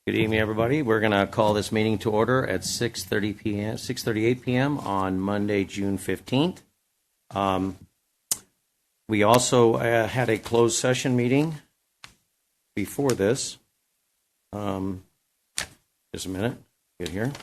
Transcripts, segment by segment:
Good evening, everybody. We're going to call this meeting to order at 6:38 p.m. on Monday, June 15th. We also had a closed session meeting before this. Just a minute. Get here.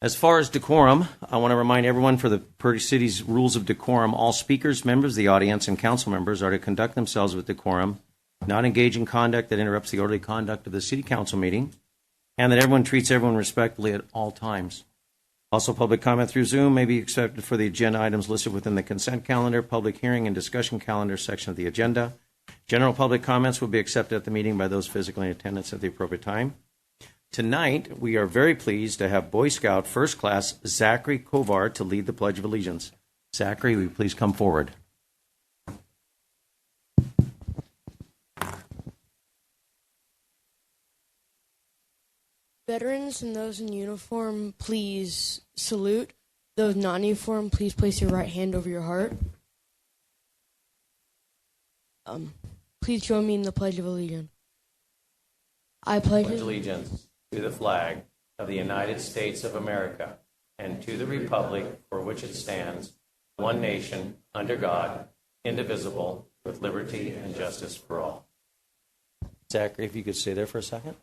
As far as decorum, I want to remind everyone for the Purdy City's rules of decorum, all speakers, members of the audience, and council members are to conduct themselves with decorum, not engage in conduct that interrupts the orderly conduct of the city council meeting, and that everyone treats everyone respectfully at all times. Also, public comment through Zoom may be accepted for the agenda items listed within the consent calendar, public hearing, and discussion calendar section of the agenda. General public comments will be accepted at the meeting by those physically in attendance at the appropriate time. Tonight, we are very pleased to have Boy Scout First Class Zachary Kovar to lead the Pledge of Allegiance. Zachary, will you please come forward? Veterans and those in uniform, please salute. Those not in uniform, please place your right hand over your heart. Please join me in the Pledge of Allegiance. I pledge allegiance to the flag of the United States of America and to the republic for which it stands, one nation, under God, indivisible, with liberty and justice for all. Zachary, if you could stay there for a second.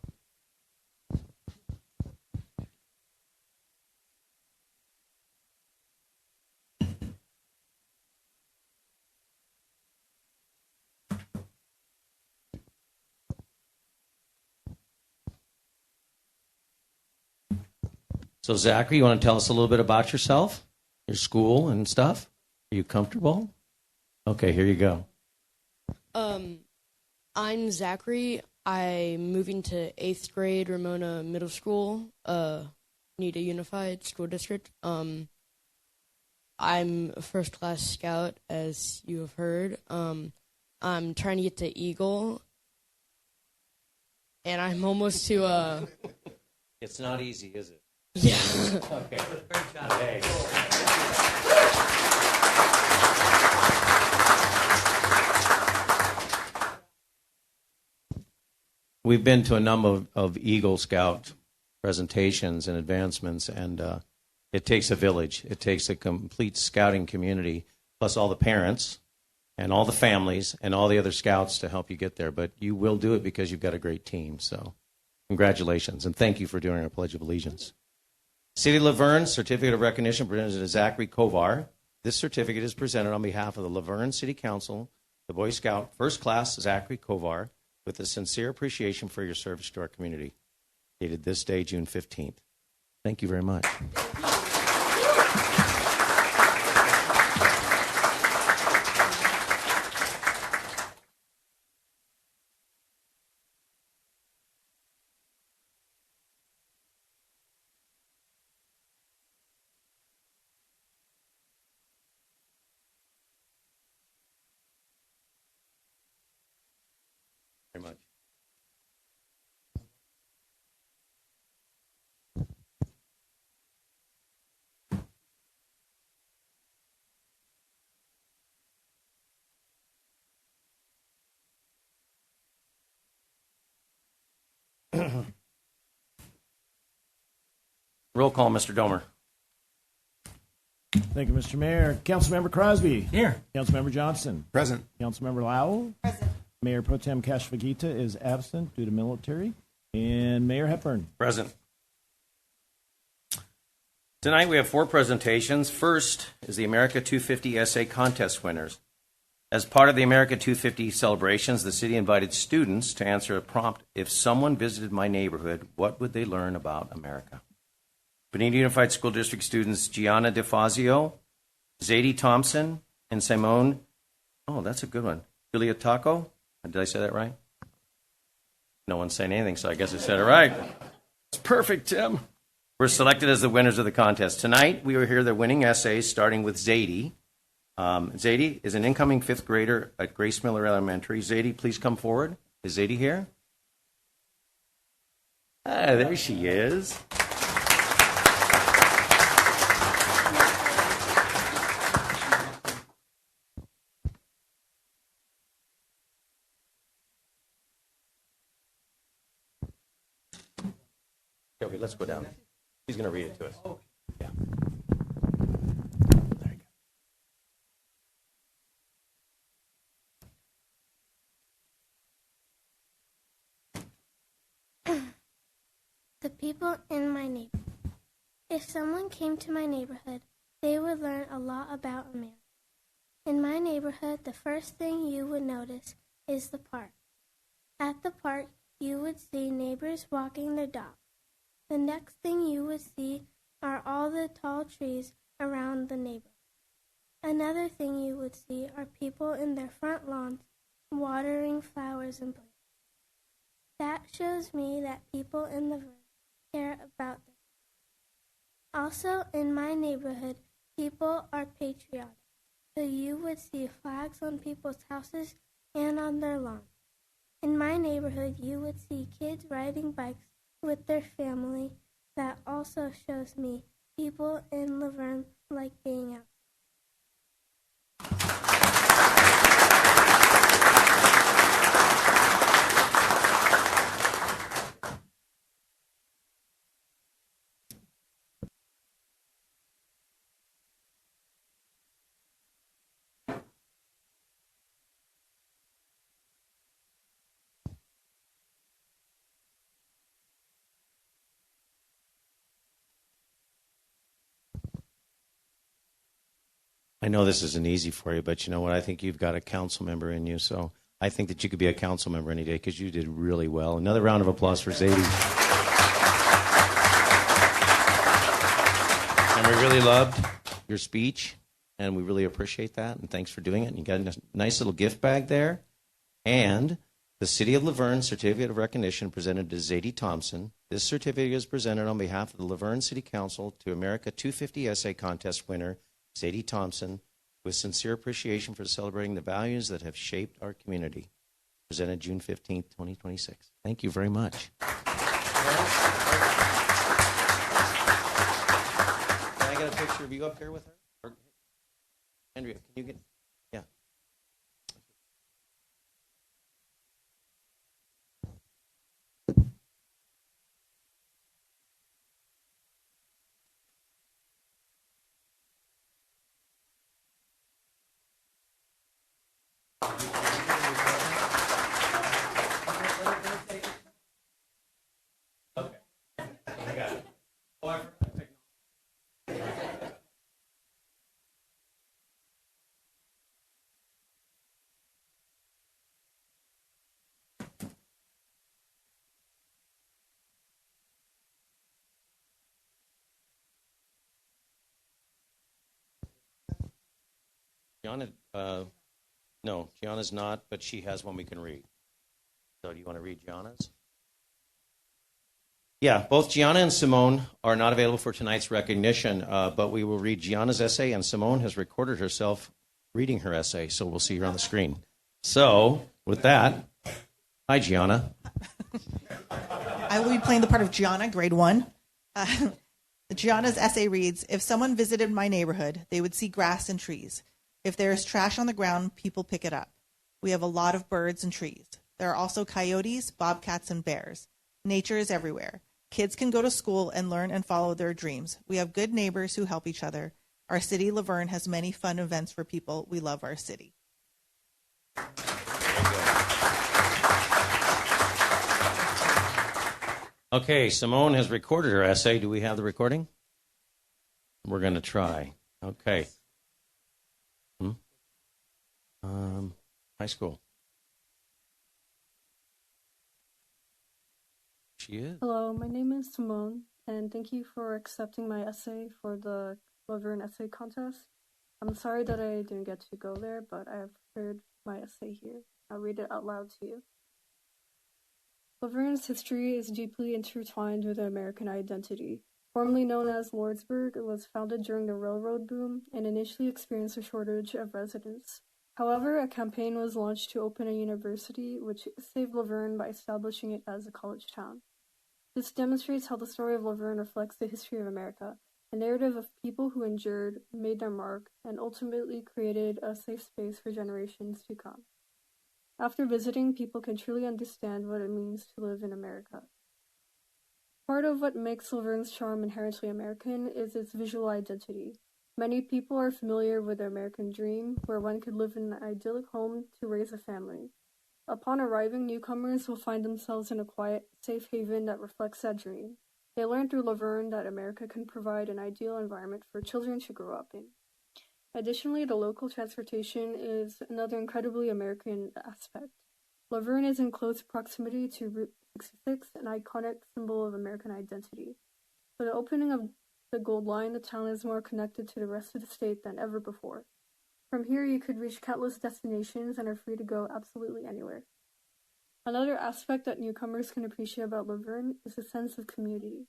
So, Zachary, you want to tell us a little bit about yourself, your school and stuff? Are you comfortable? Okay, here you go. I'm Zachary. I'm moving to 8th grade Ramona Middle School, Nita Unified School District. I'm a first class scout, as you have heard. I'm trying to get to Eagle, and I'm almost to It's not easy, is it? Yeah. Okay. Hey. We've been to a number of Eagle Scout presentations and advancements, and it takes a village. It takes a complete scouting community, plus all the parents and all the families and all the other scouts to help you get there. But you will do it because you've got a great team. So congratulations, and thank you for doing our Pledge of Allegiance. City of Laverne Certificate of Recognition presented to Zachary Kovar. This certificate is presented on behalf of the Laverne City Council, the Boy Scout First Class Zachary Kovar, with a sincere appreciation for your service to our community. Dated this day, June 15th. Thank you very much. Very much. Roll call, Mr. Domer. Thank you, Mr. Mayor. Councilmember Crosby. Here. Councilmember Johnson. Present. Councilmember Lowell. Present. Mayor Pro Tem Kashfagita is absent due to military. And Mayor Hepburn. Present. Tonight we have 4 presentations. First is the America 250 Essay Contest winners. As part of the America 250 celebrations, the city invited students to answer a prompt: if someone visited my neighborhood, what would they learn about America? Benita Unified School District students Gianna DeFazio, Zadie Thompson, and Simone, oh, that's a good one, Julia Taco. Did I say that right? No one's saying anything, so I guess I said it right. It's perfect, Tim. We're selected as the winners of the contest. Tonight, we will hear their winning essays, starting with Zadie. Zadie is an incoming 5th grader at Grace Miller Elementary. Zadie, please come forward. Is Zadie here? Ah, there she is. Okay, let's go down. He's going to read it to us. Yeah. There you go. The people in my neighborhood. If someone came to my neighborhood, they would learn a lot about America. In my neighborhood, the first thing you would notice is the park. At the park, you would see neighbors walking their dogs. The next thing you would see are all the tall trees around the neighborhood. Another thing you would see are people in their front lawns watering flowers and plants. That shows me that people in the Verne care about them. Also, in my neighborhood, people are patriotic. So you would see flags on people's houses and on their lawns. In my neighborhood, you would see kids riding bikes with their family. That also shows me people in Laverne like being out. I know this isn't easy for you, but you know what? I think you've got a council member in you, so I think that you could be a council member any day because you did really well. Another round of applause for Zadie. And we really loved your speech, and we really appreciate that, and thanks for doing it. And you got a nice little gift bag there. And the City of Laverne Certificate of Recognition presented to Zadie Thompson. This certificate is presented on behalf of the Laverne City Council to America 250 Essay Contest winner, Zadie Thompson, with sincere appreciation for celebrating the values that have shaped our community. Presented June 15th, 2026. Thank you very much. Can I get a picture of you up here with her? Or, Andrea, can you get... Yeah. Gianna, no, Gianna's not, but she has one we can read. So do you want to read Gianna's? Yeah, both Gianna and Simone are not available for tonight's recognition, but we will read Gianna's essay, and Simone has recorded herself reading her essay, so we'll see her on the screen. So, with that, hi, Gianna. I will be playing the part of Gianna, grade 1. Gianna's essay reads, if someone visited my neighborhood, they would see grass and trees. If there is trash on the ground, people pick it up. We have a lot of birds and trees. There are also coyotes, bobcats, and bears. Nature is everywhere. Kids can go to school and learn and follow their dreams. We have good neighbors who help each other. Our city, Laverne, has many fun events for people. We love our city. Okay, Simone has recorded her essay. Do we have the recording? We're going to try. Okay. High school. She is. Hello, my name is Simone, and thank you for accepting my essay for the Laverne Essay Contest. I'm sorry that I didn't get to go there, but I have prepared my essay here. I'll read it out loud to you. Laverne's history is deeply intertwined with the American identity. Formerly known as Lordsburg, it was founded during the railroad boom and initially experienced a shortage of residents. However, a campaign was launched to open a university, which saved Laverne by establishing it as a college town. This demonstrates how the story of Laverne reflects the history of America, a narrative of people who endured, made their mark, and ultimately created a safe space for generations to come. After visiting, people can truly understand what it means to live in America. Part of what makes Laverne's charm inherently American is its visual identity. Many people are familiar with the American dream, where one could live in an idyllic home to raise a family. Upon arriving, newcomers will find themselves in a quiet, safe haven that reflects that dream. They learn through Laverne that America can provide an ideal environment for children to grow up in. Additionally, the local transportation is another incredibly American aspect. Laverne is in close proximity to Route 66, an iconic symbol of American identity. With the opening of the Gold Line, the town is more connected to the rest of the state than ever before. From here, you could reach countless destinations and are free to go absolutely anywhere. Another aspect that newcomers can appreciate about Laverne is a sense of community.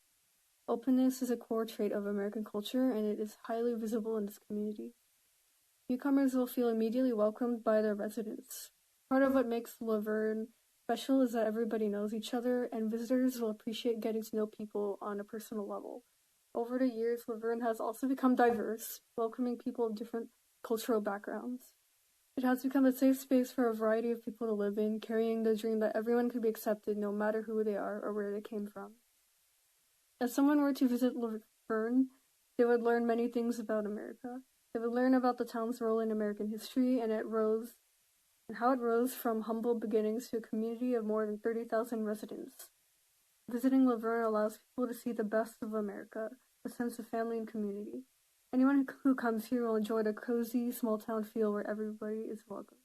Openness is a core trait of American culture, and it is highly visible in this community. Newcomers will feel immediately welcomed by their residents. Part of what makes Laverne special is that everybody knows each other, and visitors will appreciate getting to know people on a personal level. Over the years, Laverne has also become diverse, welcoming people of different cultural backgrounds. It has become a safe space for a variety of people to live in, carrying the dream that everyone could be accepted no matter who they are or where they came from. If someone were to visit Laverne, they would learn many things about America. They would learn about the town's role in American history and how it rose from humble beginnings to a community of more than 30,000 residents. Visiting Laverne allows people to see the best of America, a sense of family and community. Anyone who comes here will enjoy the cozy, small-town feel where everybody is welcome.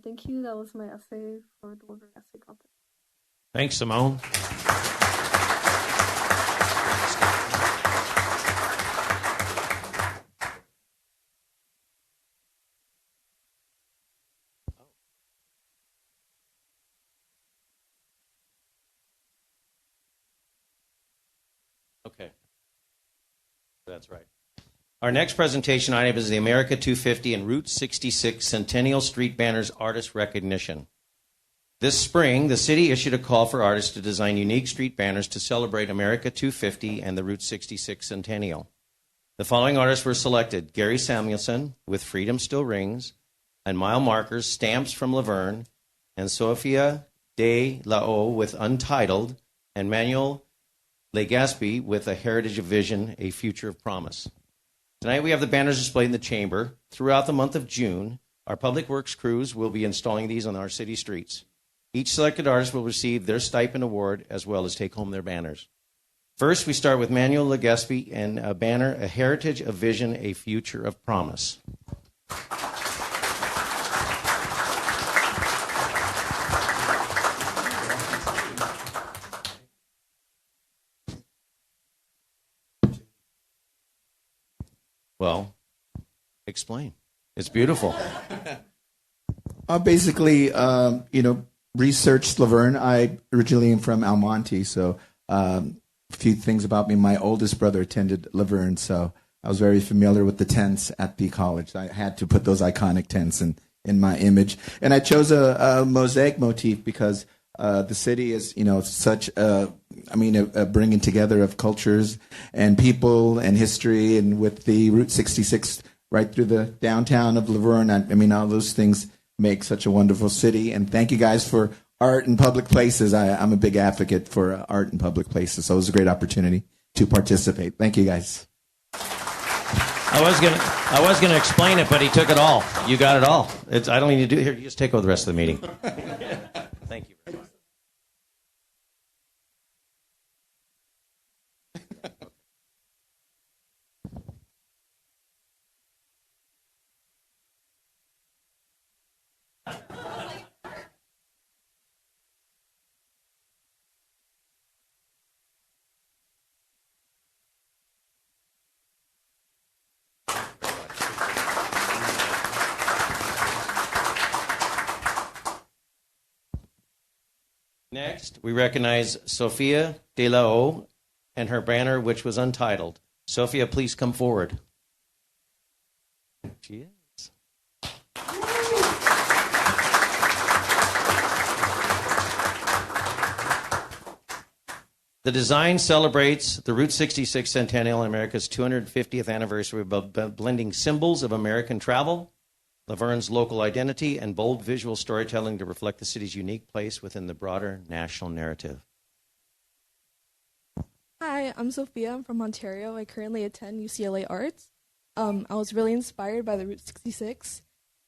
Thank you. That was my essay for the Laverne Essay Contest. Thanks, Simone. Okay. That's right. Our next presentation item is the America 250 and Route 66 Centennial Street Banners Artist Recognition. This spring, the city issued a call for artists to design unique street banners to celebrate America 250 and the Route 66 Centennial. The following artists were selected: Gary Samuelson with Freedom Still Rings, and mile markers, stamps from Laverne, and Sophia de la O with Untitled, and Manuel Legaspi with A Heritage of Vision, A Future of Promise. Tonight we have the banners displayed in the chamber. Throughout the month of June, our public works crews will be installing these on our city streets. Each selected artist will receive their stipend award as well as take home their banners. First, we start with Manuel Legaspi and a banner, A Heritage of Vision, A Future of Promise. Well, explain. It's beautiful. Basically, researched Laverne. I originally am from Almonte, so a few things about me. My oldest brother attended Laverne, so I was very familiar with the tents at the college. I had to put those iconic tents in my image. And I chose a mosaic motif because the city is, such a bringing together of cultures and people and history, and with the Route 66 right through the downtown of Laverne. All those things make such a wonderful city. And thank you guys for art in public places. I'm a big advocate for art in public places, so it was a great opportunity to participate. Thank you, guys. I was gonna explain it, but he took it all. You got it all. I don't need to do it here. You just take over the rest of the meeting. Thank you very much. Next, we recognize Sophia de la O and her banner, which was Untitled. Sophia, please come forward. She is. The design celebrates the Route 66 Centennial and America's 250th anniversary by blending symbols of American travel, Laverne's local identity, and bold visual storytelling to reflect the city's unique place within the broader national narrative. Hi, I'm Sophia. I'm from Ontario. I currently attend UCLA Arts. I was really inspired by the Route 66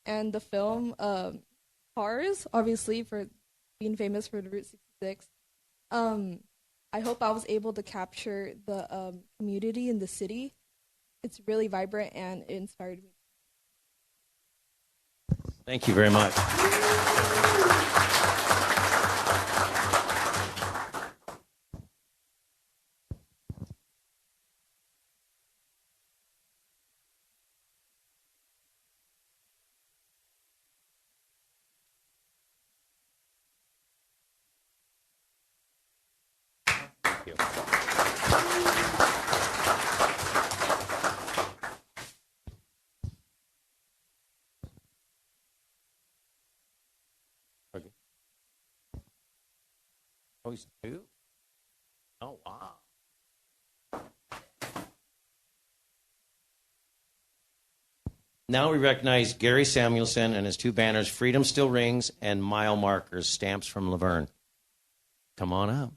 and the film Cars, obviously, for being famous for the Route 66. I hope I was able to capture the community in the city. It's really vibrant and it inspired me. Thank you very much. Thank you. Okay. Oh, he's two? Oh, wow. Now we recognize Gary Samuelson and his two banners, Freedom Still Rings and Mile Markers, stamps from Laverne. Come on up.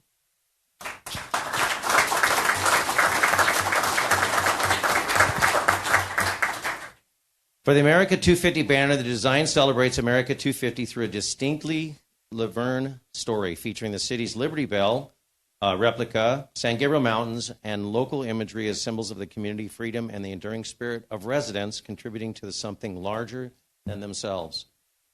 For the America 250 banner, the design celebrates America 250 through a distinctly Laverne story featuring the city's Liberty Bell replica, San Gabriel Mountains, and local imagery as symbols of the community freedom and the enduring spirit of residents contributing to something larger than themselves.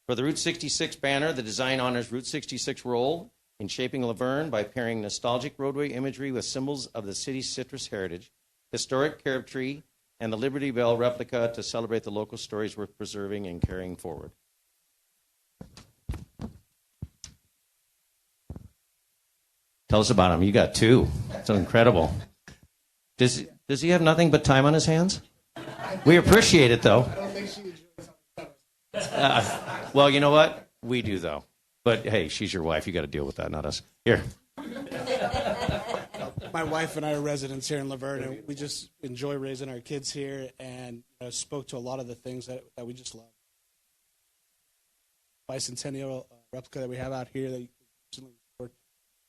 For the Route 66 banner, the design honors Route 66 role in shaping Laverne by pairing nostalgic roadway imagery with symbols of the city's citrus heritage, historic carob tree, and the Liberty Bell replica to celebrate the local stories worth preserving and carrying forward. Tell us about him. You got two. It's incredible. Does he have nothing but time on his hands? We appreciate it, though. Well, you know what? We do, though. But, hey, she's your wife. You got to deal with that, not us. Here. My wife and I are residents here in Laverne, and we just enjoy raising our kids here and spoke to a lot of the things that we just love. Bicentennial replica that we have out here that you recently restored,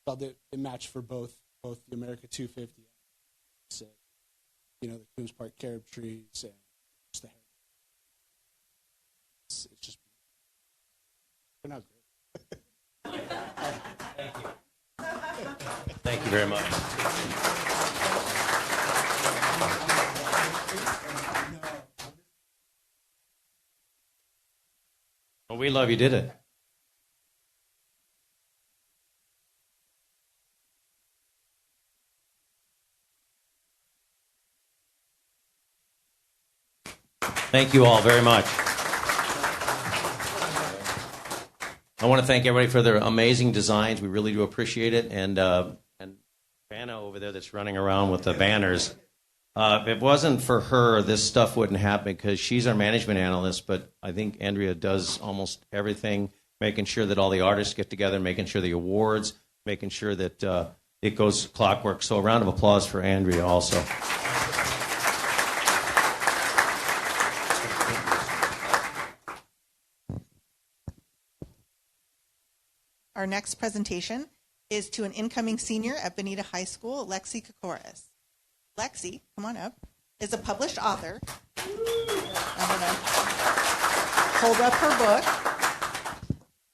felt it matched for both the America 250 and the Coons Park carob trees and just the hair. It's just they're not great. Thank you. Thank you very much. Well, we love you, did it? Thank you all very much. I want to thank everybody for their amazing designs. We really do appreciate it. And Verne over there that's running around with the banners. If it wasn't for her, this stuff wouldn't happen because she's our management analyst. But I think Andrea does almost everything, making sure that all the artists get together, making sure the awards, making sure that it goes clockwork. So a round of applause for Andrea also. Our next presentation is to an incoming senior at Bonita High School, Lexi Kokoris. Lexi, come on up, is a published author. I'm going to hold up her book.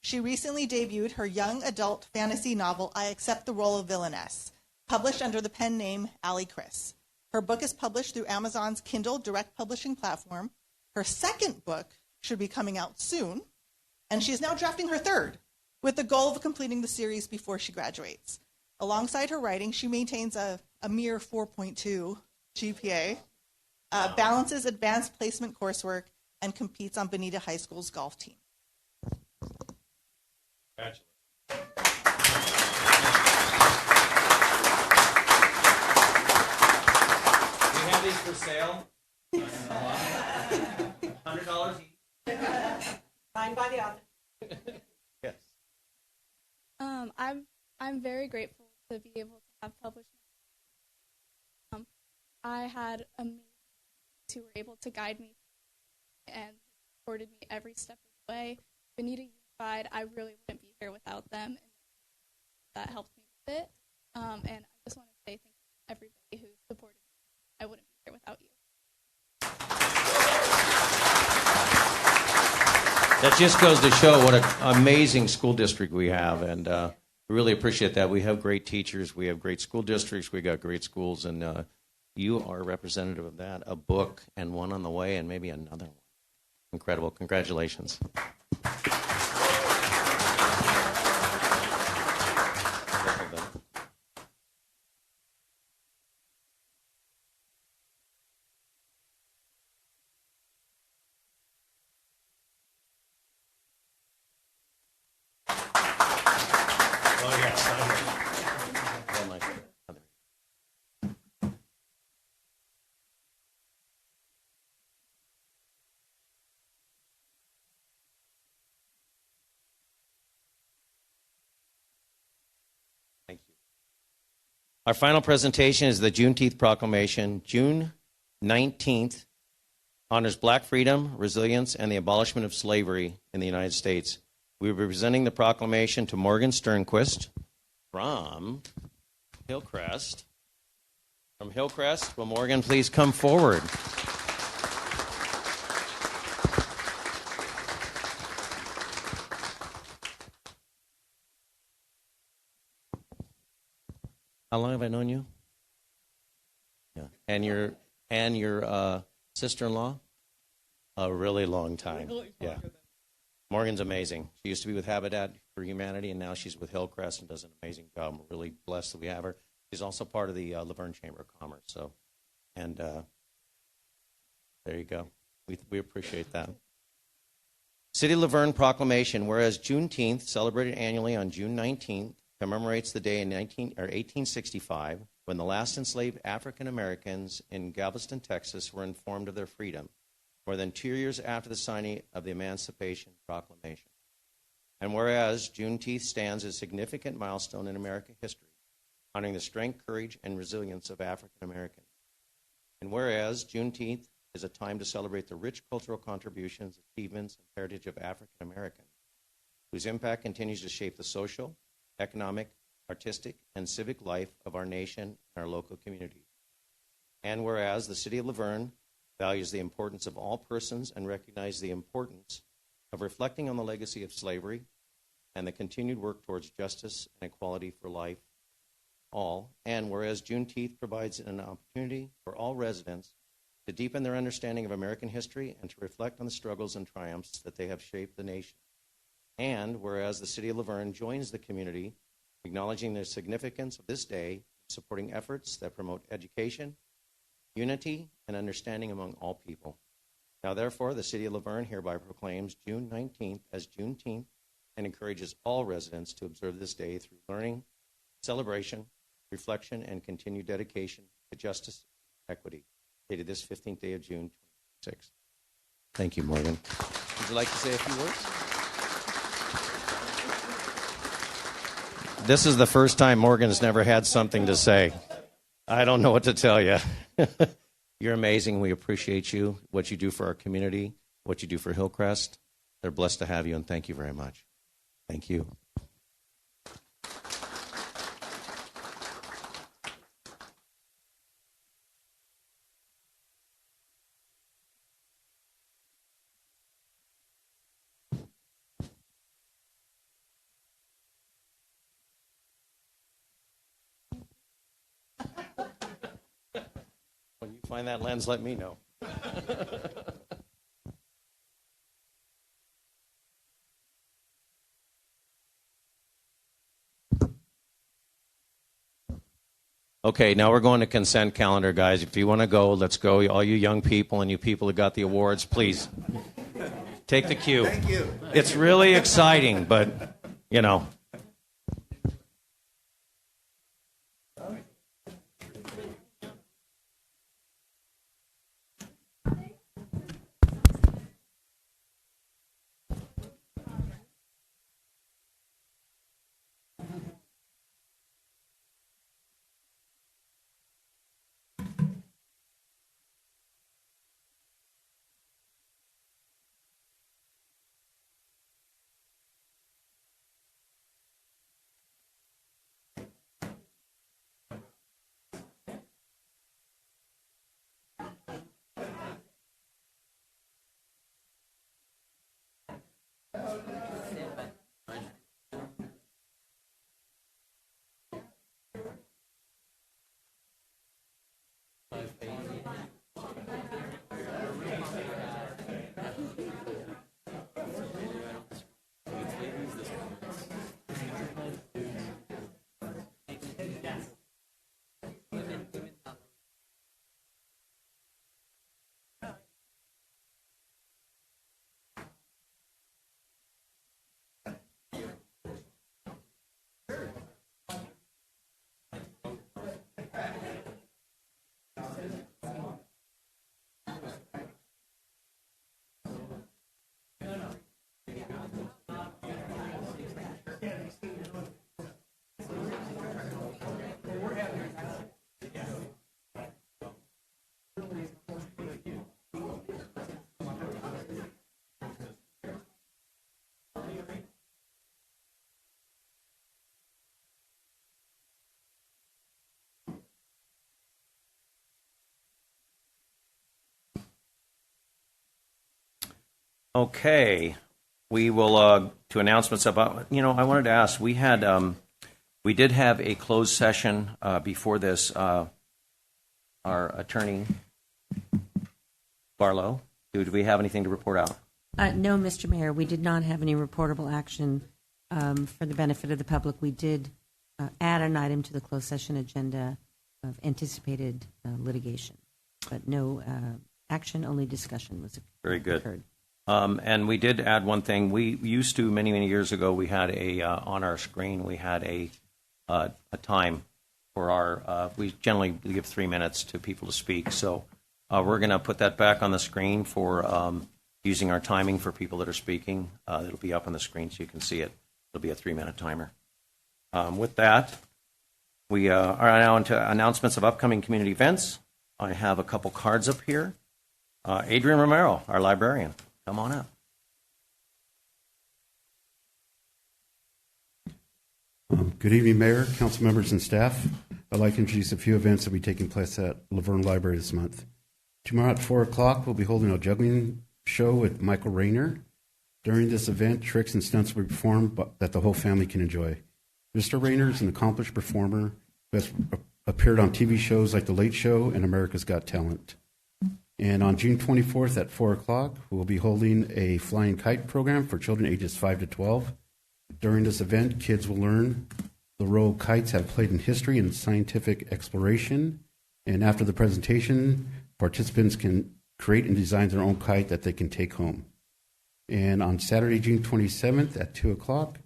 She recently debuted her young adult fantasy novel, I Accept the Role of Villainess, published under the pen name Allie Chris. Her book is published through Amazon's Kindle direct publishing platform. Her second book should be coming out soon, and she is now drafting her third, with the goal of completing the series before she graduates. Alongside her writing, she maintains a mere 4.2 GPA, balances advanced placement coursework, and competes on Bonita High School's golf team. Bachelor. We have these for sale. $100 each. Signed by the author. Yes. I'm very grateful to be able to have published. I had amazing who were able to guide me and supported me every step of the way. Bonita Unified, I really wouldn't be here without them, and that helped me with it. And I just want to say thank you to everybody who supported me. I wouldn't be here without you. That just goes to show what an amazing school district we have, and we really appreciate that. We have great teachers, we have great school districts, we got great schools, and you are a representative of that. A book and one on the way, and maybe another one. Incredible. Congratulations. Thank you. Our final presentation is the Juneteenth Proclamation. June 19th honors black freedom, resilience, and the abolishment of slavery in the United States. We will be presenting the proclamation to Morgan Sternquist from Hillcrest. From Hillcrest, will Morgan please come forward? How long have I known you? Yeah. And your sister-in-law? A really long time. Yeah. Morgan's amazing. She used to be with Habitat for Humanity, and now she's with Hillcrest and does an amazing job. We're really blessed that we have her. She's also part of the Laverne Chamber of Commerce. So, and there you go. We appreciate that. City of Laverne Proclamation. Whereas Juneteenth, celebrated annually on June 19th, commemorates the day in 1865 when the last enslaved African Americans in Galveston, Texas, were informed of their freedom, more than 2 years after the signing of the Emancipation Proclamation. And whereas Juneteenth stands as a significant milestone in American history, honoring the strength, courage, and resilience of African Americans. And whereas Juneteenth is a time to celebrate the rich cultural contributions, achievements, and heritage of African Americans, whose impact continues to shape the social, economic, artistic, and civic life of our nation and our local communities. And whereas the City of Laverne values the importance of all persons and recognizes the importance of reflecting on the legacy of slavery and the continued work towards justice and equality for life, all. And whereas Juneteenth provides an opportunity for all residents to deepen their understanding of American history and to reflect on the struggles and triumphs that they have shaped the nation. And whereas the City of Laverne joins the community, acknowledging the significance of this day, supporting efforts that promote education, unity, and understanding among all people. Now, therefore, the City of Laverne hereby proclaims June 19th as Juneteenth and encourages all residents to observe this day through learning, celebration, reflection, and continued dedication to justice and equity, dated this 15th day of June 2026. Thank you, Morgan. Would you like to say a few words? This is the first time Morgan's never had something to say. I don't know what to tell you. You're amazing. We appreciate you, what you do for our community, what you do for Hillcrest. They're blessed to have you, and thank you very much. Thank you. When you find that lens, let me know. Okay, now we're going to consent calendar, guys. If you want to go, let's go. All you young people and you people who got the awards, please take the cue. Thank you. It's really exciting, but, you know. Okay, we will to announcements about. I wanted to ask. We did have a closed session before this. Our attorney Barlow. Do we have anything to report out? No, Mr. Mayor, we did not have any reportable action for the benefit of the public. We did add an item to the closed session agenda of anticipated litigation, but no action, only discussion was very good. Occurred. And we did add one thing. We used to many years ago. We had on our screen. We had a time for our. We generally give 3 minutes to people to speak. So we're going to put that back on the screen for using our timing for people that are speaking. It'll be up on the screen so you can see it. It'll be a 3-minute timer. With that, we are now into announcements of upcoming community events. I have a couple cards up here. Adrian Romero, our librarian. Come on up. Good evening, Mayor, council members, and staff. I'd like to introduce a few events that will be taking place at Laverne Library this month. Tomorrow at 4 o'clock, we'll be holding a juggling show with Michael Rayner. During this event, tricks and stunts will be performed that the whole family can enjoy. Mr. Rayner is an accomplished performer who has appeared on TV shows like The Late Show and America's Got Talent. And on June 24th at 4 o'clock, we'll be holding a flying kite program for children ages 5 to 12. During this event, kids will learn the role kites have played in history and scientific exploration. And after the presentation, participants can create and design their own kite that they can take home. And on Saturday, June 27th at 2 o'clock,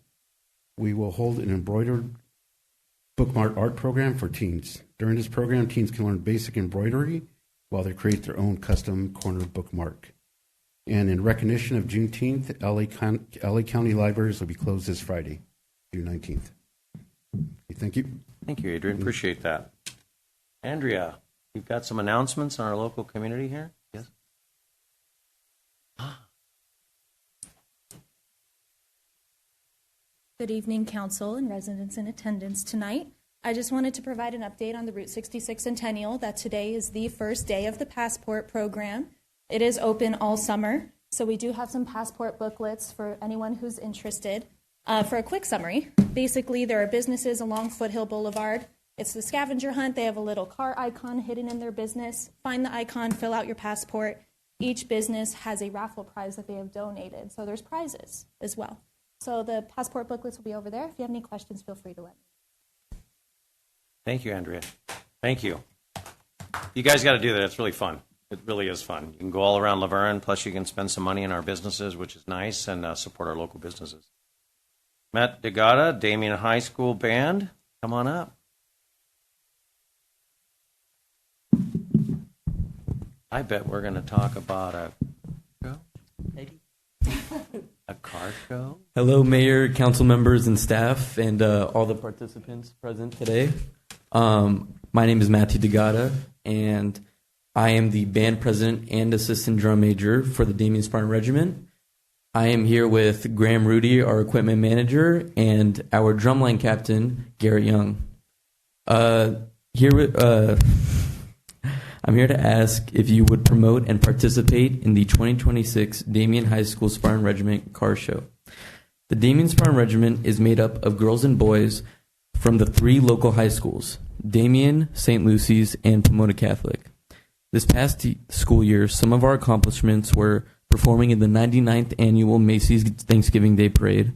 we will hold an embroidered bookmark art program for teens. During this program, teens can learn basic embroidery while they create their own custom corner bookmark. And in recognition of Juneteenth, LA County Libraries will be closed this Friday, June 19th. Okay, thank you. Thank you, Adrian. Appreciate that. Andrea, you've got some announcements on our local community here? Yes? Good evening, council and residents in attendance tonight. I just wanted to provide an update on the Route 66 Centennial that today is the first day of the Passport program. It is open all summer, so we do have some Passport booklets for anyone who's interested. For a quick summary, basically there are businesses along Foothill Boulevard. It's the scavenger hunt. They have a little car icon hidden in their business. Find the icon, fill out your passport. Each business has a raffle prize that they have donated, so there's prizes as well. So the Passport booklets will be over there. If you have any questions, feel free to let me know. Thank you, Andrea. Thank you. You guys got to do that. It's really fun. It really is fun. You can go all around Laverne, plus you can spend some money in our businesses, which is nice, and support our local businesses. Matt DeGata, Damien High School Band, come on up. I bet we're going to talk about a show. Maybe. A car show? Hello, Mayor, council members, and staff, and all the participants present today. My name is Matthew DeGata, and I am the band president and assistant drum major for the Damien Spartan Regiment. I am here with Graham Rudy, our equipment manager, and our drumline captain, Garrett Young. I'm here to ask if you would promote and participate in the 2026 Damien High School Spartan Regiment Car Show. The Damien Spartan Regiment is made up of girls and boys from the 3 local high schools, Damien, St. Lucy's, and Pomona Catholic. This past school year, some of our accomplishments were performing in the 99th Annual Macy's Thanksgiving Day Parade,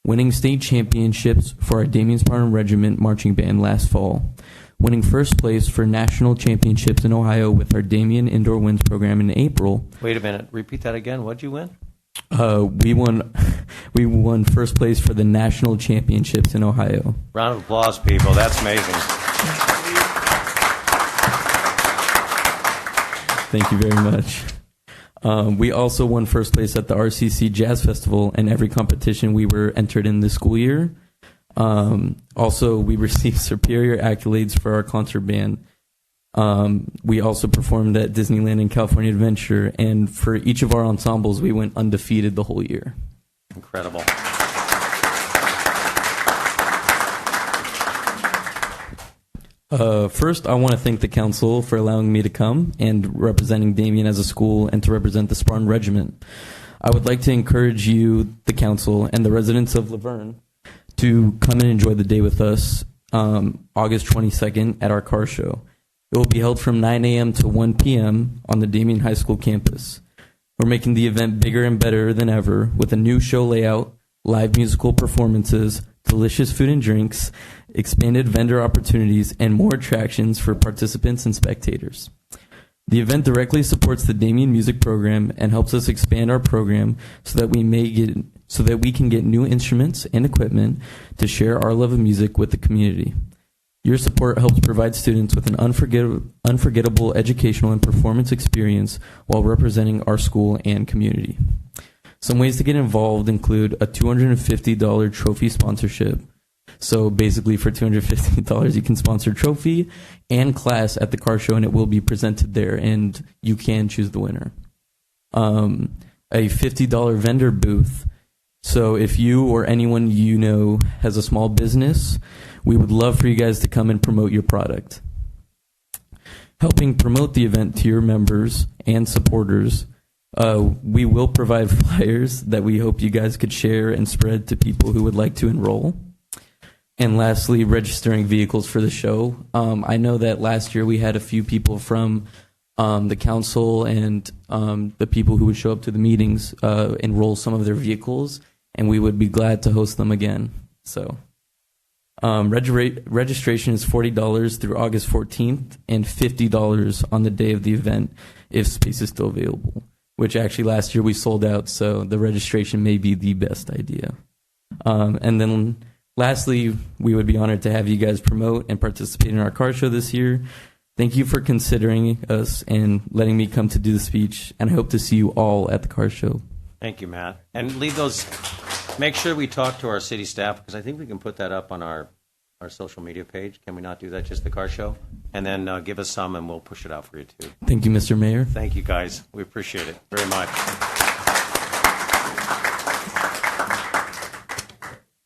winning state championships for our Damien Spartan Regiment marching band last fall, winning first place for national championships in Ohio with our Damien Indoor Winds program in April. Wait a minute. Repeat that again. What'd you win? We won first place for the national championships in Ohio. Round of applause, people. That's amazing. Thank you very much. We also won first place at the RCC Jazz Festival and every competition we were entered in this school year. Also, we received superior accolades for our concert band. We also performed at Disneyland and California Adventure, and for each of our ensembles, we went undefeated the whole year. Incredible. First, I want to thank the council for allowing me to come and representing Damien as a school and to represent the Spartan Regiment. I would like to encourage you, the council, and the residents of Laverne to come and enjoy the day with us August 22nd at our car show. It will be held from 9 a.m. to 1 p.m. on the Damien High School campus. We're making the event bigger and better than ever with a new show layout, live musical performances, delicious food and drinks, expanded vendor opportunities, and more attractions for participants and spectators. The event directly supports the Damien Music Program and helps us expand our program so that we can get new instruments and equipment to share our love of music with the community. Your support helps provide students with an unforgettable educational and performance experience while representing our school and community. Some ways to get involved include a $250 trophy sponsorship. So basically for $250, you can sponsor trophy and class at the car show, and it will be presented there, and you can choose the winner. A $50 vendor booth. So if you or anyone you know has a small business, we would love for you guys to come and promote your product. Helping promote the event to your members and supporters, we will provide flyers that we hope you guys could share and spread to people who would like to enroll. And lastly, registering vehicles for the show. I know that last year we had a few people from the council and the people who would show up to the meetings enroll some of their vehicles, and we would be glad to host them again. So registration is $40 through August 14th and $50 on the day of the event if space is still available, which actually last year we sold out, so the registration may be the best idea. And then lastly, we would be honored to have you guys promote and participate in our car show this year. Thank you for considering us and letting me come to do the speech, and I hope to see you all at the car show. Thank you, Matt. And make sure we talk to our city staff, because I think we can put that up on our social media page. Can we not do that, just the car show? And then give us some, and we'll push it out for you, too. Thank you, Mr. Mayor. Thank you, guys. We appreciate it very much.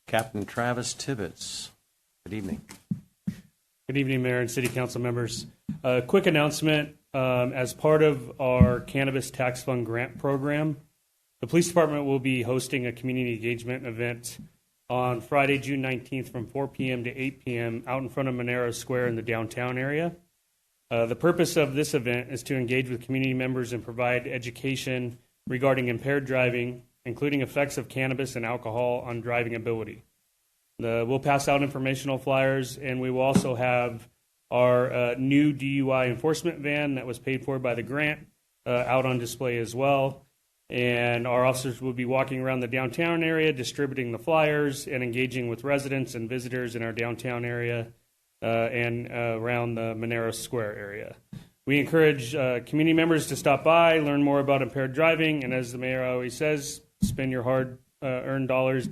Captain Travis Tibbetts. Good evening. Good evening, Mayor and City Council members. A quick announcement. As part of our Cannabis Tax Fund grant program, the Police Department will be hosting a community engagement event on Friday, June 19th from 4 p.m. to 8 p.m. out in front of Monero Square in the downtown area. The purpose of this event is to engage with community members and provide education regarding impaired driving, including effects of cannabis and alcohol on driving ability. We'll pass out informational flyers, and we will also have our new DUI enforcement van that was paid for by the grant out on display as well. And our officers will be walking around the downtown area, distributing the flyers and engaging with residents and visitors in our downtown area and around the Monero Square area. We encourage community members to stop by, learn more about impaired driving, and as the mayor always says, spend your hard-earned dollars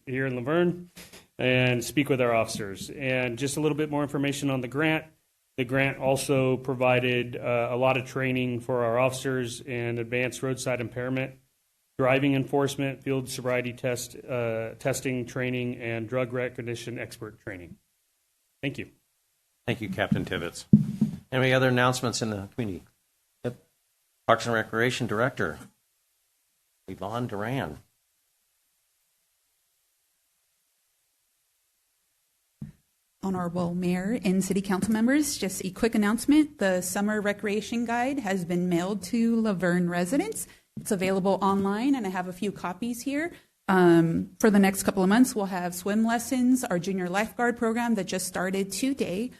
here in Laverne and speak with our officers. And just a little bit more information on the grant. The grant also provided a lot of training for our officers in advanced roadside impairment, driving enforcement, field sobriety testing training, and drug recognition expert training. Thank you. Thank you, Captain Tibbetts. Any other announcements in the community? Yep. Parks and Recreation Director, Yvonne Duran. Honorable Mayor and City Council members, just a quick announcement. The Summer Recreation Guide has been mailed to Laverne residents. It's available online, and I have a few copies here. For the next couple of months, we'll have swim lessons, our junior lifeguard program that just started today.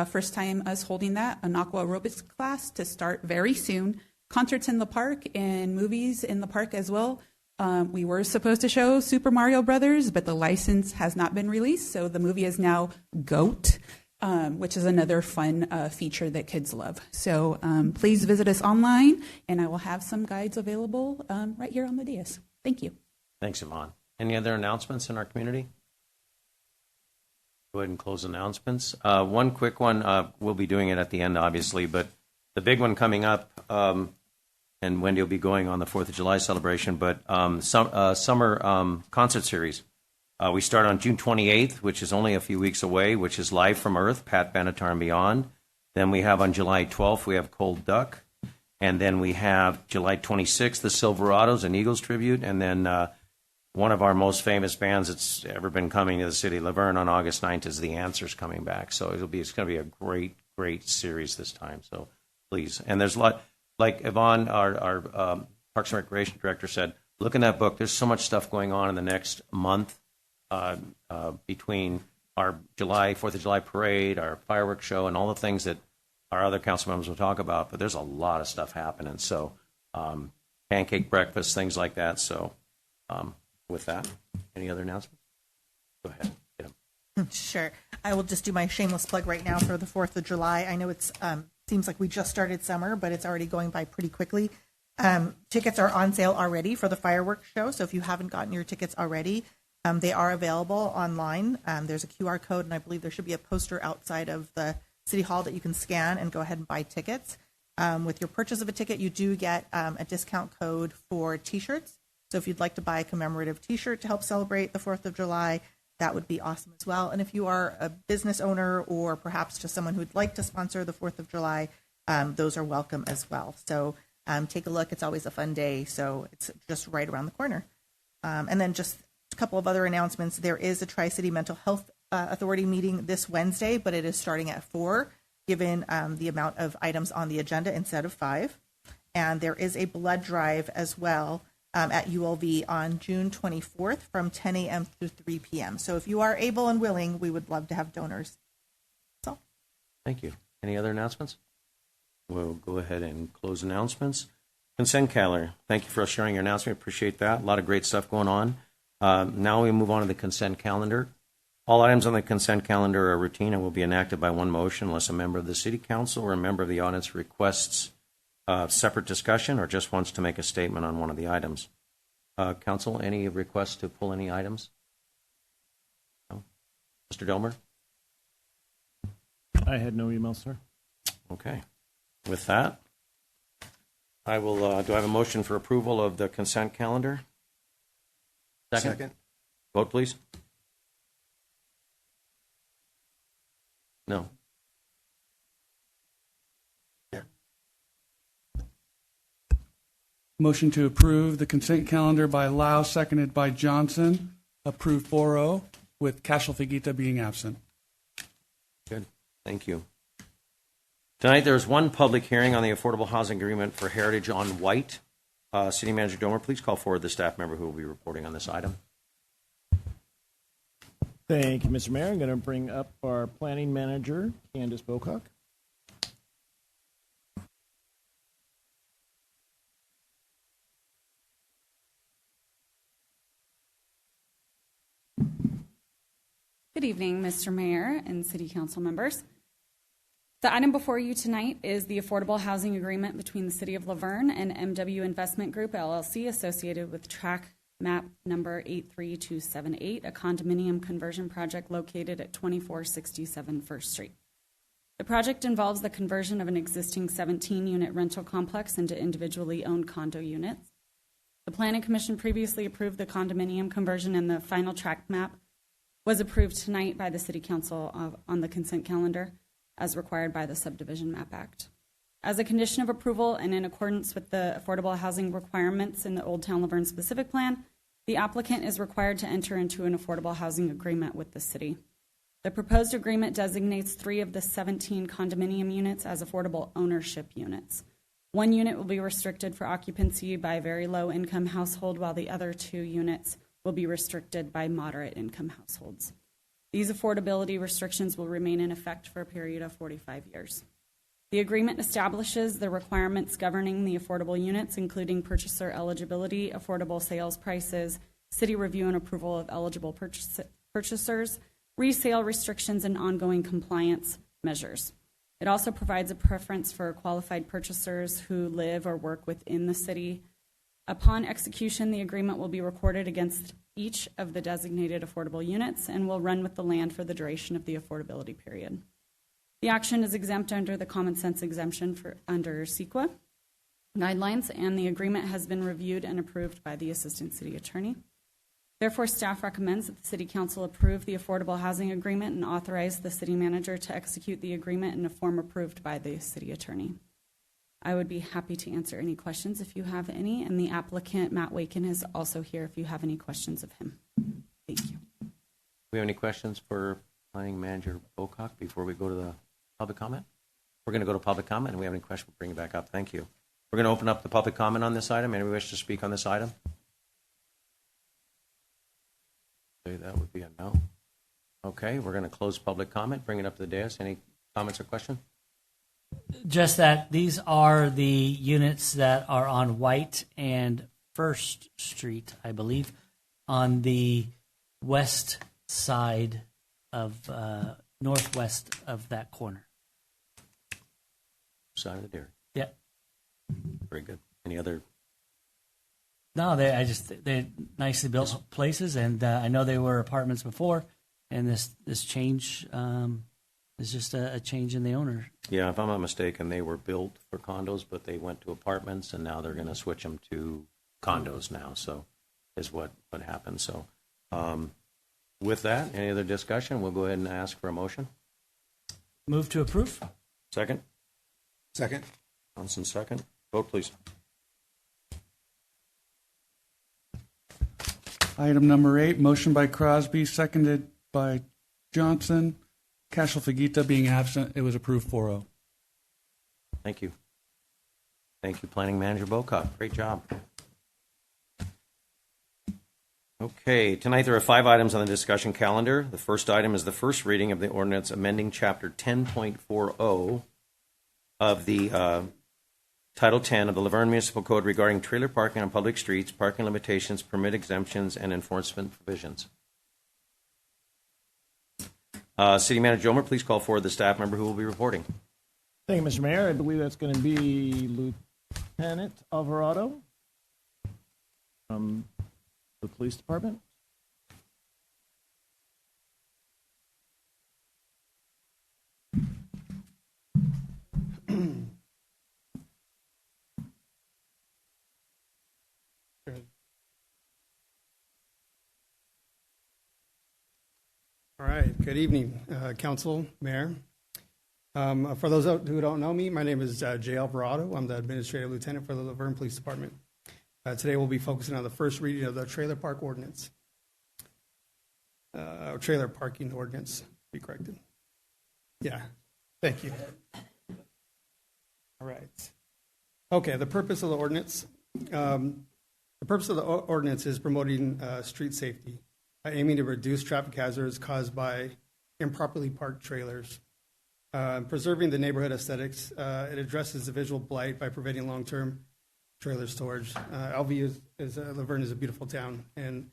First time us holding that, an aqua aerobics class to start very soon. Concerts in the park and movies in the park as well. We were supposed to show Super Mario Brothers, but the license has not been released, so the movie is now GOAT, which is another fun feature that kids love. So please visit us online, and I will have some guides available right here on the dais. Thank you. Thanks, Yvonne. Any other announcements in our community? Go ahead and close announcements. One quick one, we'll be doing it at the end, obviously, but the big one coming up, and Wendy will be going on the 4th of July celebration, but summer concert series. We start on June 28th, which is only a few weeks away, which is Live from Earth, Pat Benatar and Beyond. Then we have on July 12th, we have Cold Duck. And then we have July 26th, the Silverados and Eagles tribute. And then one of our most famous bands that's ever been coming to the city of Laverne on August 9th is The Answers coming back. So it's going to be a great, great series this time. So please. And there's a lot, like Yvonne, our Parks and Recreation Director said, look in that book. There's so much stuff going on in the next month between our 4th of July parade, our fireworks show, and all the things that our other council members will talk about. But there's a lot of stuff happening. So pancake breakfast, things like that. So with that, any other announcements? Go ahead. Get 'em. Sure. I will just do my shameless plug right now for the 4th of July. I know it's seems like we just started summer, but it's already going by pretty quickly. Tickets are on sale already for the fireworks show. So if you haven't gotten your tickets already, they are available online. There's a QR code, and I believe there should be a poster outside of the City Hall that you can scan and go ahead and buy tickets. With your purchase of a ticket, you do get a discount code for T-shirts. So if you'd like to buy a commemorative T-shirt to help celebrate the 4th of July, that would be awesome as well. And if you are a business owner or perhaps just someone who'd like to sponsor the 4th of July, those are welcome as well. So take a look. It's always a fun day. So it's just right around the corner. And then just a couple of other announcements. There is a Tri-City Mental Health Authority meeting this Wednesday, but it is starting at 4, given the amount of items on the agenda instead of 5. And there is a blood drive as well at ULV on June 24th from 10 a.m. to 3 p.m. So if you are able and willing, we would love to have donors. That's all. Thank you. Any other announcements? We'll go ahead and close announcements. Consent calendar. Thank you for sharing your announcement. Appreciate that. A lot of great stuff going on. Now we move on to the consent calendar. All items on the consent calendar are routine and will be enacted by one motion unless a member of the City Council or a member of the audience requests separate discussion or just wants to make a statement on one of the items. Council, any requests to pull any items? No? Mr. Delmer? I had no email, sir. Okay. With that, I will, do I have a motion for approval of the consent calendar? Second. Vote, please. No. Motion to approve the consent calendar by Lau, seconded by Johnson. Approved 4-0, with Cashel Figuita being absent. Good. Thank you. Tonight there is one public hearing on the Affordable Housing Agreement for Heritage on White. City Manager Domer, please call forward the staff member who will be reporting on this item. Thank you, Mr. Mayor. I'm going to bring up our planning manager, Candace Bocock. Good evening, Mr. Mayor and City Council members. The item before you tonight is the Affordable Housing Agreement between the City of Laverne and MW Investment Group, LLC, associated with track map number 83278, a condominium conversion project located at 2467 First Street. The project involves the conversion of an existing 17-unit rental complex into individually owned condo units. The Planning Commission previously approved the condominium conversion, and the final track map was approved tonight by the City Council on the consent calendar as required by the Subdivision Map Act. As a condition of approval and in accordance with the affordable housing requirements in the Old Town Laverne specific plan, the applicant is required to enter into an affordable housing agreement with the city. The proposed agreement designates 3 of the 17 condominium units as affordable ownership units. 1 unit will be restricted for occupancy by a very low income household, while the other 2 units will be restricted by moderate income households. These affordability restrictions will remain in effect for a period of 45 years. The agreement establishes the requirements governing the affordable units, including purchaser eligibility, affordable sales prices, city review and approval of eligible purchasers, resale restrictions, and ongoing compliance measures. It also provides a preference for qualified purchasers who live or work within the city. Upon execution, the agreement will be recorded against each of the designated affordable units and will run with the land for the duration of the affordability period. The action is exempt under the common sense exemption under CEQA guidelines, and the agreement has been reviewed and approved by the Assistant City Attorney. Therefore, staff recommends that the City Council approve the affordable housing agreement and authorize the City Manager to execute the agreement in a form approved by the City Attorney. I would be happy to answer any questions if you have any, and the applicant, Matt Waken, is also here if you have any questions of him. Thank you. Do we have any questions for Planning Manager Bocock before we go to the public comment? We're going to go to public comment, and we have any questions, we'll bring it back up. Thank you. We're going to open up the public comment on this item. Anyone wish to speak on this item? Okay, that would be a no. Okay, we're going to close public comment, bring it up to the dais. Any comments or questions? Just that these are the units that are on White and First Street, I believe, on the west side of northwest of that corner. Side of the dairy. Yeah. Very good. Any other? No, they're nicely built places, and I know they were apartments before, and this change is just a change in the owner. Yeah, if I'm not mistaken, they were built for condos, but they went to apartments, and now they're going to switch them to condos now. So, is what happened. So, with that, any other discussion? We'll go ahead and ask for a motion. Move to approve. Second. Second. Johnson, second. Vote, please. Item number 8, motion by Crosby, seconded by Johnson. Cashel-Fagita being absent, it was approved 4-0. Thank you. Thank you, Planning Manager Bocock. Great job. Okay, tonight there are 5 items on the discussion calendar. The first item is the first reading of the ordinance amending Chapter 10.40 of the Title 10 of the Laverne Municipal Code regarding trailer parking on public streets, parking limitations, permit exemptions, and enforcement provisions. City Manager Jomer, please call forward the staff member who will be reporting. Thank you, Mr. Mayor. I believe that's going to be Lieutenant Alvarado from the Police Department. All right. Good evening, Council, Mayor. For those who don't know me, my name is Jay Alvarado. I'm the Administrative Lieutenant for the Laverne Police Department. Today we'll be focusing on the first reading of the Trailer Park Ordinance. Trailer Parking Ordinance, to be corrected. Yeah. Thank you. All right. Okay, the purpose of the ordinance. The purpose of the ordinance is promoting street safety, aiming to reduce traffic hazards caused by improperly parked trailers. Preserving the neighborhood aesthetics, it addresses the visual blight by preventing long-term trailer storage. Laverne is a beautiful town, and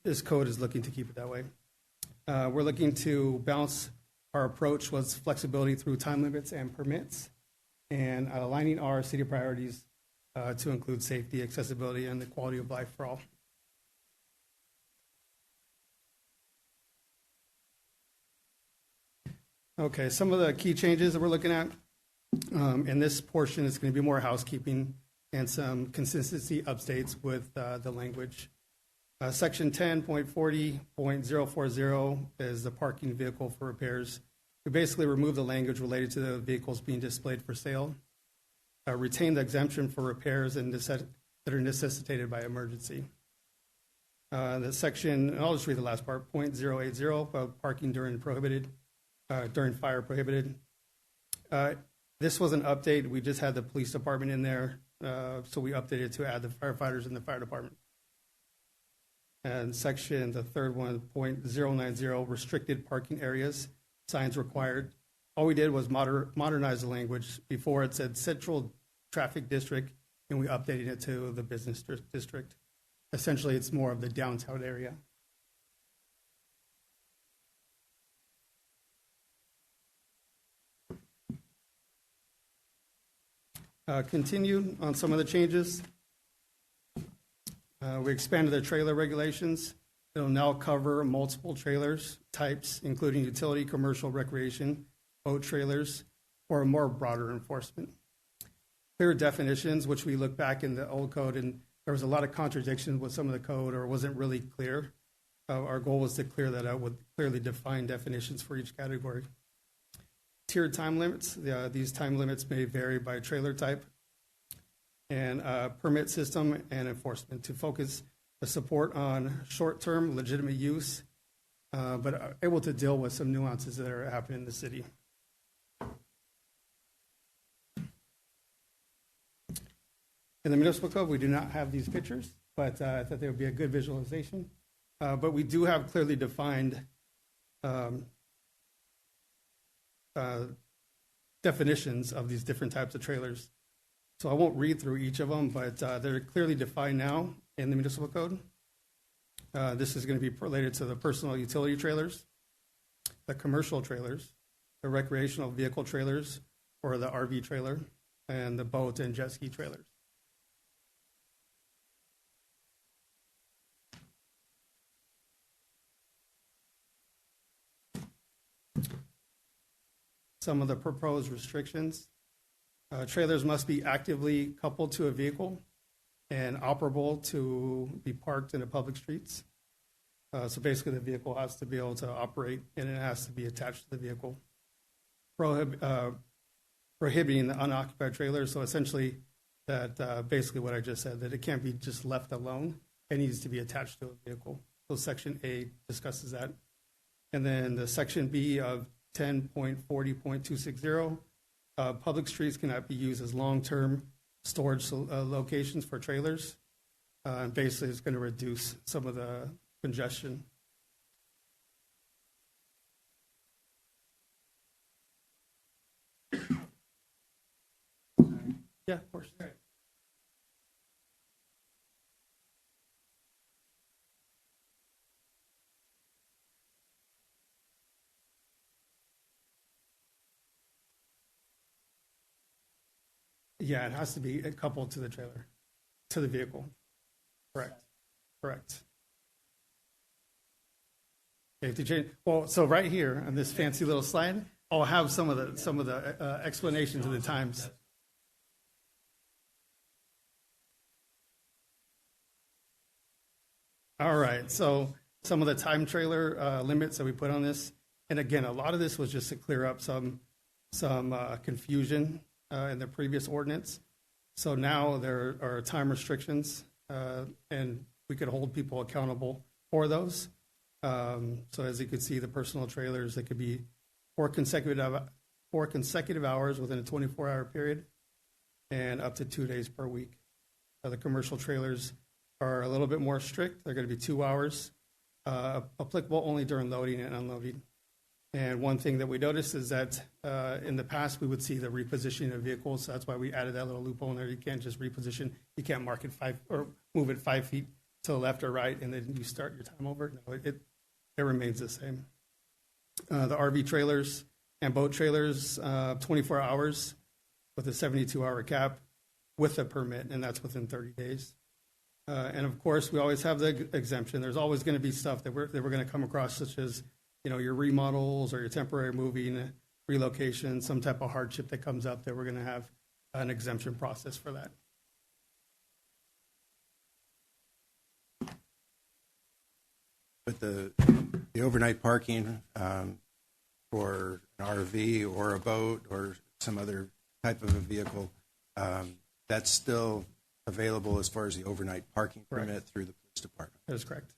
this code is looking to keep it that way. We're looking to balance our approach with flexibility through time limits and permits, and aligning our city priorities to include safety, accessibility, and the quality of life for all. Okay, some of the key changes that we're looking at in this portion is going to be more housekeeping and some consistency updates with the language. Section 10.40.040 is the parking vehicle for repairs. We basically remove the language related to the vehicles being displayed for sale. Retain the exemption for repairs and that are necessitated by emergency. The section, and I'll just read the last part, 0.080 about parking during fire prohibited. This was an update. We just had the police department in there, so we updated to add the firefighters in the fire department. And section, the third one, 0.090, restricted parking areas, signs required. All we did was modernize the language. Before it said central traffic district, and we updated it to the business district. Essentially, it's more of the downtown area. Continue on some of the changes. We expanded the trailer regulations. It'll now cover multiple trailers types, including utility, commercial, recreation, boat trailers, or a more broader enforcement. Clear definitions, which we look back in the old code, and there was a lot of contradiction with some of the code, or wasn't really clear. Our goal was to clear that out with clearly defined definitions for each category. tiered time limits. These time limits may vary by trailer type, and permit system and enforcement to focus the support on short-term legitimate use, but are able to deal with some nuances that are happening in the city. In the municipal code, we do not have these pictures, but I thought they would be a good visualization. But we do have clearly defined definitions of these different types of trailers. So I won't read through each of them, but they're clearly defined now in the municipal code. This is going to be related to the personal utility trailers, the commercial trailers, the recreational vehicle trailers, or the RV trailer, and the boat and jet ski trailers. Some of the proposed restrictions. Trailers must be actively coupled to a vehicle and operable to be parked in the public streets. So basically the vehicle has to be able to operate and it has to be attached to the vehicle. Prohibiting the unoccupied trailers, so essentially that basically what I just said, that it can't be just left alone. It needs to be attached to a vehicle. So Section A discusses that. And then the Section B of 10.40.260, public streets cannot be used as long-term storage locations for trailers. And basically, it's going to reduce some of the congestion. Yeah, of course. Yeah, it has to be coupled to the trailer, to the vehicle. Correct. Correct. Okay, if you change, well, so right here on this fancy little slide, I'll have some of the explanations of the times. All right, so some of the time trailer limits that we put on this, and again, a lot of this was just to clear up some confusion in the previous ordinance. So now there are time restrictions, and we could hold people accountable for those. So as you can see, the personal trailers, they could be 4 consecutive hours within a 24-hour period, and up to 2 days per week. The commercial trailers are a little bit more strict. They're going to be 2 hours, applicable only during loading and unloading. And one thing that we noticed is that in the past, we would see the repositioning of vehicles. So that's why we added that little loophole in there. You can't just reposition. You can't mark it 5 or move it 5 feet to the left or right, and then you start your time over. No, it remains the same. The RV trailers and boat trailers, 24 hours with a 72-hour cap with a permit, and that's within 30 days. And of course, we always have the exemption. There's always going to be stuff that we're going to come across, such as your remodels or your temporary moving, relocation, some type of hardship that comes up that we're going to have an exemption process for that. But the overnight parking for an RV or a boat or some other type of a vehicle, that's still available as far as the overnight parking permit through the police department. That is correct.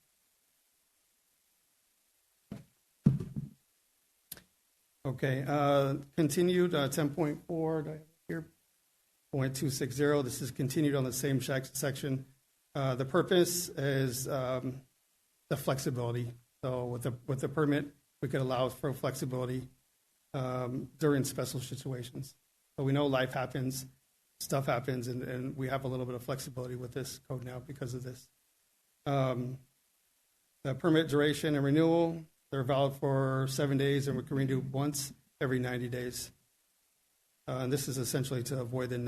Okay, continued 10.4, do I have it here? 0.260, this is continued on the same section. The purpose is the flexibility. So with the permit, we could allow for flexibility during special situations. So we know life happens, stuff happens, and we have a little bit of flexibility with this code now because of this. The permit duration and renewal, they're valid for 7 days, and we can renew once every 90 days. And this is essentially to avoid the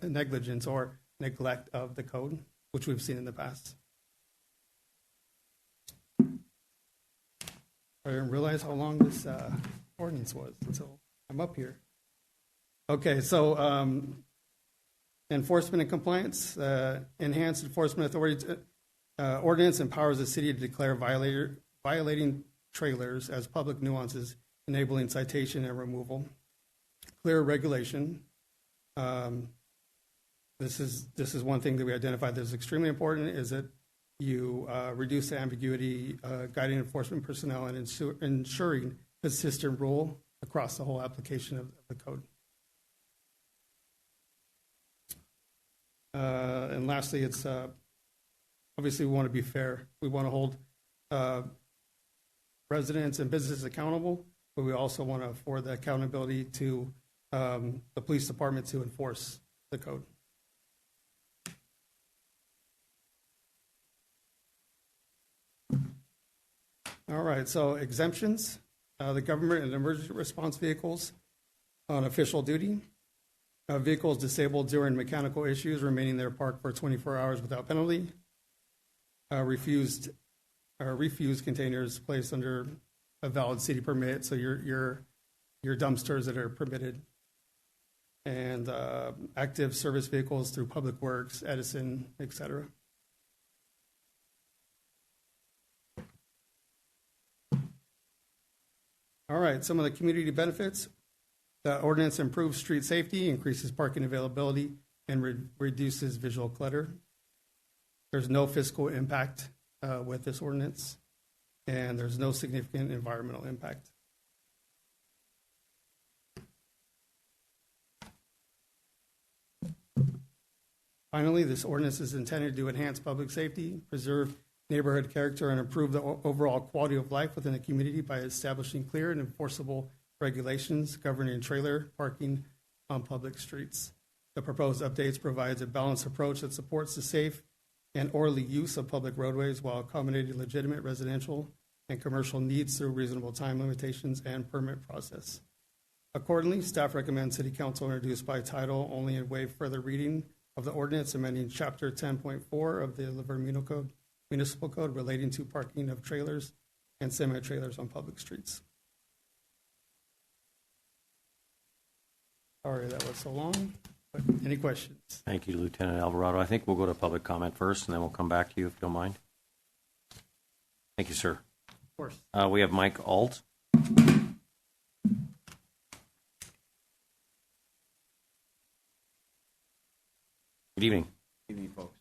negligence or neglect of the code, which we've seen in the past. I didn't realize how long this ordinance was until I'm up here. Okay, so enforcement and compliance. Enhanced enforcement authority ordinance empowers the city to declare violating trailers as public nuisances enabling citation and removal. Clear regulation. This is one thing that we identified that is extremely important, is that you reduce the ambiguity, guiding enforcement personnel and ensuring consistent rule across the whole application of the code. And lastly, it's obviously we want to be fair. We want to hold residents and businesses accountable, but we also want to afford the accountability to the police department to enforce the code. All right, so exemptions, the government and emergency response vehicles on official duty, vehicles disabled during mechanical issues remaining there parked for 24 hours without penalty, refused containers placed under a valid city permit, so your dumpsters that are permitted, and active service vehicles through Public Works, Edison, etc. All right, some of the community benefits. The ordinance improves street safety, increases parking availability, and reduces visual clutter. There's no fiscal impact with this ordinance, and there's no significant environmental impact. Finally, this ordinance is intended to enhance public safety, preserve neighborhood character, and improve the overall quality of life within the community by establishing clear and enforceable regulations governing trailer parking on public streets. The proposed updates provides a balanced approach that supports the safe and orderly use of public roadways while accommodating legitimate residential and commercial needs through reasonable time limitations and permit process. Accordingly, staff recommends City Council introduce by title only and waive further reading of the ordinance amending Chapter 10.4 of the Laverne Municipal Code relating to parking of trailers and semi-trailers on public streets. Sorry that was so long, but any questions? Thank you, Lieutenant Alvarado. I think we'll go to public comment first, and then we'll come back to you if you don't mind. Thank you, sir. Of course. We have Mike Alt. Good evening. Good evening, folks.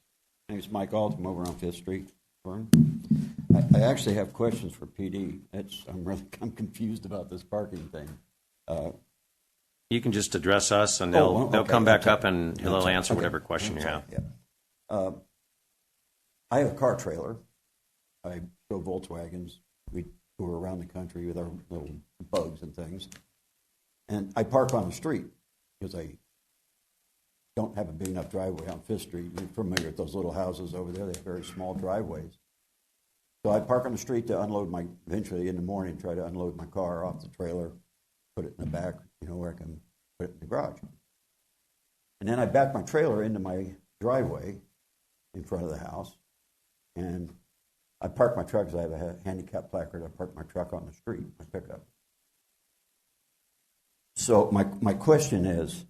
My name is Mike Alt. I'm over on 5th Street. I actually have questions for PD. I'm confused about this parking thing. You can just address us, and they'll come back up, and he'll answer whatever question you have. Yeah. I have a car trailer. I drove Volkswagens. We tour around the country with our little bugs and things. And I park on the street because I don't have a big enough driveway on 5th Street. You're familiar with those little houses over there. They have very small driveways. So I park on the street to unload eventually in the morning, try to unload my car off the trailer, put it in the back, where I can put it in the garage. And then I back my trailer into my driveway in front of the house, and I park my truck because I have a handicap placard. I park my truck on the street, my pickup. So my question is,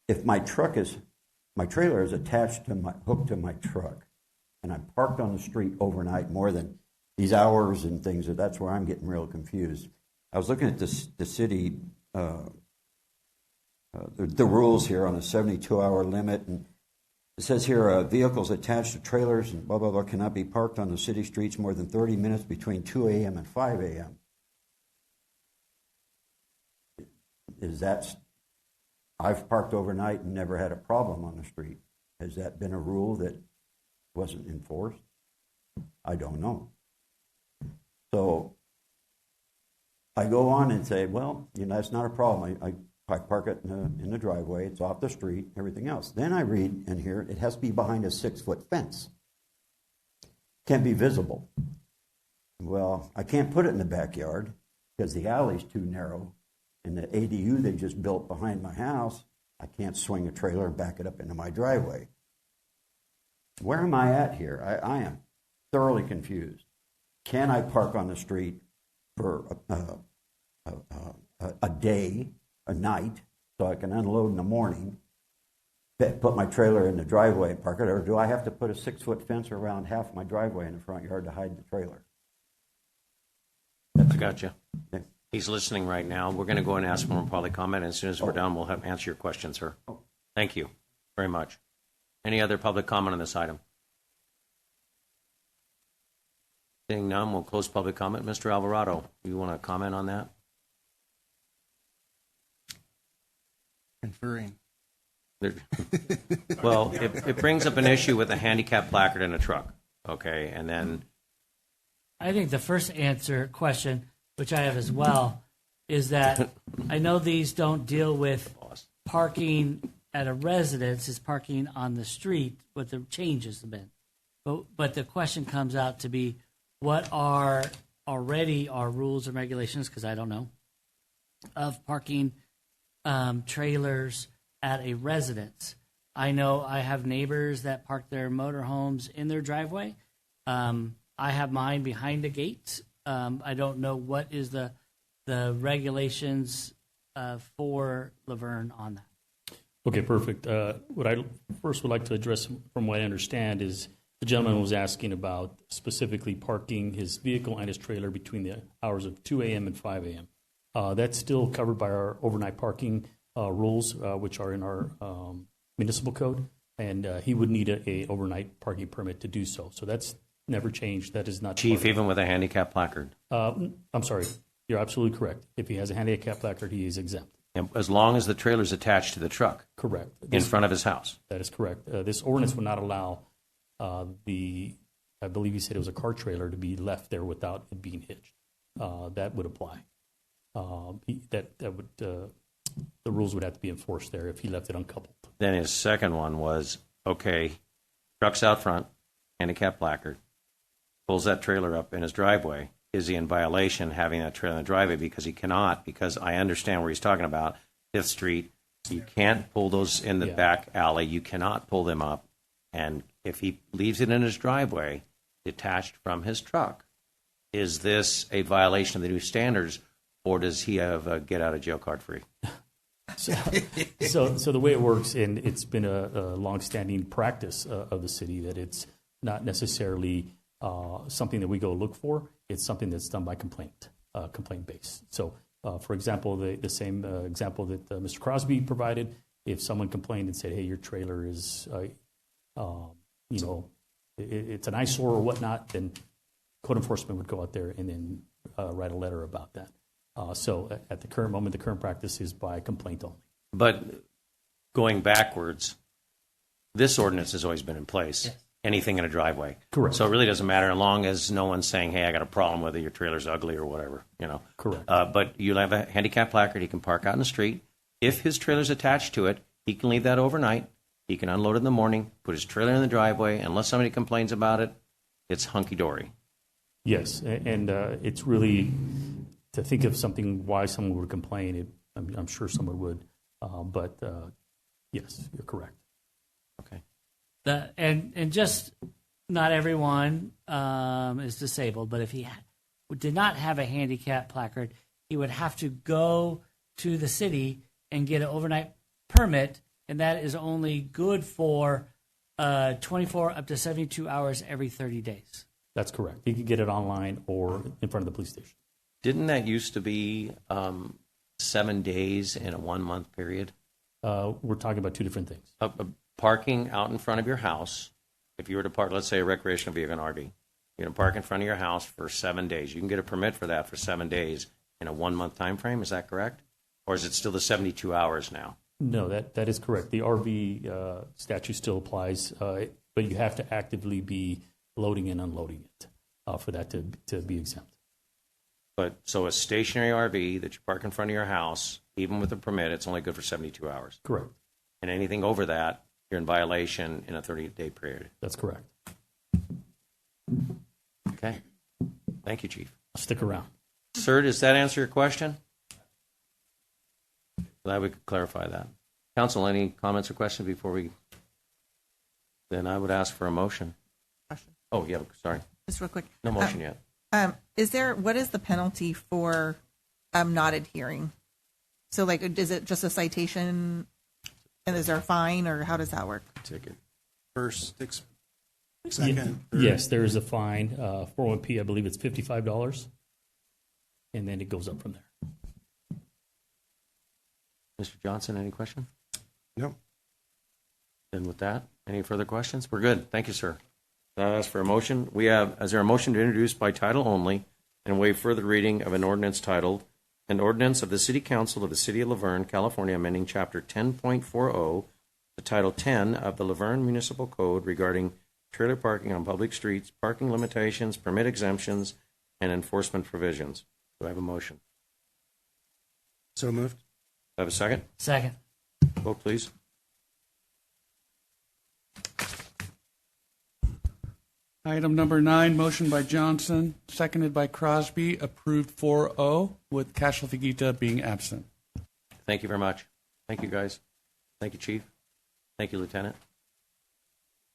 if my trailer is attached to hooked to my truck, and I'm parked on the street overnight more than these hours and things, that's where I'm getting real confused. I was looking at the city, the rules here on a 72-hour limit, and it says here, vehicles attached to trailers and blah, blah, blah cannot be parked on the city streets more than 30 minutes between 2 a.m. and 5 a.m. I've parked overnight and never had a problem on the street. Has that been a rule that wasn't enforced? I don't know. So I go on and say, well, that's not a problem. I park it in the driveway. It's off the street, everything else. Then I read in here, it has to be behind a 6-foot fence. Can't be visible. Well, I can't put it in the backyard because the alley's too narrow. And the ADU they just built behind my house, I can't swing a trailer and back it up into my driveway. Where am I at here? I am thoroughly confused. Can I park on the street for a day, a night, so I can unload in the morning, put my trailer in the driveway and park it, or do I have to put a 6-foot fence around half my driveway in the front yard to hide the trailer? I got you. He's listening right now. We're going to go and ask him for public comment. And as soon as we're done, we'll answer your question, sir. Thank you very much. Any other public comment on this item? Seeing none, we'll close public comment. Mr. Alvarado, you want to comment on that? Conferring. Well, it brings up an issue with a handicap placard in a truck, okay? And then I think the first question, which I have as well, is that I know these don't deal with parking at a residence, it's parking on the street, what the changes have been. But the question comes out to be, what are already our rules and regulations, because I don't know, of parking trailers at a residence? I know I have neighbors that park their motorhomes in their driveway. I have mine behind a gate. I don't know what is the regulations for Laverne on that. Okay, perfect. What I first would like to address, from what I understand, is the gentleman was asking about specifically parking his vehicle and his trailer between the hours of 2 a.m. and 5 a.m. That's still covered by our overnight parking rules, which are in our municipal code, and he would need a overnight parking permit to do so. So that's never changed. That is not Chief, even with a handicap placard. I'm sorry. You're absolutely correct. If he has a handicap placard, he is exempt. And as long as the trailer is attached to the truck. Correct. In front of his house. That is correct. This ordinance would not allow I believe he said it was a car trailer, to be left there without it being hitched. That would apply. The rules would have to be enforced there if he left it uncoupled. Then his second one was, okay, truck's out front, handicap placard, pulls that trailer up in his driveway. Is he in violation having that trailer in the driveway? Because he cannot, because I understand where he's talking about, 5th Street. You can't pull those in the back alley. You cannot pull them up. And if he leaves it in his driveway, detached from his truck, is this a violation of the new standards, or does he have a get-out-of-jail card free? So the way it works, and it's been a long-standing practice of the city, that it's not necessarily something that we go look for. It's something that's done by complaint based. So, for example, the same example that Mr. Crosby provided, if someone complained and said, "Hey, your trailer is, it's an eyesore or whatnot," then code enforcement would go out there and then write a letter about that. So at the current moment, the current practice is by complaint only. But going backwards, this ordinance has always been in place. Yes. Anything in a driveway. Correct. So it really doesn't matter as long as no one's saying, "Hey, I got a problem whether your trailer's ugly or whatever." Correct. But you'll have a handicap placard. He can park out in the street. If his trailer's attached to it, he can leave that overnight. He can unload it in the morning, put his trailer in the driveway. Unless somebody complains about it, it's hunky-dory. Yes, and it's really, to think of something why someone would complain, I'm sure someone would. But yes, you're correct. Okay. And just not everyone is disabled, but if he did not have a handicap placard, he would have to go to the city and get an overnight permit, and that is only good for 24 up to 72 hours every 30 days. That's correct. You could get it online or in front of the police station. Didn't that used to be 7 days in a 1 month period? We're talking about two different things. Parking out in front of your house, if you were to park, let's say, a recreational vehicle, an RV, you're going to park in front of your house for 7 days. You can get a permit for that for 7 days in a 1 month time frame. Is that correct? Or is it still the 72 hours now? No, that is correct. The RV statute still applies, but you have to actively be loading and unloading it for that to be exempt. But so a stationary RV that you park in front of your house, even with a permit, it's only good for 72 hours. Correct. And anything over that, you're in violation in a 30-day period. That's correct. Okay. Thank you, Chief. I'll stick around. Sir, does that answer your question? Glad we could clarify that. Council, any comments or questions before we... Then I would ask for a motion. Question. Oh, yeah, sorry. Just real quick. No motion yet. What is the penalty for not adhering? So, is it just a citation, and is there a fine, or how does that work? Ticket. First, second. Yes, there is a fine. 401p, I believe it's $55. and then it goes up from there. Mr. Johnson, any question? No. And with that, any further questions? We're good. Thank you, sir. I ask for a motion. Is there a motion to introduce by title only and waive further reading of an ordinance titled, an ordinance of the City Council of the City of Laverne, California, amending Chapter 10.40, the Title 10 of the Laverne Municipal Code regarding trailer parking on public streets, parking limitations, permit exemptions, and enforcement provisions. Do I have a motion? So moved. Do I have a second? Second. Vote, please. Item number 9, motion by Johnson, seconded by Crosby, approved 4-0, with Cashel Figuita being absent. Thank you very much. Thank you, guys. Thank you, Chief. Thank you, Lieutenant.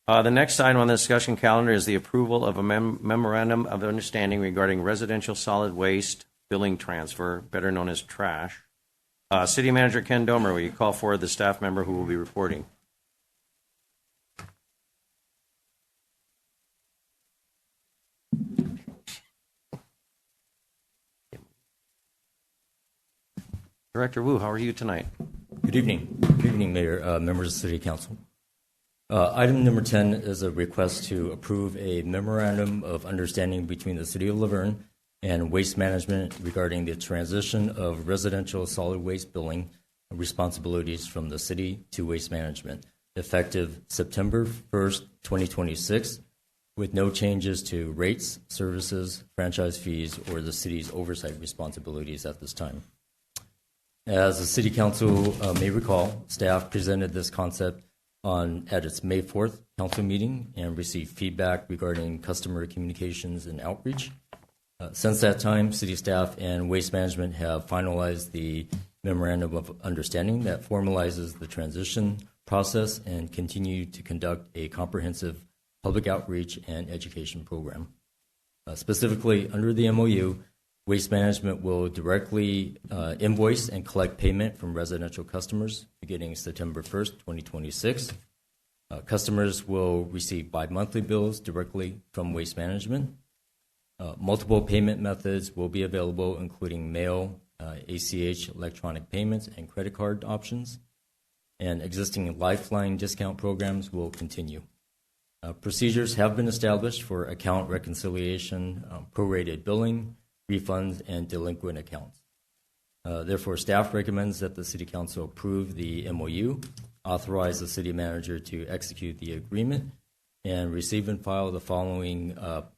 The next item on the discussion calendar is the approval of a memorandum of understanding regarding residential solid waste billing transfer, better known as trash. City Manager Ken Domer, will you call forward the staff member who will be reporting? Director Wu, how are you tonight? Good evening. Good evening, Mayor, members of the City Council. Item number 10 is a request to approve a memorandum of understanding between the City of Laverne and Waste Management regarding the transition of residential solid waste billing responsibilities from the city to Waste Management, effective September 1st, 2026, with no changes to rates, services, franchise fees, or the city's oversight responsibilities at this time. As the City Council may recall, staff presented this concept at its May 4th council meeting and received feedback regarding customer communications and outreach. Since that time, city staff and Waste Management have finalized the memorandum of understanding that formalizes the transition process and continue to conduct a comprehensive public outreach and education program. Specifically, under the MOU, Waste Management will directly invoice and collect payment from residential customers beginning September 1st, 2026. Customers will receive bi-monthly bills directly from Waste Management. Multiple payment methods will be available, including mail, ACH, electronic payments, and credit card options. And existing Lifeline discount programs will continue. Procedures have been established for account reconciliation, prorated billing, refunds, and delinquent accounts. Therefore, staff recommends that the City Council approve the MOU, authorize the City Manager to execute the agreement, and receive and file the following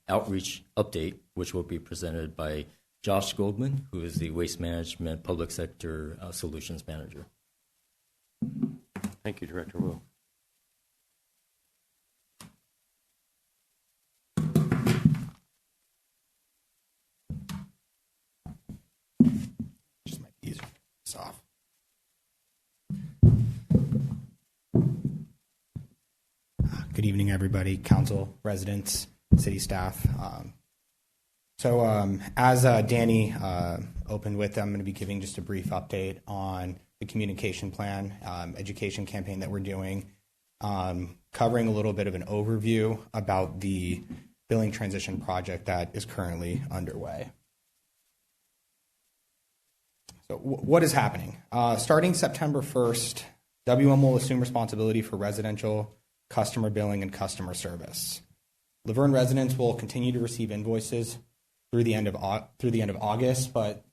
outreach update, which will be presented by Josh Goldman, who is the Waste Management Public Sector Solutions Manager. Thank you, Director Wu. Just might be easier. It's off. Good evening, everybody, council, residents, city staff. As Danny opened with, I'm going to be giving just a brief update on the communication plan, education campaign that we're doing, covering a little bit of an overview about the billing transition project that is currently underway. So what is happening? Starting September 1st, WM will assume responsibility for residential customer billing and customer service. Laverne residents will continue to receive invoices through the end of August, but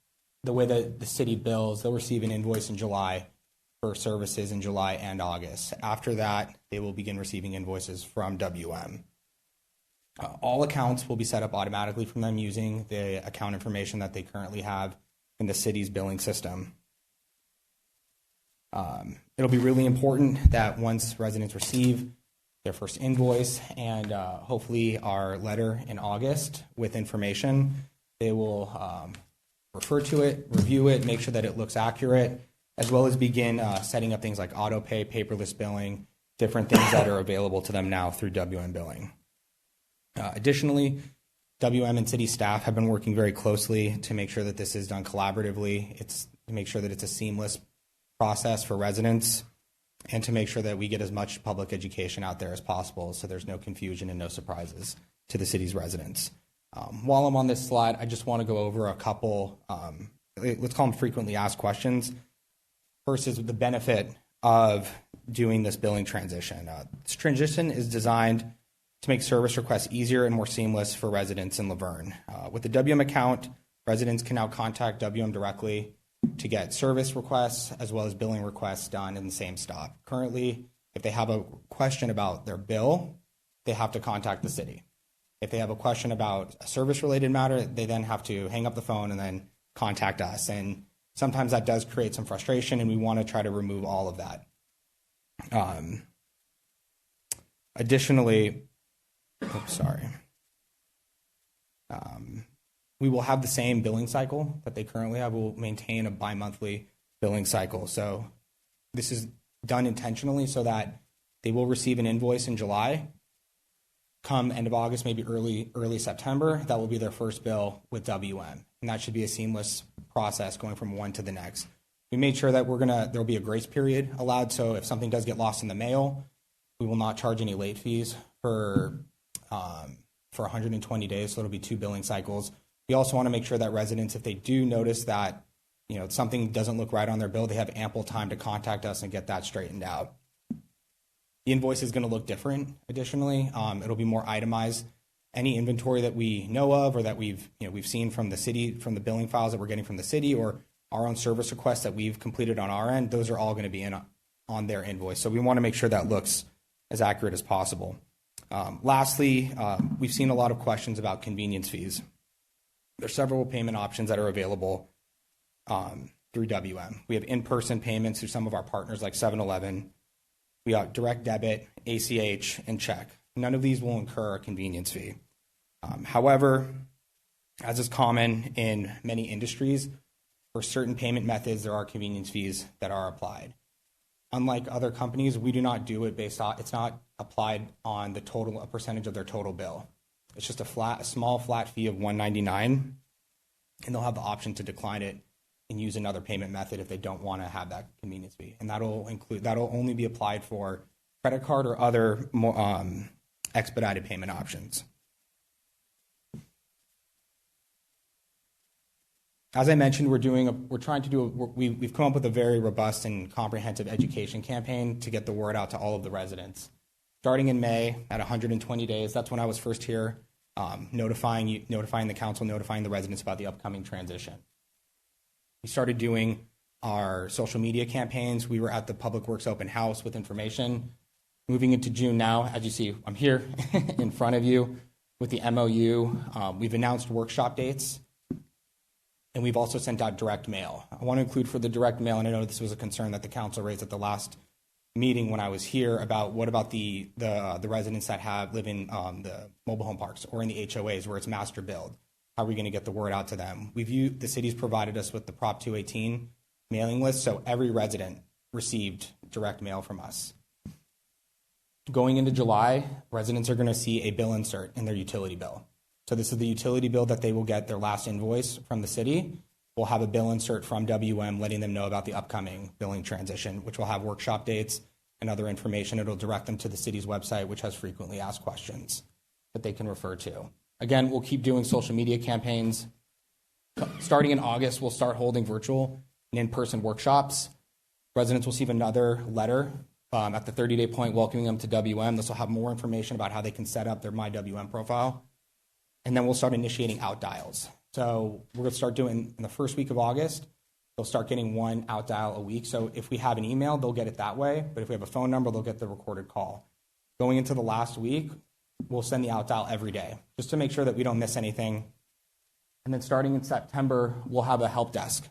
the way that the city bills, they'll receive an invoice in July for services in July and August. After that, they will begin receiving invoices from WM. All accounts will be set up automatically from them using the account information that they currently have in the city's billing system. It'll be really important that once residents receive their first invoice and hopefully our letter in August with information, they will refer to it, review it, make sure that it looks accurate, as well as begin setting up things like auto pay, paperless billing, different things that are available to them now through WM billing. Additionally, WM and city staff have been working very closely to make sure that this is done collaboratively. It's to make sure that it's a seamless process for residents and to make sure that we get as much public education out there as possible so there's no confusion and no surprises to the city's residents. While I'm on this slide, I just want to go over a couple, let's call them frequently asked questions. First is the benefit of doing this billing transition. This transition is designed to make service requests easier and more seamless for residents in Laverne. With the WM account, residents can now contact WM directly to get service requests as well as billing requests done in the same stop. Currently, if they have a question about their bill, they have to contact the city. If they have a question about a service-related matter, they then have to hang up the phone and then contact us. And sometimes that does create some frustration, and we want to try to remove all of that. Additionally, we will have the same billing cycle that they currently have. We'll maintain a bi-monthly billing cycle. So this is done intentionally so that they will receive an invoice in July. Come end of August, maybe early September, that will be their first bill with WM. And that should be a seamless process going from one to the next. We made sure that there'll be a grace period allowed. So if something does get lost in the mail, we will not charge any late fees for 120 days. So it'll be 2 billing cycles. We also want to make sure that residents, if they do notice that something doesn't look right on their bill, they have ample time to contact us and get that straightened out. The invoice is going to look different. Additionally, it'll be more itemized. Any inventory that we know of or that we've seen from the city, from the billing files that we're getting from the city, or our own service requests that we've completed on our end, those are all going to be on their invoice. So we want to make sure that looks as accurate as possible. Lastly, we've seen a lot of questions about convenience fees. There's several payment options that are available through WM. We have in-person payments through some of our partners like 7-Eleven. We got direct debit, ACH, and check. None of these will incur a convenience fee. However, as is common in many industries, for certain payment methods, there are convenience fees that are applied. Unlike other companies, we do not do it based on, it's not applied on a percentage of their total bill. It's just a small flat fee of $1.99, and they'll have the option to decline it and use another payment method if they don't want to have that convenience fee. And that'll only be applied for credit card or other more expedited payment options. As I mentioned, we've come up with a very robust and comprehensive education campaign to get the word out to all of the residents. Starting in May, at 120 days, that's when I was first here, notifying the council, notifying the residents about the upcoming transition. We started doing our social media campaigns. We were at the Public Works Open House with information. Moving into June now, as you see, I'm here in front of you with the MOU. We've announced workshop dates, and we've also sent out direct mail. I want to include for the direct mail, and I know this was a concern that the council raised at the last meeting when I was here about what about the residents that live in the mobile home parks or in the HOAs where it's master build. How are we going to get the word out to them? The city's provided us with the Prop 218 mailing list, so every resident received direct mail from us. Going into July, residents are going to see a bill insert in their utility bill. So this is the utility bill that they will get their last invoice from the city. We'll have a bill insert from WM letting them know about the upcoming billing transition, which will have workshop dates and other information. It'll direct them to the city's website, which has frequently asked questions that they can refer to. Again, we'll keep doing social media campaigns. Starting in August, we'll start holding virtual and in-person workshops. Residents will receive another letter at the 30-day point welcoming them to WM. This will have more information about how they can set up their My WM profile. And then we'll start initiating out dials. So we're going to start doing in the first week of August, they'll start getting one out dial a week. So if we have an email, they'll get it that way. But if we have a phone number, they'll get the recorded call. Going into the last week, we'll send the out dial every day just to make sure that we don't miss anything. And then starting in September, we'll have a help desk.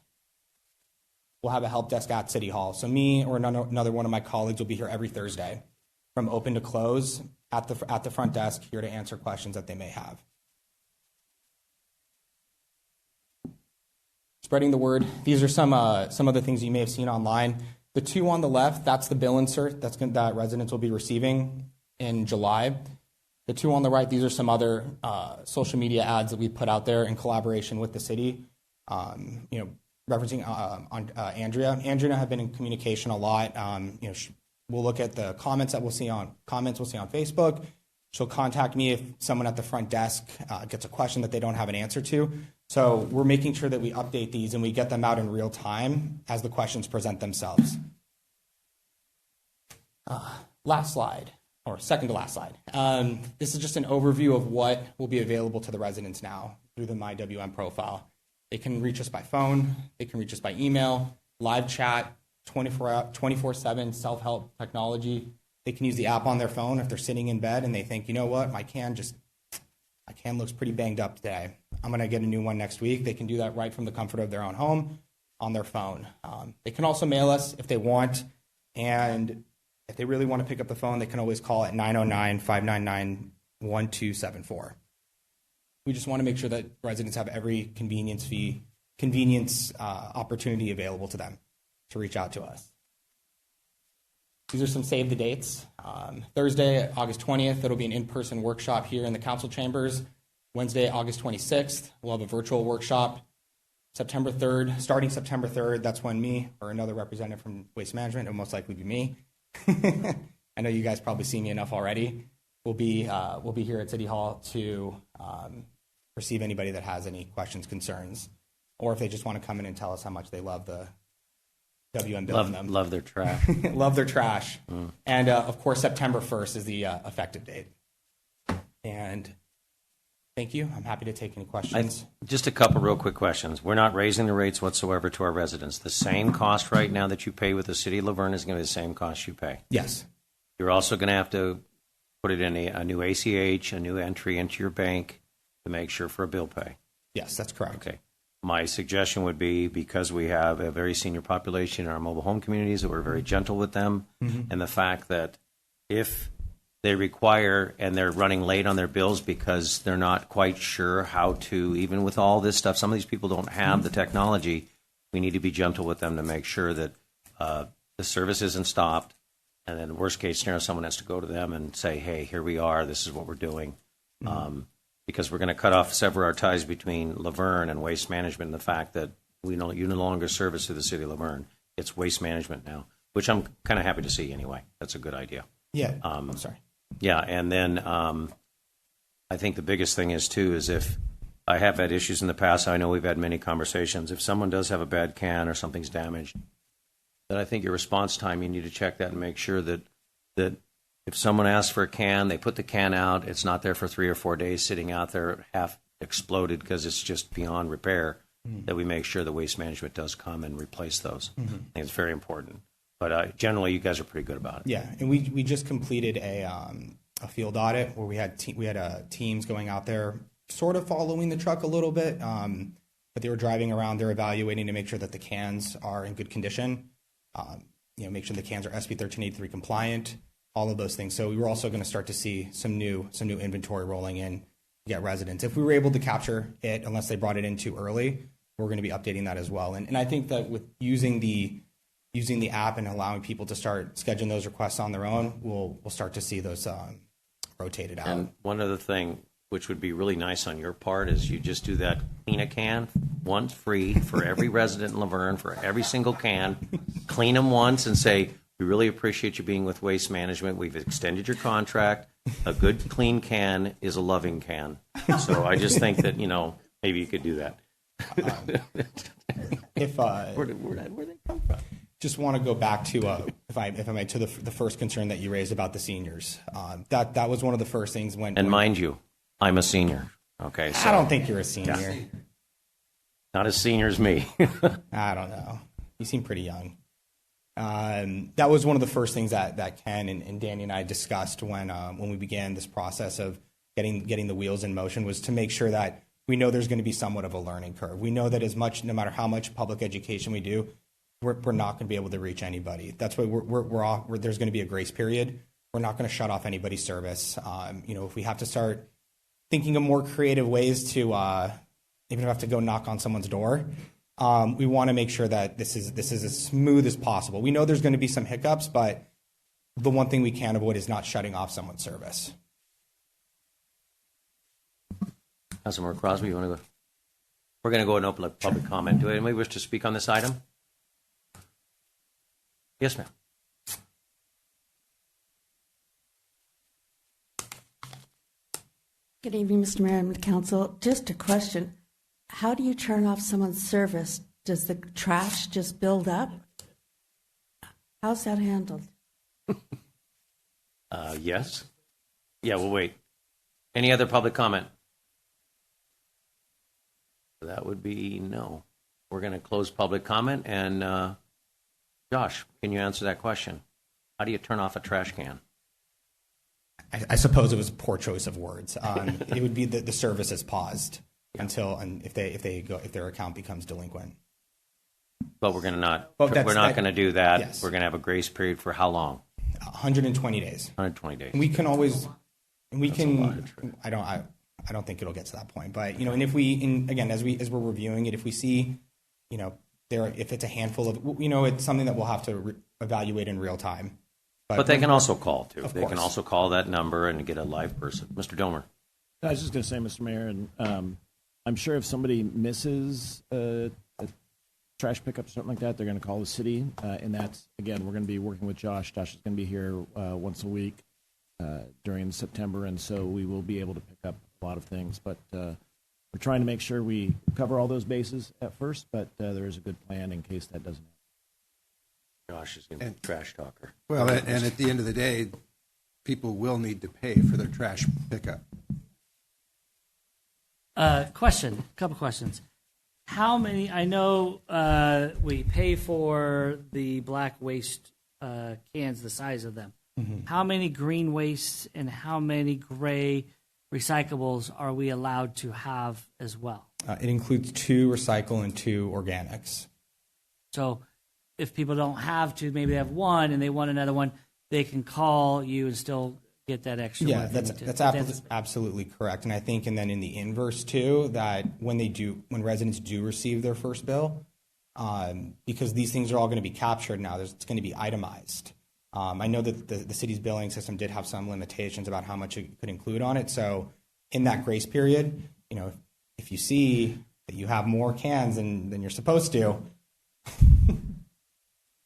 We'll have a help desk at City Hall. So me or another one of my colleagues will be here every Thursday from open to close at the front desk here to answer questions that they may have. Spreading the word. These are some of the things you may have seen online. The two on the left, that's the bill insert that residents will be receiving in July. The two on the right, these are some other social media ads that we put out there in collaboration with the city. Referencing on Andrea. Andrea and I have been in communication a lot. We'll look at the comments we'll see on Facebook. She'll contact me if someone at the front desk gets a question that they don't have an answer to. So we're making sure that we update these and we get them out in real time as the questions present themselves. Last slide, or second to last slide. This is just an overview of what will be available to the residents now through the MyWM profile. They can reach us by phone, they can reach us by email, live chat, 24/7 self-help technology. They can use the app on their phone if they're sitting in bed and they think, you know what, my can looks pretty banged up today. I'm going to get a new one next week. They can do that right from the comfort of their own home on their phone. They can also mail us if they want, and if they really want to pick up the phone, they can always call at 909-599-1274. We just want to make sure that residents have every convenience opportunity available to them to reach out to us. These are some save the dates. Thursday, August 20th, it'll be an in-person workshop here in the council chambers. Wednesday, August 26th, we'll have a virtual workshop. September 3rd, starting September 3rd, that's when me or another representative from Waste Management, it'll most likely be me. I know you guys probably see me enough already. We'll be here at City Hall to receive anybody that has any questions, concerns, or if they just want to come in and tell us how much they love the WM building them. Love their trash. Love their trash. And of course, September 1st is the effective date. And thank you. I'm happy to take any questions. Just a couple real quick questions. We're not raising the rates whatsoever to our residents. The same cost right now that you pay with the city of Laverne is going to be the same cost you pay. Yes. You're also going to have to put it in a new ACH, a new entry into your bank to make sure for a bill pay. Yes, that's correct. Okay. My suggestion would be, because we have a very senior population in our mobile home communities, that we're very gentle with them, and the fact that if they require and they're running late on their bills because they're not quite sure how to, even with all this stuff, some of these people don't have the technology, we need to be gentle with them to make sure that the service isn't stopped, and then worst case scenario, someone has to go to them and say, hey, here we are, this is what we're doing. Because we're going to cut off, sever our ties between Laverne and Waste Management, and the fact that you no longer service to the city of Laverne. It's Waste Management now, which I'm kind of happy to see anyway. That's a good idea. Yeah, I'm sorry. Yeah, and then I think the biggest thing is, too, is if I have had issues in the past, I know we've had many conversations, if someone does have a bad can or something's damaged, then I think your response time, you need to check that and make sure that if someone asks for a can, they put the can out, it's not there for 3 or 4 days sitting out there half exploded because it's just beyond repair, that we make sure the Waste Management does come and replace those. I think it's very important. But generally, you guys are pretty good about it. Yeah, and we just completed a field audit where we had teams going out there sort of following the truck a little bit, but they were driving around, they're evaluating to make sure that the cans are in good condition, make sure the cans are SB 1383 compliant, all of those things. So we were also going to start to see some new inventory rolling in to get residents. If we were able to capture it, unless they brought it in too early, we're going to be updating that as well. And I think that with using the app and allowing people to start scheduling those requests on their own, we'll start to see those rotated out. And one other thing, which would be really nice on your part, is you just do that clean a can once free for every resident in Laverne, for every single can. Clean them once and say, we really appreciate you being with Waste Management. We've extended your contract. A good, clean can is a loving can. So I just think that, maybe you could do that. Where they come from? Just want to go back to, if I may, to the first concern that you raised about the seniors. That was one of the first things when. And mind you, I'm a senior. Okay, so I don't think you're a senior. Yeah. Not as senior as me. I don't know. You seem pretty young. That was one of the first things that Ken and Danny and I discussed when we began this process of getting the wheels in motion, was to make sure that we know there's going to be somewhat of a learning curve. We know that no matter how much public education we do, we're not going to be able to reach anybody. That's why there's going to be a grace period. We're not going to shut off anybody's service. If we have to start thinking of more creative ways to, even if we have to go knock on someone's door, we want to make sure that this is as smooth as possible. We know there's going to be some hiccups, but the one thing we can't avoid is not shutting off someone's service. Councilmember Crosby, you want to go? We're going to go and open up public comment. Do anybody wish to speak on this item? Yes, ma'am. Good evening, Mr. Mayor and the council. Just a question. How do you turn off someone's service? Does the trash just build up? How's that handled? Yes. Yeah, we'll wait. Any other public comment? That would be no. We're going to close public comment. And Josh, can you answer that question? How do you turn off a trash can? I suppose it was a poor choice of words. It would be the service is paused until if their account becomes delinquent. But we're going to not. But we're not going to do that. Yes. We're going to have a grace period for how long? 120 days. 120 days. And we can always. We can. I don't think it'll get to that point. But and if again as we're reviewing it, if we see, if it's a handful of, it's something that we'll have to evaluate in real time. But they can also call, too. Of They course. can also call that number and get a live person. Mr. Domer. I was just going to say, Mr. Mayor, and I'm sure if somebody misses a trash pickup or something like that, they're going to call the city. And that's, again, we're going to be working with Josh. Josh is going to be here once a week during September, and so we will be able to pick up a lot of things. But we're trying to make sure we cover all those bases at first, but there is a good plan in case that doesn't happen. Josh is going to be a trash talker. Well, and at the end of the day, people will need to pay for their trash pickup. Question, a couple questions. How many, I know we pay for the black waste cans, the size of them. Mm-hmm. How many green wastes and how many gray recyclables are we allowed to have as well? It includes 2 recycle and 2 organics. So if people don't have to, maybe they have one and they want another one, they can call you and still get that extra Yeah, one. that's absolutely correct. And I think, and then in the inverse too, that when residents do receive their first bill, because these things are all going to be captured now, it's going to be itemized. I know that the city's billing system did have some limitations about how much it could include on it. So in that grace period, if you see that you have more cans than you're supposed to,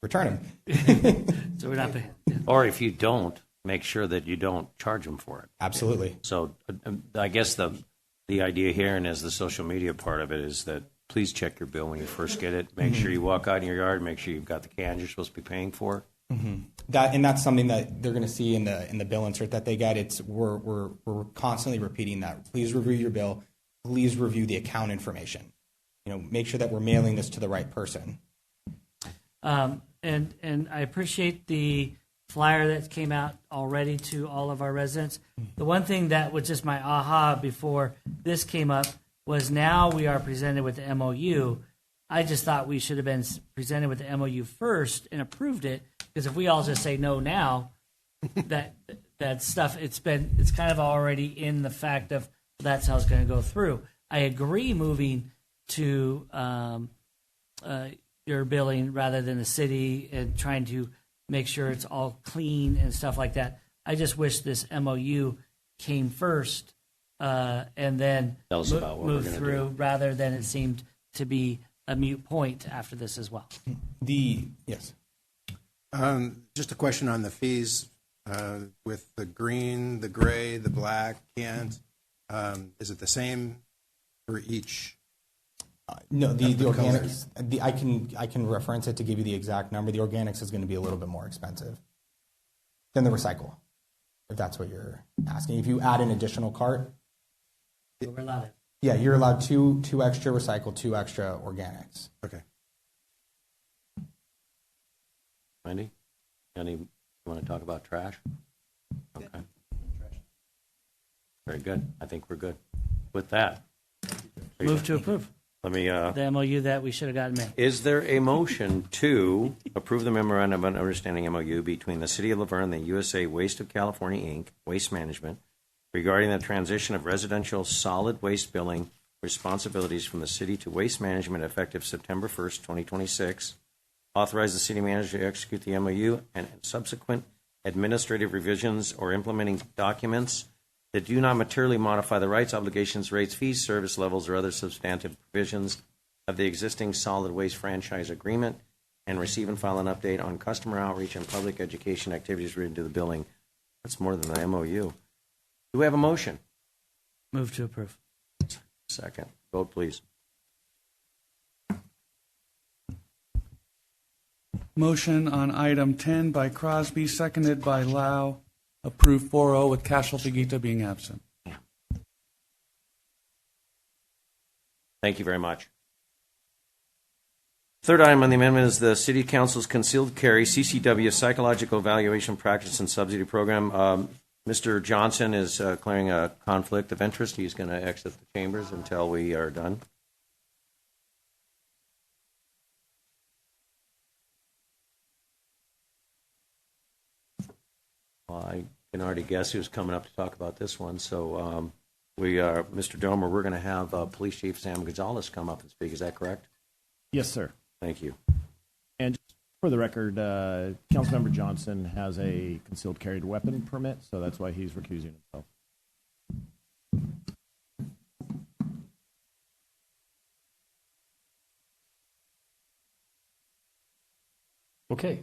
return them. So we're not paying. Yeah. Or if you don't, make sure that you don't charge them for it. Absolutely. So I guess the idea here, and as the social media part of it, is that please check your bill when you first get it. Make sure you walk out in your yard. Make sure you've got the cans you're supposed to be paying for. Mm-hmm. That's something that they're going to see in the bill insert that they get. We're constantly repeating that. Please review your bill. Please review the account information. Make sure that we're mailing this to the right person. And I appreciate the flyer that came out already to all of our residents. The one thing that was just my aha before this came up was now we are presented with the MOU. I just thought we should have been presented with the MOU first and approved it, because if we all just say no now, that stuff, it's kind of already in the fact of that's how it's going to go through. I agree moving to your billing rather than the city and trying to make sure it's all clean and stuff like that. I just wish this MOU came first and then move through rather than it seemed to be a mute point after this as well. Yes. Just a question on the fees with the green, the gray, the black cans. Is it the same for each? No, the organics. I can reference it to give you the exact number. The organics is going to be a little bit more expensive than the recycle, if that's what you're asking. If you add an additional cart, we're allowed it. Yeah, you're allowed two extra recycle, 2 extra organics. Okay. Wendy, you want to talk about trash? Okay. Very good. I think we're good. With that, move to approve. Let me. The MOU that we should have gotten made. Is there a motion to approve the memorandum of understanding MOU between the City of Laverne and the USA Waste of California, Inc., Waste Management, regarding the transition of residential solid waste billing responsibilities from the city to Waste Management effective September 1st, 2026, authorize the city manager to execute the MOU and subsequent administrative revisions or implementing documents that do not materially modify the rights, obligations, rates, fees, service levels, or other substantive provisions of the existing solid waste franchise agreement, and receive and file an update on customer outreach and public education activities related to the billing. That's more than the MOU. Do we have a motion? Move to approve. Second. Vote, please. Motion on item 10 by Crosby, seconded by Lau. Approved 4-0 with Cashel Figuita being absent. Thank you very much. Third item on the amendment is the City Council's concealed carry CCW psychological evaluation practice and subsidy program. Mr. Johnson is clearing a conflict of interest. He's going to exit the chambers until we are done. Well, I can already guess who's coming up to talk about this one. So Mr. Domer, we're going to have Police Chief Sam Gonzalez come up and speak. Is that correct? Yes, sir. Thank you. And just for the record, Councilmember Johnson has a concealed carried weapon permit, so that's why he's recusing himself. Okay.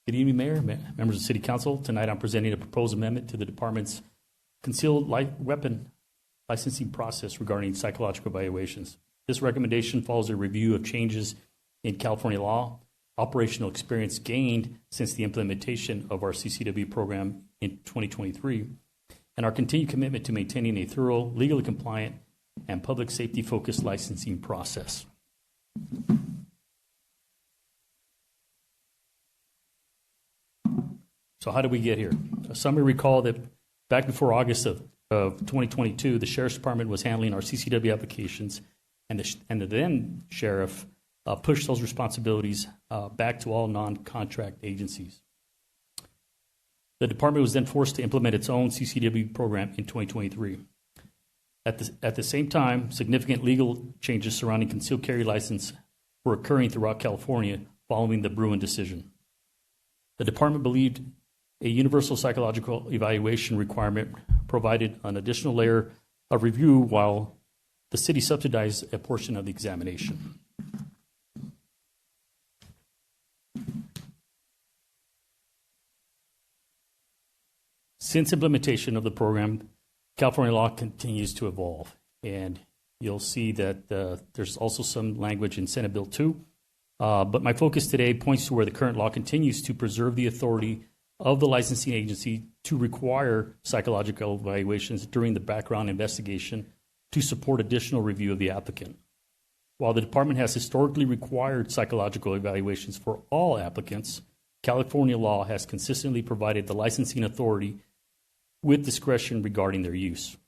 Good evening, Mayor, members of City Council. Tonight I'm presenting a proposed amendment to the department's concealed weapon licensing process regarding psychological evaluations. This recommendation follows a review of changes in California law, operational experience gained since the implementation of our CCW program in 2023, and our continued commitment to maintaining a thorough, legally compliant, and public safety-focused licensing process. So how did we get here? Some may recall that back before August of 2022, the Sheriff's Department was handling our CCW applications, and the then Sheriff pushed those responsibilities back to all non-contract agencies. The department was then forced to implement its own CCW program in 2023. At the same time, significant legal changes surrounding concealed carry license were occurring throughout California following the Bruin decision. The department believed a universal psychological evaluation requirement provided an additional layer of review while the city subsidized a portion of the examination. Since implementation of the program, California law continues to evolve, and you'll see that there's also some language in Senate Bill 2. But my focus today points to where the current law continues to preserve the authority of the licensing agency to require psychological evaluations during the background investigation to support additional review of the applicant. While the department has historically required psychological evaluations for all applicants, California law has consistently provided the licensing authority with discretion regarding their use.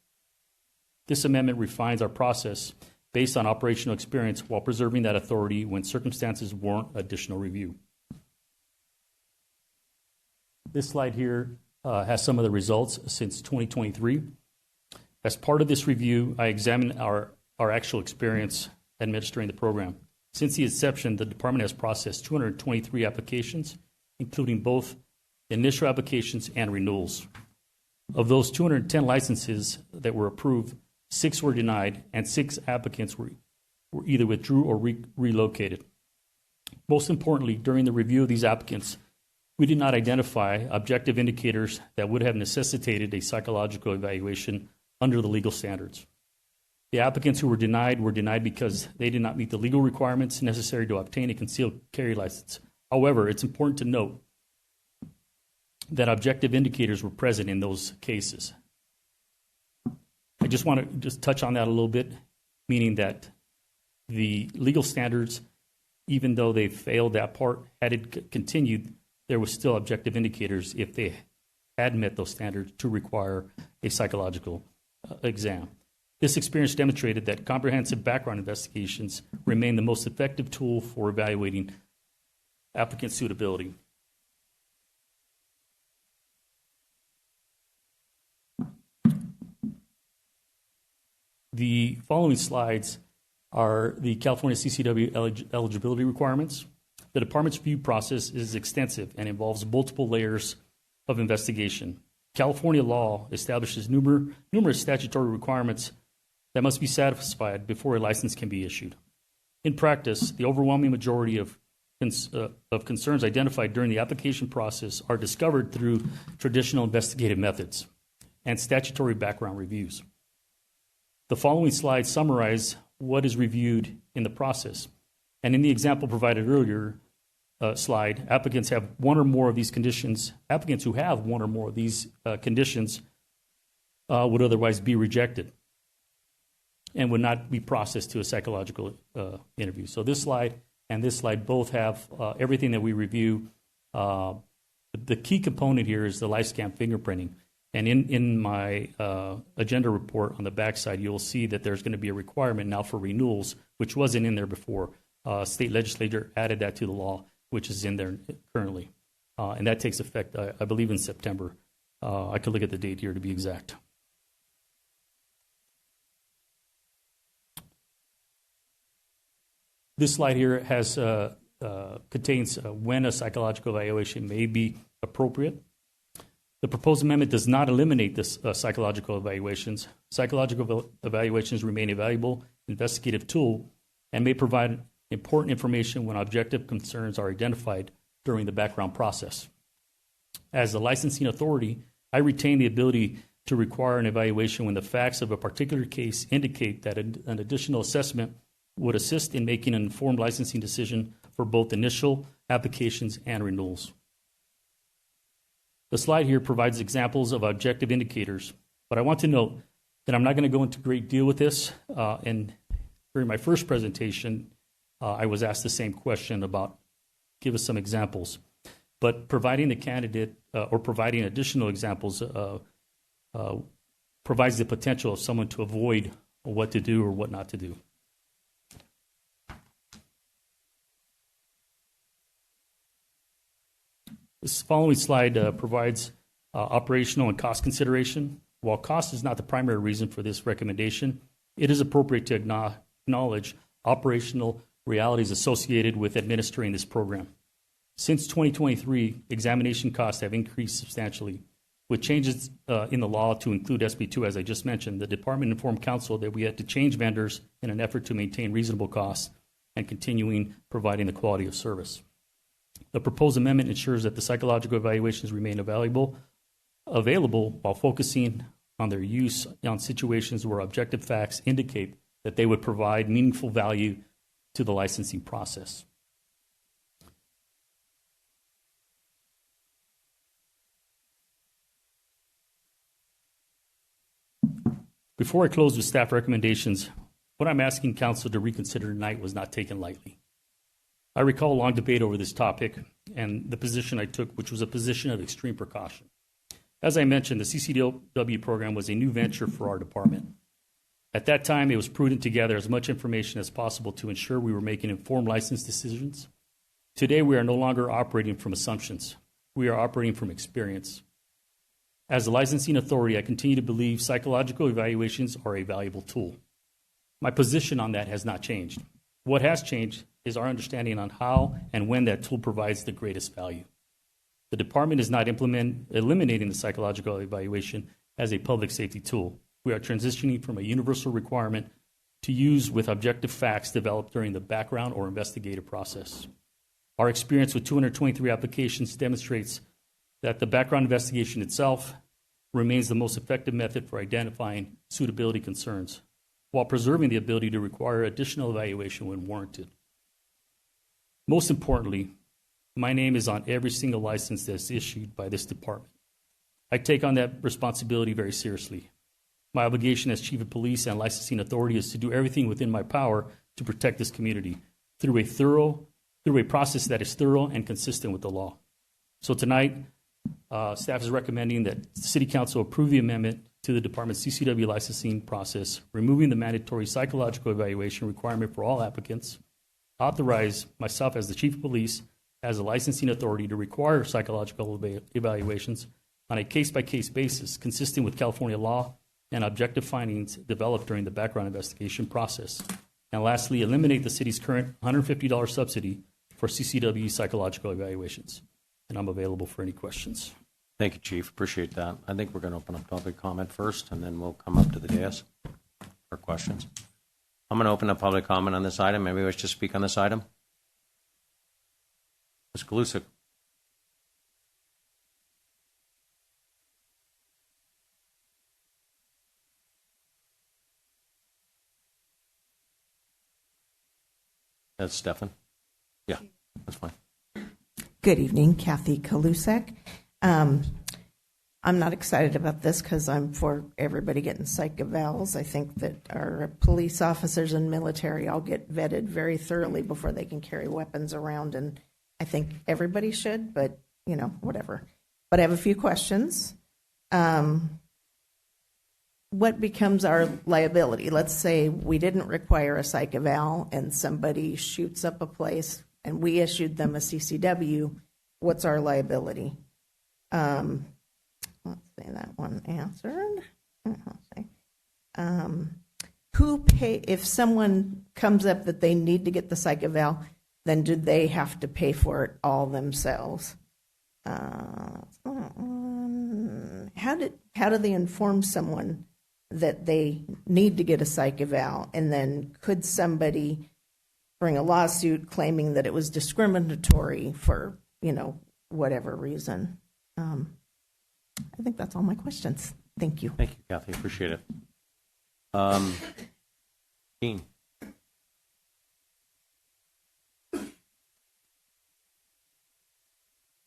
This amendment refines our process based on operational experience while preserving that authority when circumstances warrant additional review. This slide here has some of the results since 2023. As part of this review, I examined our actual experience administering the program. Since the inception, the department has processed 223 applications, including both initial applications and renewals. Of those 210 licenses that were approved, 6 were denied, and 6 applicants were either withdrew or relocated. Most importantly, during the review of these applicants, we did not identify objective indicators that would have necessitated a psychological evaluation under the legal standards. The applicants who were denied because they did not meet the legal requirements necessary to obtain a concealed carry license. However, it's important to note that objective indicators were present in those cases. I just want to touch on that a little bit, meaning that the legal standards, even though they failed that part, had it continued, there was still objective indicators if they had met those standards to require a psychological exam. This experience demonstrated that comprehensive background investigations remain the most effective tool for evaluating applicant suitability. The following slides are the California CCW eligibility requirements. The department's review process is extensive and involves multiple layers of investigation. California law establishes numerous statutory requirements that must be satisfied before a license can be issued. In practice, the overwhelming majority of concerns identified during the application process are discovered through traditional investigative methods and statutory background reviews. The following slides summarize what is reviewed in the process. And in the example provided earlier, slide, applicants who have one or more of these conditions would otherwise be rejected and would not be processed to a psychological interview. So this slide and this slide both have everything that we review. The key component here is the LifeScan fingerprinting. And in my agenda report on the backside, you'll see that there's going to be a requirement now for renewals, which wasn't in there before. State legislature added that to the law, which is in there currently. And that takes effect, I believe, in September. I could look at the date here to be exact. This slide here has contains when a psychological evaluation may be appropriate. The proposed amendment does not eliminate this psychological evaluations. Psychological evaluations remain a valuable investigative tool and may provide important information when objective concerns are identified during the background process. As the licensing authority, I retain the ability to require an evaluation when the facts of a particular case indicate that an additional assessment would assist in making an informed licensing decision for both initial applications and renewals. The slide here provides examples of objective indicators, but I want to note that I'm not going to go into great deal with this. And during my first presentation, I was asked the same question about, give us some examples. But providing the candidate or providing additional examples provides the potential of someone to avoid what to do or what not to do. This following slide provides operational and cost consideration. While cost is not the primary reason for this recommendation, it is appropriate to acknowledge operational realities associated with administering this program. Since 2023, examination costs have increased substantially. With changes in the law to include SB2, as I just mentioned, the department informed council that we had to change vendors in an effort to maintain reasonable costs and continuing providing the quality of service. The proposed amendment ensures that the psychological evaluations remain available while focusing on their use on situations where objective facts indicate that they would provide meaningful value to the licensing process. Before I close with staff recommendations, what I'm asking council to reconsider tonight was not taken lightly. I recall a long debate over this topic and the position I took, which was a position of extreme precaution. As I mentioned, the CCW program was a new venture for our department. At that time, it was prudent to gather as much information as possible to ensure we were making informed license decisions. Today, we are no longer operating from assumptions. We are operating from experience. As the licensing authority, I continue to believe psychological evaluations are a valuable tool. My position on that has not changed. What has changed is our understanding on how and when that tool provides the greatest value. The department is not eliminating the psychological evaluation as a public safety tool. We are transitioning from a universal requirement to use with objective facts developed during the background or investigative process. Our experience with 223 applications demonstrates that the background investigation itself remains the most effective method for identifying suitability concerns, while preserving the ability to require additional evaluation when warranted. Most importantly, my name is on every single license that's issued by this department. I take on that responsibility very seriously. My obligation as Chief of Police and Licensing Authority is to do everything within my power to protect this community through a process that is thorough and consistent with the law. So tonight, staff is recommending that the City Council approve the amendment to the department's CCW licensing process, removing the mandatory psychological evaluation requirement for all applicants, authorize myself as the Chief of Police as a licensing authority to require psychological evaluations on a case-by-case basis consistent with California law and objective findings developed during the background investigation process. And lastly, eliminate the city's current $150 subsidy for CCW psychological evaluations. And I'm available for any questions. Thank you, Chief. Appreciate that. I think we're going to open up public comment first, and then we'll come up to the dais for questions. I'm going to open up public comment on this item. Anybody wish to speak on this item? Ms. Galusik. That's Stefan. Yeah, that's fine. Good evening, Kathy Kalusek. I'm not excited about this because I'm for everybody getting psych evals. I think that our police officers and military all get vetted very thoroughly before they can carry weapons around, and I think everybody should, but, you know, whatever. But I have a few questions. What becomes our liability? Let's say we didn't require a psych eval and somebody shoots up a place and we issued them a CCW. What's our liability? Let's say that one answered. Let's see. Who pay if someone comes up that they need to get the psych eval? Then do they have to pay for it all themselves? How do they inform someone that they need to get a psych eval? And then could somebody bring a lawsuit claiming that it was discriminatory for, you know, whatever reason? I think that's all my questions. Thank you. Thank you, Kathy. Appreciate it. Dean.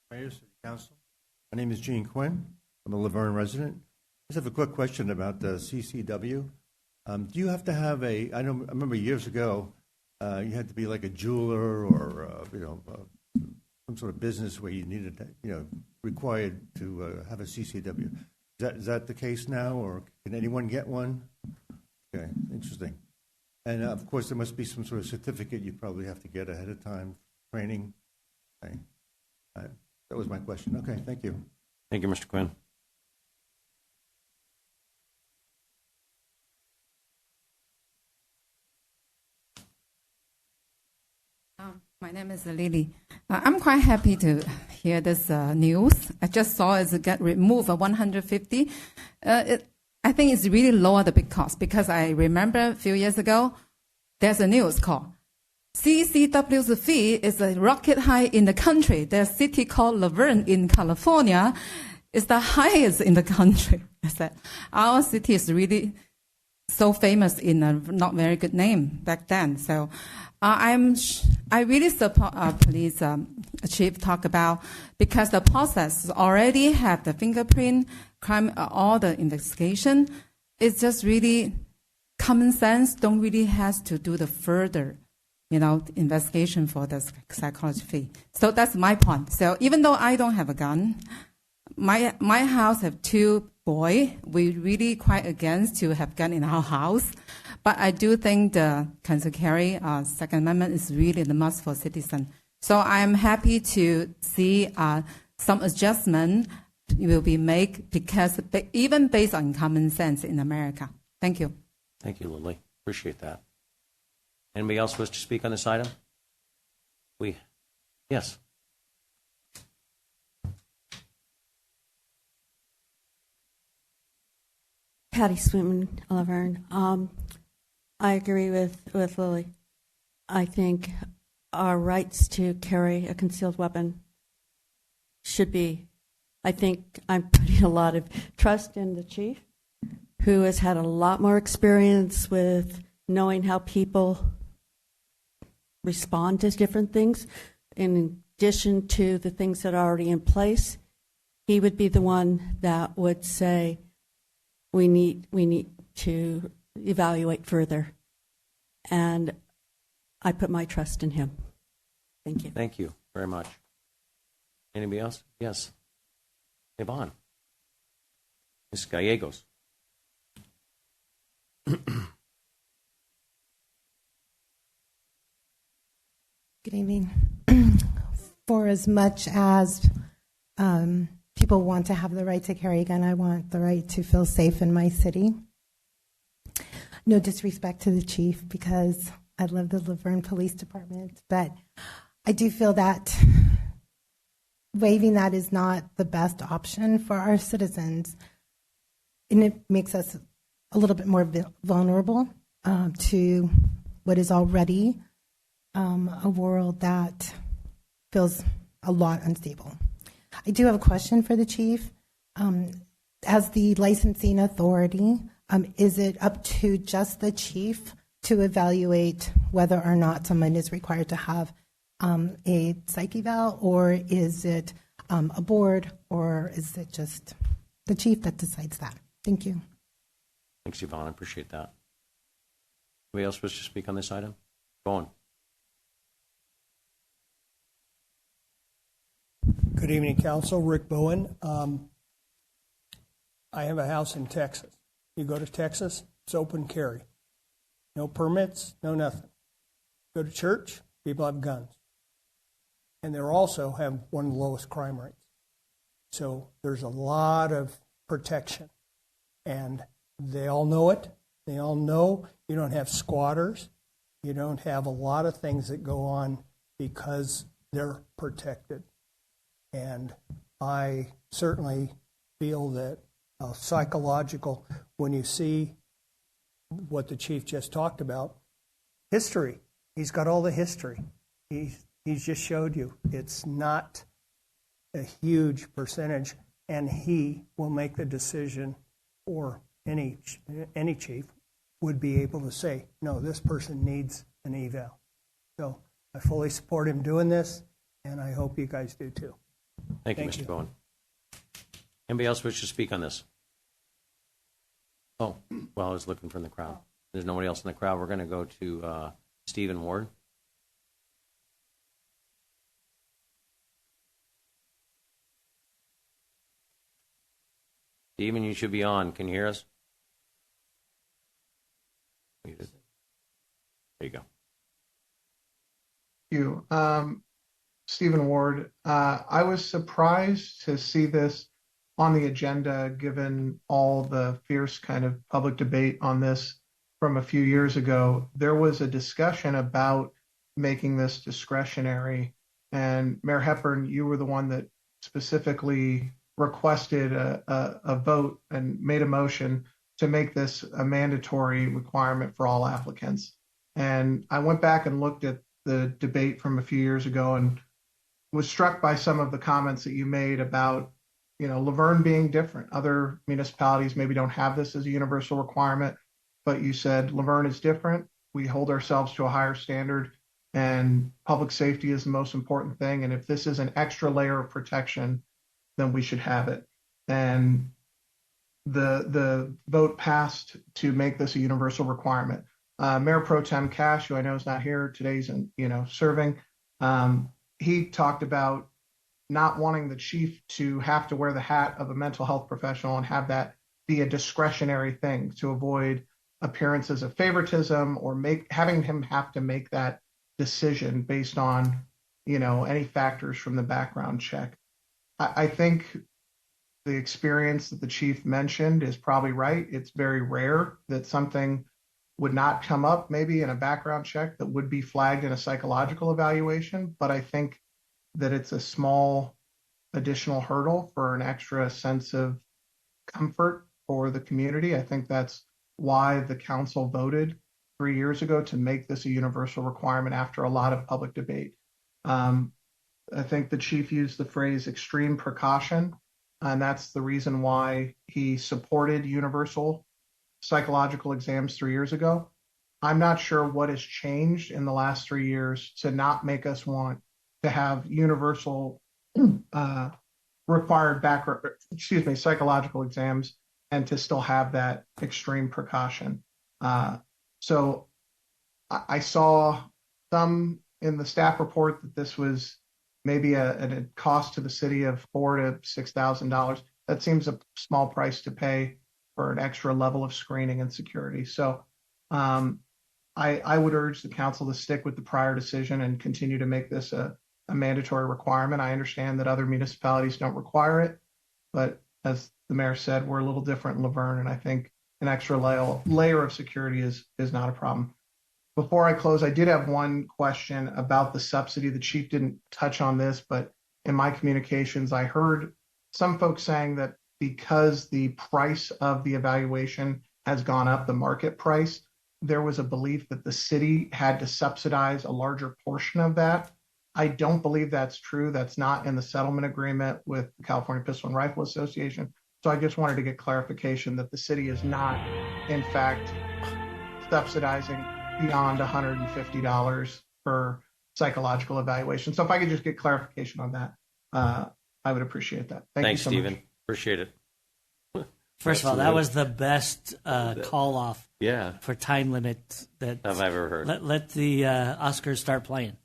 Mayor, City Council. My name is Gene Quinn. I'm a Laverne resident. I just have a quick question about the CCW. Do you have to have I remember years ago, you had to be like a jeweler or, some sort of business where you needed, required to have a CCW. Is that the case now, or can anyone get one? Okay, interesting. And of course, there must be some sort of certificate you probably have to get ahead of time, training. Okay. That was my question. Okay, thank you. Thank you, Mr. Quinn. My name is Lily. I'm quite happy to hear this news. I just saw it get removed 150. I think it's really lower the big cost because I remember a few years ago, there's a news called CCW's fee is a rocket high in the country. There's a city called Laverne in California. It's the highest in the country. I said, our city is really so famous in a not very good name back then. So I really support our police chief talk about because the process already have the fingerprint, crime, all the investigation. It's just really common sense. Don't really have to do the further, investigation for the psychology fee. So that's my point. So even though I don't have a gun, my house have 2 boys. We really quite against to have gun in our house. But I do think the concealed carry Second Amendment is really the must for citizen. So I'm happy to see some adjustment will be made because even based on common sense in America. Thank you. Thank you, Lily. Appreciate that. Anybody else wish to speak on this item? Yes. Patty Sweetman, Laverne. I agree with Lily. I think our rights to carry a concealed weapon should be, I think I'm putting a lot of trust in the chief, who has had a lot more experience with knowing how people respond to different things. In addition to the things that are already in place, he would be the one that would say, we need to evaluate further. And I put my trust in him. Thank you. Thank you very much. Anybody else? Yes. Yvonne. Ms. Gallegos. Good evening. For as much as people want to have the right to carry a gun, I want the right to feel safe in my city. No disrespect to the chief, because I love the Laverne Police Department, but I do feel that waiving that is not the best option for our citizens, and it makes us a little bit more vulnerable to what is already a world that feels a lot unstable. I do have a question for the chief. As the licensing authority, is it up to just the chief to evaluate whether or not someone is required to have a psych eval, or is it a board, or is it just the chief that decides that? Thank you. Thanks, Yvonne. I appreciate that. Anybody else wish to speak on this item? Go on. Good evening, Council. Rick Bowen. I have a house in Texas. You go to Texas, it's open carry. No permits, no nothing. Go to church, people have guns. And they also have one of the lowest crime rates. So there's a lot of protection. And they all know it. They all know you don't have squatters. You don't have a lot of things that go on because they're protected. And I certainly feel that psychological, when you see what the chief just talked about, history, he's got all the history. He's just showed you it's not a huge percentage, and he will make the decision, or any chief would be able to say, no, this person needs an eval. So I fully support him doing this, and I hope you guys do too. Thank you, Mr. Bowen. Anybody else wish to speak on this? Oh, well, I was looking from the crowd. There's nobody else in the crowd. We're going to go to Stephen Ward. Stephen, you should be on. Can you hear us? There you go. Thank you. Stephen Ward. I was surprised to see this on the agenda, given all the fierce kind of public debate on this from a few years ago. There was a discussion about making this discretionary, and Mayor Hepburn, you were the one that specifically requested a vote and made a motion to make this a mandatory requirement for all applicants. And I went back and looked at the debate from a few years ago and was struck by some of the comments that you made about, Laverne being different. Other municipalities maybe don't have this as a universal requirement, but you said Laverne is different. We hold ourselves to a higher standard, and public safety is the most important thing. And if this is an extra layer of protection, then we should have it. And the vote passed to make this a universal requirement. Mayor Pro Tem Cash, who I know is not here today, he's serving. He talked about not wanting the chief to have to wear the hat of a mental health professional and have that be a discretionary thing, to avoid appearances of favoritism or having him have to make that decision based on, any factors from the background check. I think the experience that the chief mentioned is probably right. It's very rare that something would not come up maybe in a background check that would be flagged in a psychological evaluation, but I think that it's a small additional hurdle for an extra sense of comfort for the community. I think that's why the council voted 3 years ago to make this a universal requirement after a lot of public debate. I think the chief used the phrase extreme precaution, and that's the reason why he supported universal psychological exams 3 years ago. I'm not sure what has changed in the last 3 years to not make us want to have universal required psychological exams and to still have that extreme precaution. So I saw some in the staff report that this was maybe a cost to the city of $4,000 to $6,000. That seems a small price to pay for an extra level of screening and security. So I would urge the council to stick with the prior decision and continue to make this a mandatory requirement. I understand that other municipalities don't require it, but as the mayor said, we're a little different in Laverne, and I think an extra layer of security is not a problem. Before I close, I did have one question about the subsidy. The chief didn't touch on this, but in my communications, I heard some folks saying that because the price of the evaluation has gone up, the market price, there was a belief that the city had to subsidize a larger portion of that. I don't believe that's true. That's not in the settlement agreement with the California Pistol and Rifle Association. So I just wanted to get clarification that the city is not, in fact, subsidizing beyond $150 for psychological evaluation. So if I could just get clarification on that, I would appreciate that. Thanks, you so Stephen. much. Appreciate it. First of all, that was the best call off for time limit that I've ever heard. Let the Oscars start playing.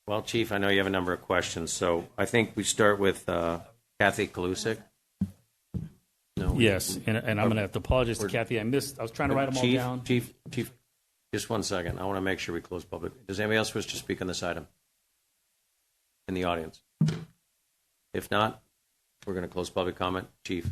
Well, Chief, I know you have a number of questions, so I think we start with Kathy Kalusik. No, Yes, and I'm going to have to apologize to Kathy. I was trying to write them all down. Chief, just 1 second. I want to make sure we close public. Does anybody else wish to speak on this item in the audience? If not, we're going to close public comment. Chief.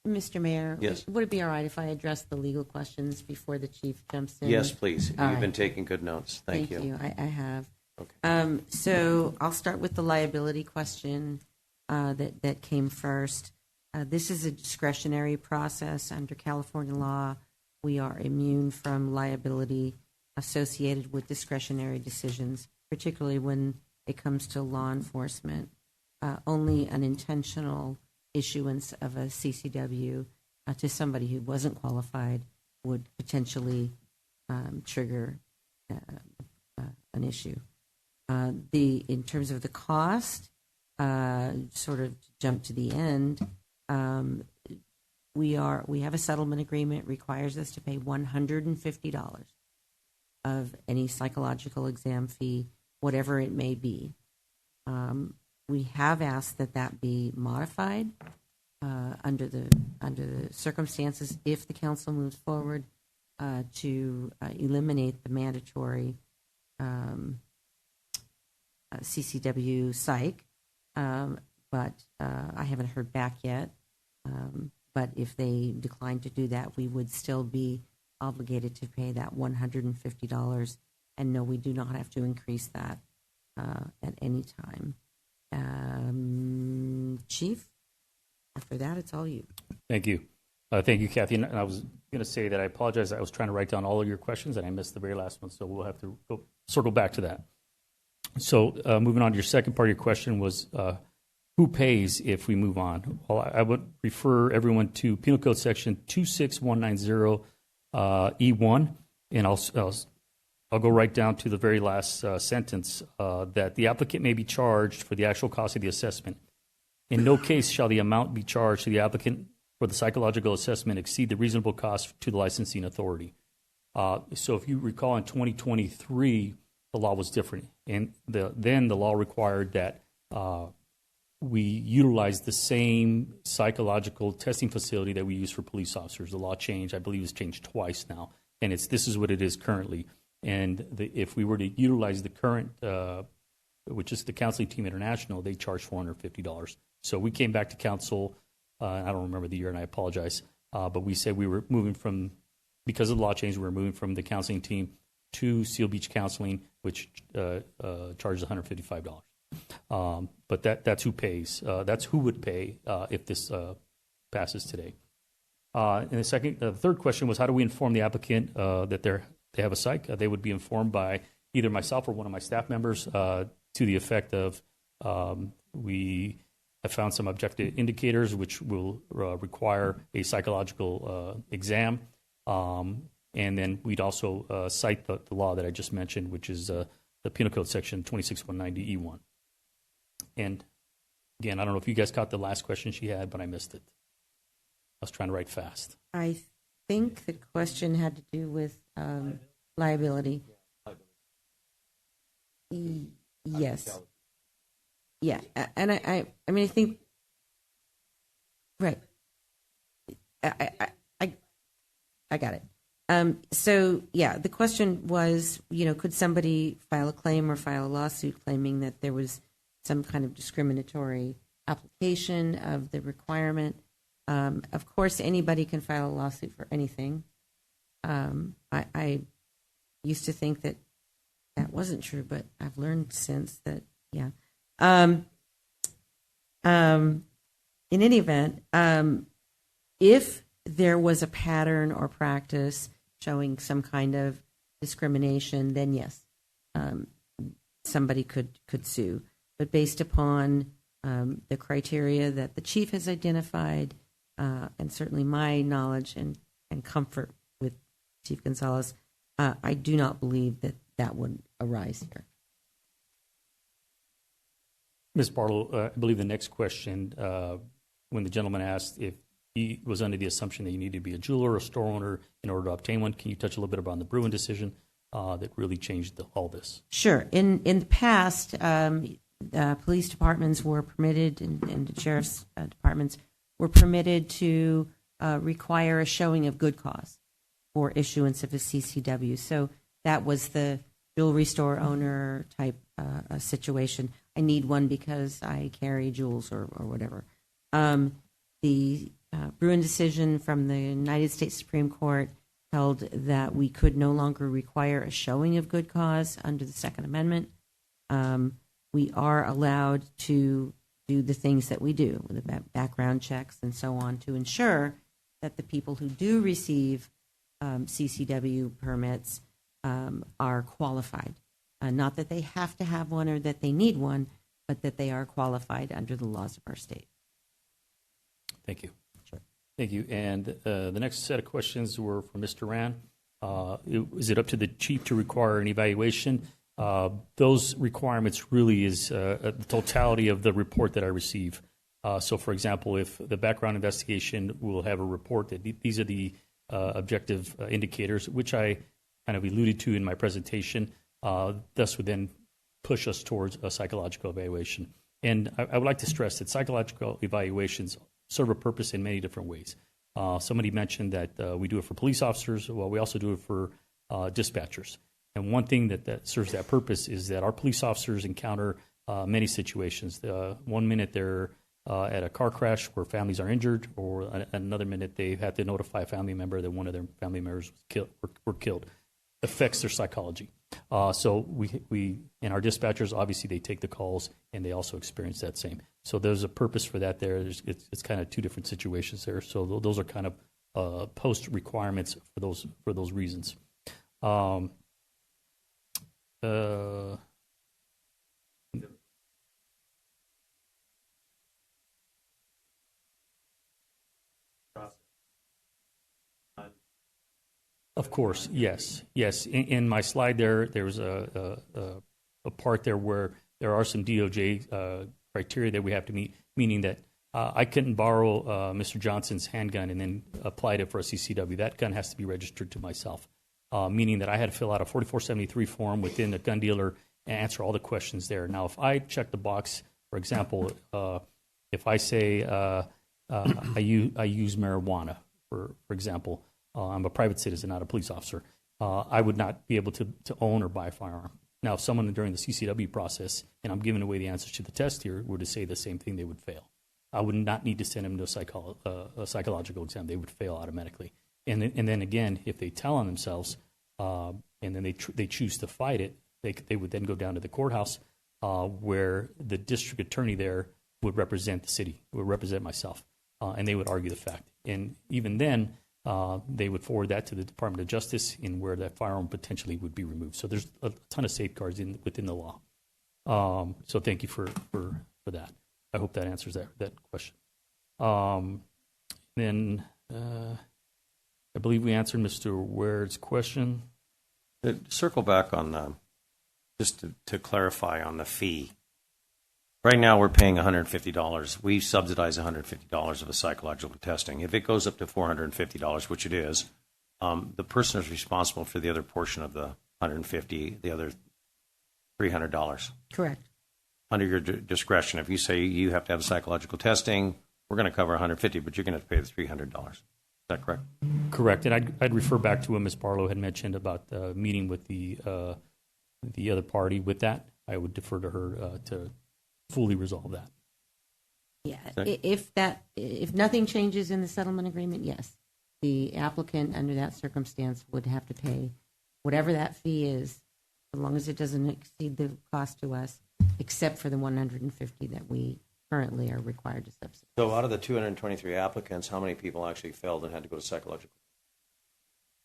Mr. Mayor, Yes. would it be all right if I address the legal questions before the chief jumps in? Yes, please. All You've right. been taking good notes. Thank you. I have. Okay. So I'll start with the liability question that came first. This is a discretionary process under California law. We are immune from liability associated with discretionary decisions, particularly when it comes to law enforcement. Only an intentional issuance of a CCW to somebody who wasn't qualified would potentially trigger an issue. In terms of the cost, sort of jump to the end. We have a settlement agreement requires us to pay $150 of any psychological exam fee, whatever it may be. We have asked that be modified under the circumstances if the council moves forward to eliminate the mandatory CCW psych, but I haven't heard back yet. But if they decline to do that, we would still be obligated to pay that $150. And no, we do not have to increase that at any time. Chief, after that, it's all you. Thank you. Thank you, Kathy. And I was going to say that I apologize. I was trying to write down all of your questions, and I missed the very last one, so we'll have to circle back to that. So moving on to your second part of your question was who pays if we move on? Well, I would refer everyone to Penal Code Section 26190 E1, and I'll go right down to the very last sentence, that the applicant may be charged for the actual cost of the assessment. In no case shall the amount be charged to the applicant for the psychological assessment exceed the reasonable cost to the licensing authority. So if you recall, in 2023, the law was different. And then the law required that we utilize the same psychological testing facility that we use for police officers. The law changed. I believe it's changed twice now. And this is what it is currently. And if we were to utilize the current, which is the Counseling Team International, they charge $450. So we came back to council, I don't remember the year and I apologize, but we said we were moving from, because of the law change, we were moving from the counseling team to Seal Beach Counseling, which charges $155. But that's who pays. That's who would pay if this passes today. And the third question was, how do we inform the applicant that they have a psych? They would be informed by either myself or one of my staff members to the effect of we have found some objective indicators which will require a psychological exam. And then we'd also cite the law that I just mentioned, which is the Penal Code Section 26190 E1. And again, I don't know if you guys caught the last question she had, but I missed it. I was trying to write fast. I think the question had to do with liability. Yes. Yeah, and I mean, I think, right. I got it. So yeah, the question was, could somebody file a claim or file a lawsuit claiming that there was some kind of discriminatory application of the requirement? Of course, anybody can file a lawsuit for anything. I used to think that wasn't true, but I've learned since that, yeah. In any event, if there was a pattern or practice showing some kind of discrimination, then yes, somebody could sue. But based upon the criteria that the chief has identified, and certainly my knowledge and comfort Chief Gonzalez, I do not believe that that would arise here. Ms. Barlow, I believe the next question, when the gentleman asked if he was under the assumption that you needed to be a jeweler or a store owner in order to obtain one, can you touch a little bit about the Bruin decision that really changed all this? Sure. In the past, police departments were permitted, and the sheriff's departments were permitted to require a showing of good cause for issuance of a CCW. So that was the jewelry store owner type situation. I need one because I carry jewels or whatever. The Bruin decision from the United States Supreme Court held that we could no longer require a showing of good cause under the Second Amendment. We are allowed to do the things that we do, with the background checks and so on, to ensure that the people who do receive CCW permits are qualified. Not that they have to have one or that they need one, but that they are qualified under the laws of our state. Thank you. Sure. Thank you. And the next set of questions were from Mr. Rand. Is it up to the chief to require an evaluation? Those requirements really is the totality of the report that I receive. So, for example, if the background investigation will have a report that these are the objective indicators, which I kind of alluded to in my presentation, thus would then push us towards a psychological evaluation. And I would like to stress that psychological evaluations serve a purpose in many different ways. Somebody mentioned that we do it for police officers. Well, we also do it for dispatchers. And one thing that serves that purpose is that our police officers encounter many situations. 1 minute they're at a car crash where families are injured, or another minute they have to notify a family member that one of their family members were killed. Affects their psychology. So we and our dispatchers, obviously they take the calls and they also experience that same. So there's a purpose for that there. It's kind of two different situations there. So those are kind of post requirements for those reasons. Of course, yes. In my slide there's a part there where there are some DOJ criteria that we have to meet, meaning that I couldn't borrow Mr. Johnson's handgun and then apply it for a CCW. That gun has to be registered to myself, meaning that I had to fill out a 4473 form within the gun dealer and answer all the questions there. Now, if I check the box, for example, if I say I use marijuana, for example, I'm a private citizen, not a police officer, I would not be able to own or buy a firearm. Now, if someone during the CCW process, and I'm giving away the answers to the test here, were to say the same thing, they would fail. I would not need to send them to a psychological exam. They would fail automatically. And then again, if they tell on themselves and then they choose to fight it, they would then go down to the courthouse where the district attorney there would represent the city, would represent myself, and they would argue the fact. And even then, they would forward that to the Department of Justice, in where that firearm potentially would be removed. So there's a ton of safeguards within the law. So thank you for that. I hope that answers that question. Then I believe we answered Mr. Ware's question. To circle back on just to clarify on the fee. Right now, we're paying $150. We subsidize $150 of a psychological testing. If it goes up to $450, which it is, the person is responsible for the other portion of the $150, the other $300. Correct. Under your discretion. If you say you have to have psychological testing, we're going to cover $150, but you're going to have to pay the $300. Is that correct? Correct. And I'd refer back to what Ms. Barlow had mentioned about meeting with the other party with that. I would defer to her to fully resolve that. Yeah, if nothing changes in the settlement agreement, yes, the applicant under that circumstance would have to pay whatever that fee is, as long as it doesn't exceed the cost to us, except for the $150 that we currently are required to subsidize. So out of the 223 applicants, how many people actually failed and had to go to psychological?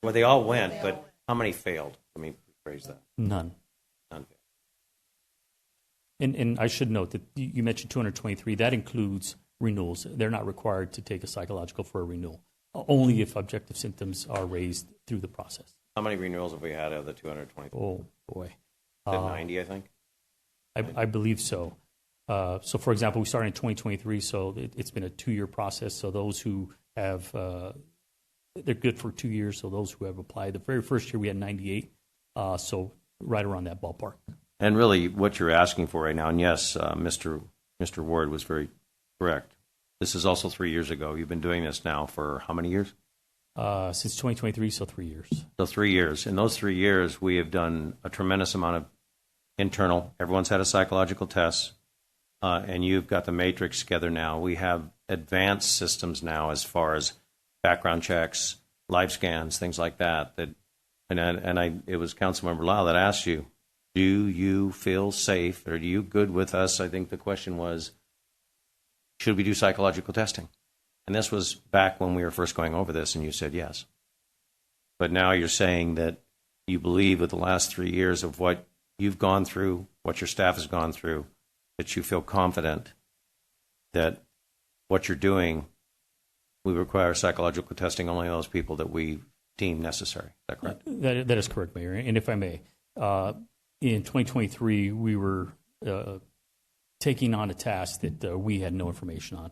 Well, they all went, but how many failed? Let me rephrase that. None. And I should note that you mentioned 223. That includes renewals. They're not required to take a psychological for a renewal. only if objective symptoms are raised through the process. How many renewals have we had out of the 220? Oh, boy. 90, I think? I believe so. So, for example, we started in 2023, so it's been a 2-year process. So those who have, they're good for 2 years. So those who have applied, the very first year we had 98, so right around that ballpark. And really what you're asking for right now, and yes, Mr. Ward was very correct. This is also 3 years ago. You've been doing this now for how many years? Since 2023, so 3 years. So 3 years. In those 3 years, we have done a tremendous amount of internal. Everyone's had a psychological test, and you've got the matrix together now. We have advanced systems now as far as background checks, live scans, things like that. It was Councilmember Lau that asked you, do you feel safe, or are you good with us? I think the question was, should we do psychological testing? And this was back when we were first going over this, and you said yes. But now you're saying that you believe with the last 3 years of what you've gone through, what your staff has gone through, that you feel confident that what you're doing, we require psychological testing only on those people that we deem necessary. Is that correct? That is correct, Mayor. And if I may, in 2023, we were taking on a task that we had no information on.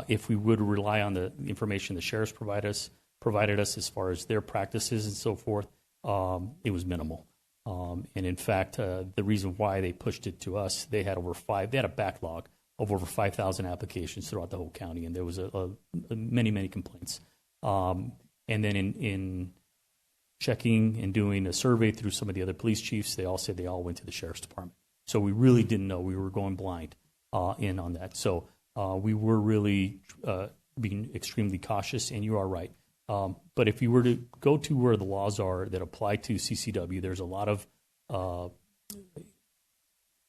If we would rely on the information the sheriffs provided us as far as their practices and so forth, it was minimal. And in fact, the reason why they pushed it to us, they had a backlog of over 5,000 applications throughout the whole county, and there was many complaints. And then in checking and doing a survey through some of the other police chiefs, they all said they all went to the sheriff's department. So we really didn't know. We were going blind in on that. So we were really being extremely cautious, and you are right. But if you were to go to where the laws are that apply to CCW, there's a lot of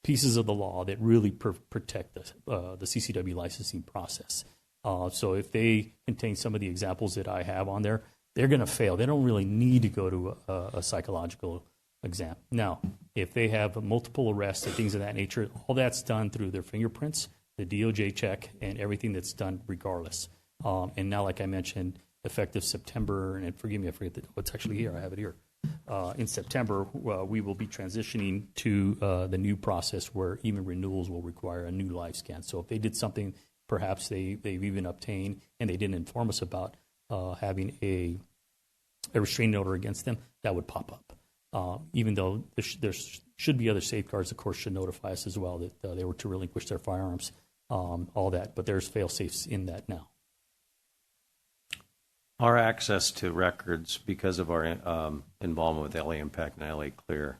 pieces of the law that really protect the CCW licensing process. So if they contain some of the examples that I have on there, they're going to fail. They don't really need to go to a psychological exam. Now, if they have multiple arrests and things of that nature, all that's done through their fingerprints, the DOJ check, and everything that's done regardless. And now, like I mentioned, effective September, and forgive me, I forget what's actually here. I have it here. In September, we will be transitioning to the new process where even renewals will require a new live scan. So if they did something perhaps they've even obtained and they didn't inform us about having a restraining order against them, that would pop up. Even though there should be other safeguards, the court should notify us as well that they were to relinquish their firearms, all that. But there's fail-safes in that now. Our access to records, because of our involvement with LA Impact and LA Clear,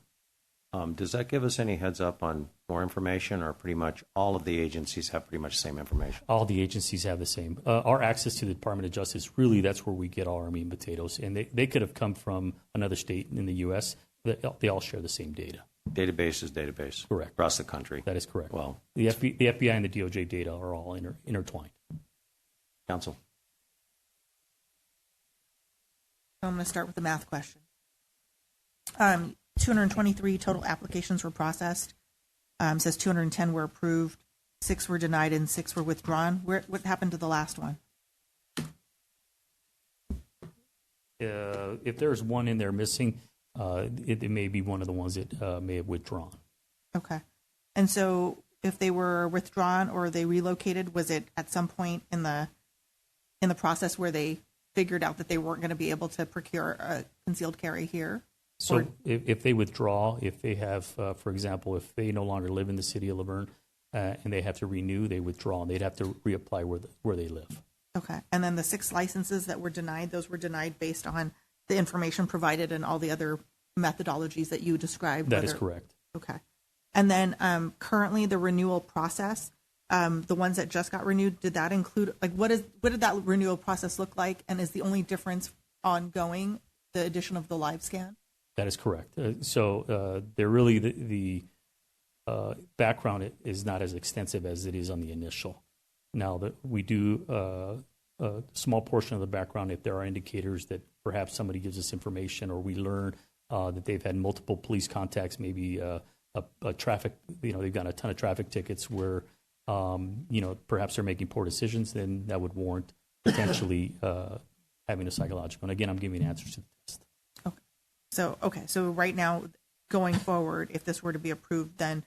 does that give us any heads up on more information, or pretty much all of the agencies have pretty much the same information? All the agencies have the same. Our access to the Department of Justice, really, that's where we get all our meat and potatoes. And they could have come from another state in the U.S. They all share the same data. Database is database. Correct. Across the country. That is correct. Well, the FBI and the DOJ data are all intertwined. Counsel. I'm going to start with the math question. 223 total applications were processed. Says 210 were approved, 6 were denied, and 6 were withdrawn. What happened to the last one? If there's one in there missing, it may be one of the ones that may have withdrawn. Okay. And so if they were withdrawn or they relocated, was it at some point in the process where they figured out that they weren't going to be able to procure a concealed carry here? So if they withdraw, if they have, for example, if they no longer live in the city of Laverne and they have to renew, they withdraw, and they'd have to reapply where they live. Okay. And then the 6 licenses that were denied, those were denied based on the information provided and all the other methodologies that you described? That is correct. Okay. And then currently the renewal process, the ones that just got renewed, did that include, like, what did that renewal process look like? And is the only difference ongoing the addition of the live scan? That is correct. So they're really the background is not as extensive as it is on the initial. Now, we do a small portion of the background if there are indicators that perhaps somebody gives us information or we learn that they've had multiple police contacts, maybe a traffic, they've got a ton of traffic tickets where, perhaps they're making poor decisions, then that would warrant potentially having a psychological. And again, I'm giving answers to the test. So right now, going forward, if this were to be approved, then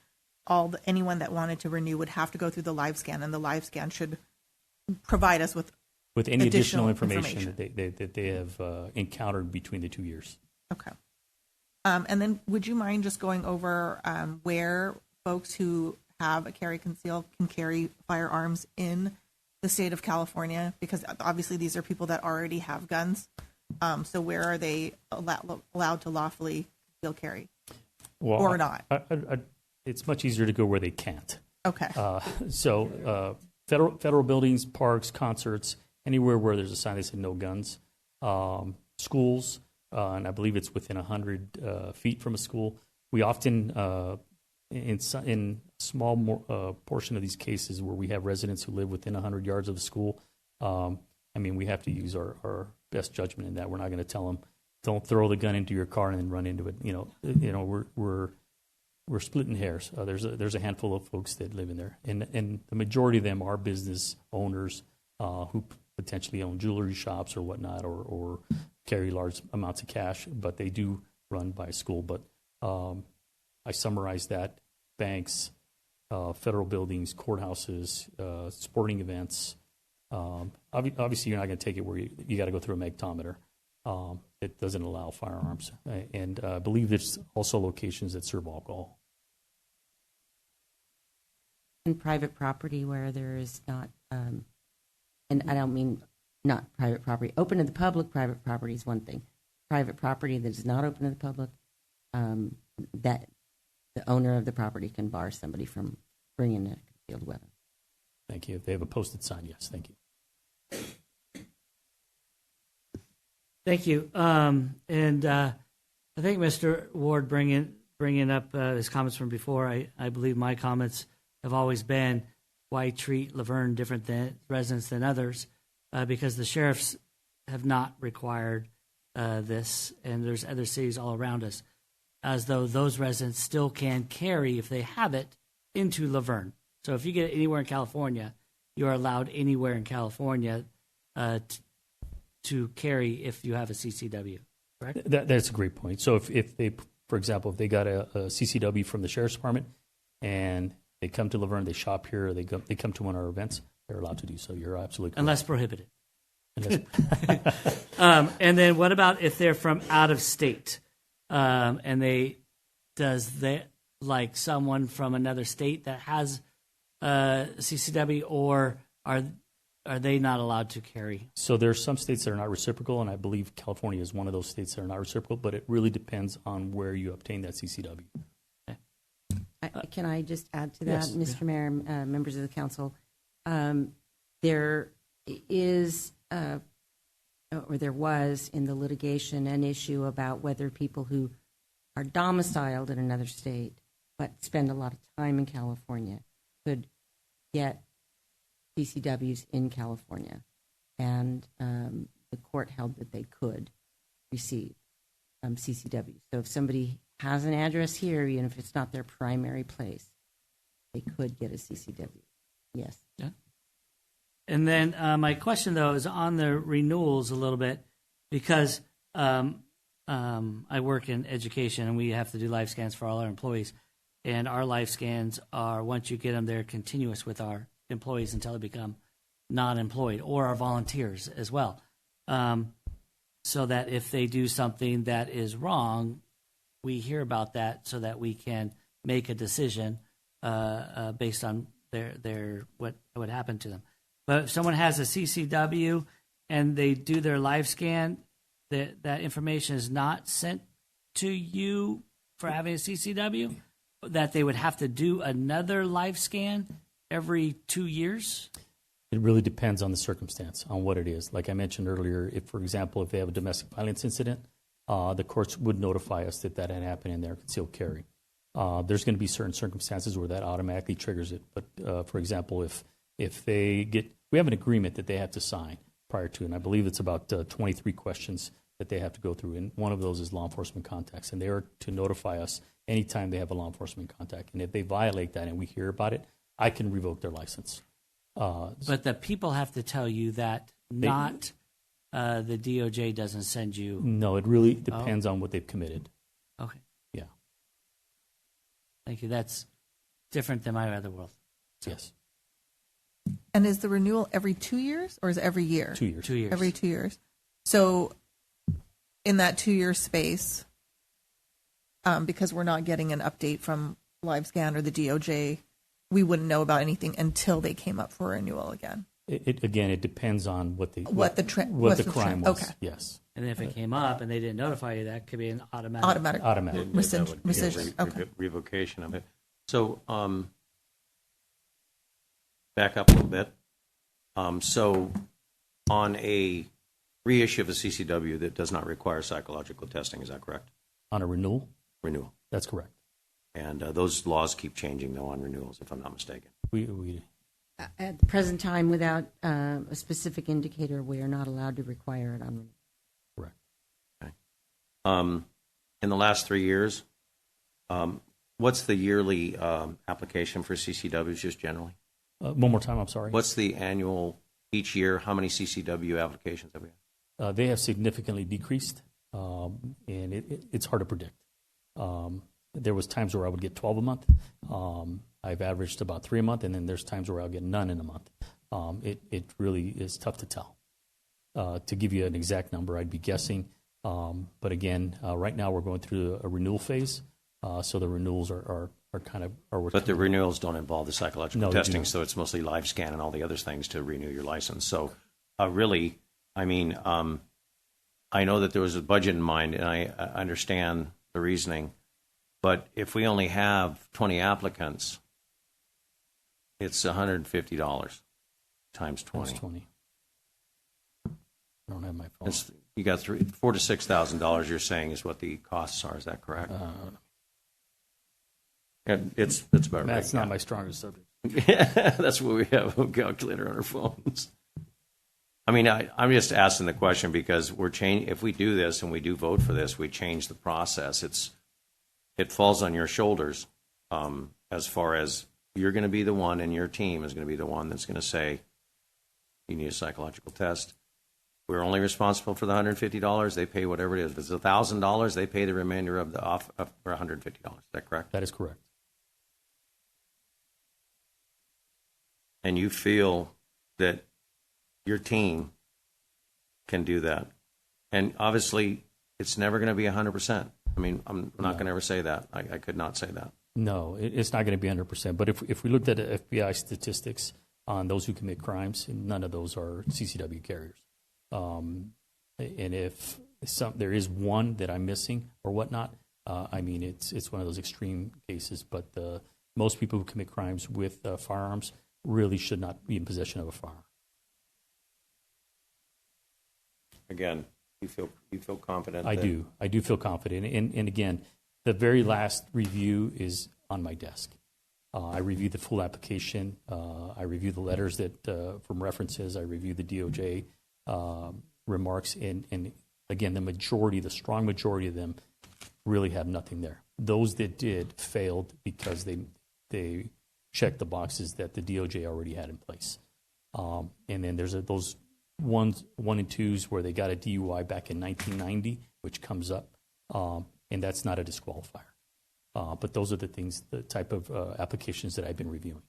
anyone that wanted to renew would have to go through the live scan, and the live scan should provide us with any additional information that they have encountered between the 2 years. Okay. And then would you mind just going over where folks who have a carry conceal can carry firearms in the state of California? Because obviously these are people that already have guns. So where are they allowed to lawfully conceal carry, or not? It's much easier to go where they can't. Okay. So federal buildings, parks, concerts, anywhere where there's a sign that says no guns. Schools, and I believe it's within 100 feet from a school. We often, in small portion of these cases where we have residents who live within 100 yards of the school, we have to use our best judgment in that. We're not going to tell them, don't throw the gun into your car and then run into it. We're splitting hairs. There's a handful of folks that live in there, and the majority of them are business owners who potentially own jewelry shops or whatnot, or carry large amounts of cash, but they do run by school. But I summarize that: banks, federal buildings, courthouses, sporting events. Obviously, you're not going to take it where you got to go through a magnetometer. It doesn't allow firearms. And I believe there's also locations that serve alcohol. In private property where there is not, and I don't mean not private property, open to the public, private property is one thing. Private property that is not open to the public, that the owner of the property can bar somebody from bringing a concealed weapon. Thank you. If they have a posted sign, yes, thank you. Thank you. And I think Mr. Ward bringing up his comments from before, I believe my comments have always been why treat Laverne different than residents than others, because the sheriffs have not required this, and there's other cities all around us, as though those residents still can carry, if they have it, into Laverne. So if you get it anywhere in California, you are allowed anywhere in California to carry if you have a CCW, correct? That's a great point. So if they, for example, if they got a CCW from the sheriff's department and they come to Laverne, they shop here, or they come to one of our events, they're allowed to do so. You're absolutely correct. Unless prohibited. And then what about if they're from out of state? And like someone from another state that has CCW, or are they not allowed to carry? So there are some states that are not reciprocal, and I believe California is one of those states that are not reciprocal, but it really depends on where you obtain that CCW. Okay. Can I just add to that, Yes. Mr. Mayor, members of the council? There is, or there was in the litigation, an issue about whether people who are domiciled in another state but spend a lot of time in California could get CCWs in California, and the court held that they could receive CCWs. So if somebody has an address here, even if it's not their primary place, they could get a CCW. Yes. Yeah. And then my question, though, is on the renewals a little bit, because I work in education, and we have to do life scans for all our employees. And our life scans are, once you get them, they're continuous with our employees until they become non-employed, or our volunteers as well. So that if they do something that is wrong, we hear about that so that we can make a decision based on their what happened to them. But if someone has a CCW and they do their live scan, that information is not sent to you for having a CCW, that they would have to do another live scan every 2 years? It really depends on the circumstance, on what it is. Like I mentioned earlier, if, for example, if they have a domestic violence incident, the courts would notify us that had happened in their concealed carry. There's going to be certain circumstances where that automatically triggers it. But, for example, if they get, we have an agreement that they have to sign prior to, and I believe it's about 23 questions that they have to go through, and one of those is law enforcement contacts, and they are to notify us anytime they have a law enforcement contact. And if they violate that and we hear about it, I can revoke their license. But the people have to tell you that, not the DOJ doesn't send you. No, it really depends on what they've committed. Okay. Yeah. Thank you. That's different than my other world. Yes. And is the renewal every 2 years or is it every year? 2 years. 2 years. Every 2 years. So in that 2-year space, because we're not getting an update from LiveScan or the DOJ, we wouldn't know about anything until they came up for renewal again. It depends on what the What the crime was. Okay. Yes. And then if it came up and they didn't notify you, that could be an automatic. Automatic. Rescission. Okay. Revocation of it. So back up a little bit. So on a reissue of a CCW that does not require psychological testing, is that correct? On a renewal? Renewal. That's correct. And those laws keep changing, though, on renewals, if I'm not mistaken. We At the present time, without a specific indicator, we are not allowed to require it on renewal. Correct. Okay. In the last 3 years, what's the yearly application for CCWs just generally? One more time, I'm sorry. What's the annual each year? How many CCW applications have we had? They have significantly decreased, and it's hard to predict. There was times where I would get 12 a month. I've averaged about 3 a month, and then there's times where I'll get none in a month. It really is tough to tell. To give you an exact number, I'd be guessing. But again, right now we're going through a renewal phase, so the renewals are kind of are. But the renewals don't involve the psychological No, testing, so it's mostly live scan and all the other things to renew your license. So really, I mean, I know that there was a budget in mind, and I understand the reasoning. But if we only have 20 applicants, it's $150 times 20. Times 20. I don't have my phone. You got $4,000 to $6,000. You're saying is what the costs are. Is that correct? It's about right. That's not my strongest subject. That's what we have a calculator on our phones. I mean, I'm just asking the question because if we do this and we do vote for this, we change the process. It falls on your shoulders as far as you're going to be the one and your team is going to be the one that's going to say, you need a psychological test. We're only responsible for the $150. They pay whatever it is. If it's $1,000, they pay the remainder of the for $150. Is that correct? That is correct. And you feel that your team can do that. And obviously, it's never going to be 100%. I mean, I'm not going to ever say that. I could not say that. No, it's not going to be 100%. But if we looked at the FBI statistics on those who commit crimes, none of those are CCW carriers. And if there is one that I'm missing or whatnot, I mean, it's one of those extreme cases. But most people who commit crimes with firearms really should not be in possession of a firearm. Again, you feel confident? I do feel confident. And again, the very last review is on my desk. I review the full application. I review the letters that from references. I review the DOJ remarks. And again, the strong majority of them really have nothing there. Those that did failed because they checked the boxes that the DOJ already had in place. And then there's those 1 and 2s where they got a DUI back in 1990, which comes up, and that's not a disqualifier. But those are the type of applications that I've been reviewing.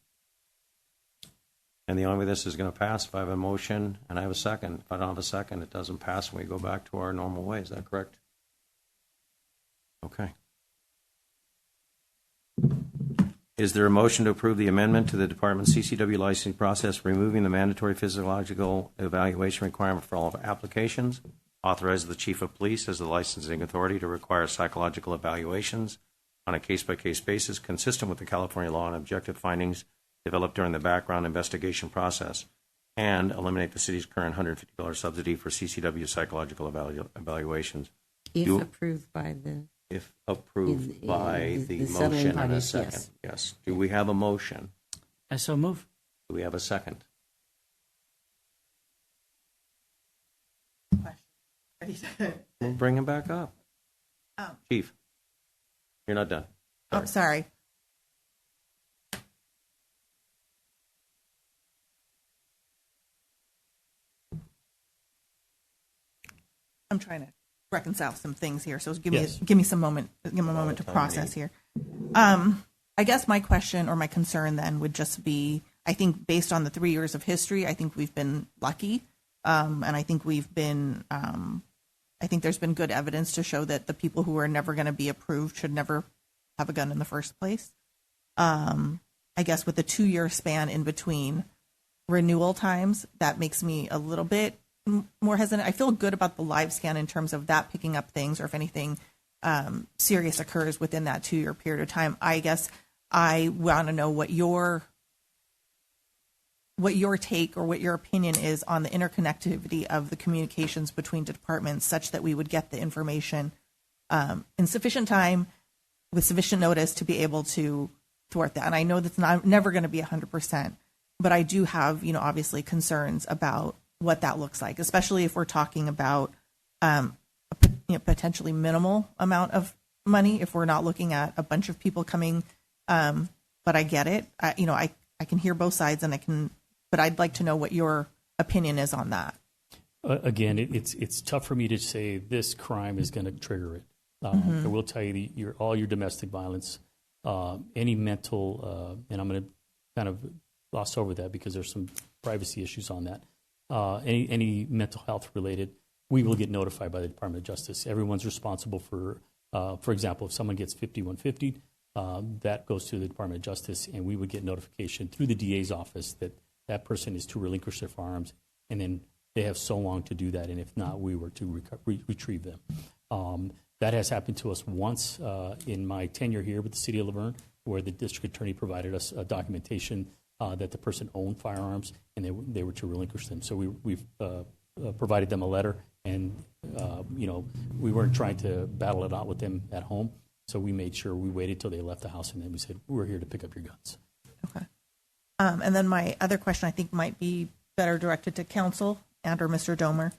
And the only way this is going to pass if I have a motion and I have a second. If I don't have a second, it doesn't pass and we go back to our normal way. Is that correct? Okay. Is there a motion to approve the amendment to the Department CCW licensing process, removing the mandatory physiological evaluation requirement for all applications, authorizes the Chief of Police as the licensing authority to require psychological evaluations on a case-by-case basis consistent with the California law and objective findings developed during the background investigation process, and eliminate the city's current $150 subsidy for CCW psychological evaluations? If approved by the motion and a second. Yes. Do we have a motion? I so move. Do we have a second? We'll bring him back up. Chief, you're not done. Oh, sorry. I'm trying to reconcile some things here, so give Yes. me some moment, give me a moment to process here. I guess my question or my concern then would just be, I think based on the 3 years of history, I think we've been lucky, and I think we've been, I think there's been good evidence to show that the people who are never going to be approved should never have a gun in the first place. I guess with the 2-year span in between renewal times, that makes me a little bit more hesitant. I feel good about the live scan in terms of that picking up things, or if anything serious occurs within that 2-year period of time. I guess I want to know what your take or what your opinion is on the interconnectivity of the communications between departments, such that we would get the information in sufficient time with sufficient notice to be able to thwart that. And I know that's never going to be 100%, but I do have, obviously concerns about what that looks like, especially if we're talking about potentially minimal amount of money, if we're not looking at a bunch of people coming. But I get it. I can hear both sides, but I'd like to know what your opinion is on that. Again, it's tough for me to say this crime is going to trigger it. I will tell you all your domestic violence, any mental, and I'm going to kind of gloss over that because there's some privacy issues on that. Any mental health related, we will get notified by the Department of Justice. Everyone's responsible for example, if someone gets 5150, that goes to the Department of Justice, and we would get notification through the DA's office that that person is to relinquish their firearms, and then they have so long to do that, and if not, we were to retrieve them. That has happened to us once in my tenure here with the City of Laverne, where the district attorney provided us documentation that the person owned firearms, and they were to relinquish them. So we've provided them a letter, and we weren't trying to battle it out with them at home. So we made sure we waited till they left the house, and then we said, we're here to pick up your guns. Okay. And then my other question I think might be better directed to council and or Mr. Domer,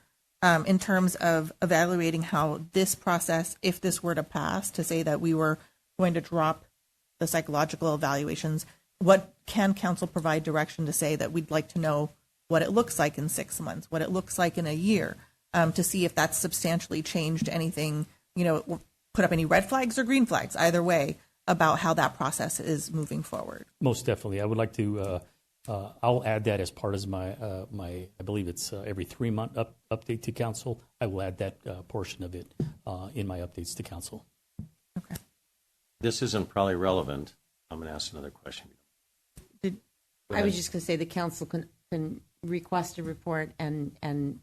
in terms of evaluating how this process, if this were to pass, to say that we were going to drop the psychological evaluations, what can council provide direction to say that we'd like to know what it looks like in 6 months, what it looks like in a year, to see if that's substantially changed anything, put up any red flags or green flags, either way, about how that process is moving forward. Most definitely. I would like to, I'll add that as part of my, I believe it's every 3-month update to council. I will add that portion of it in my updates to council. Okay. This isn't probably relevant. I'm going to ask another question. I was just going to say the council can request a report and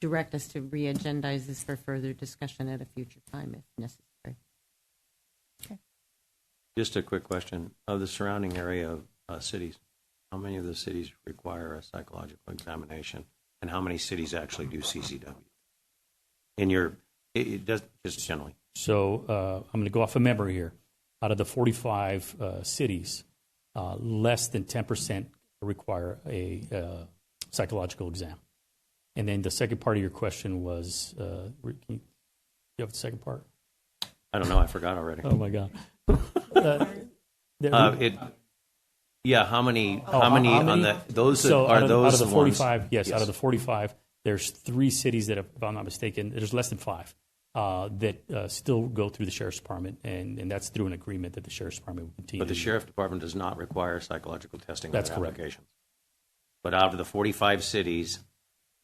direct us to re-agendize this for further discussion at a future time if necessary. Okay. Just a quick question. Of the surrounding area of cities, how many of the cities require a psychological examination, and how many cities actually do CCW? It does just generally. So I'm going to go off of memory here. Out of the 45 cities, less than 10% require a psychological exam. And then the second part of your question was, you have the second part? I don't know. I forgot already. Oh my God. How many on the those so are out those of the 45? Ones? Yes, out of the 45, there's 3 cities that, if I'm not mistaken, there's less than 5 that still go through the sheriff's department, and that's through an agreement that the sheriff's department will continue. But the sheriff department does not require psychological testing. That's on correct. Applications. But out of the 45 cities,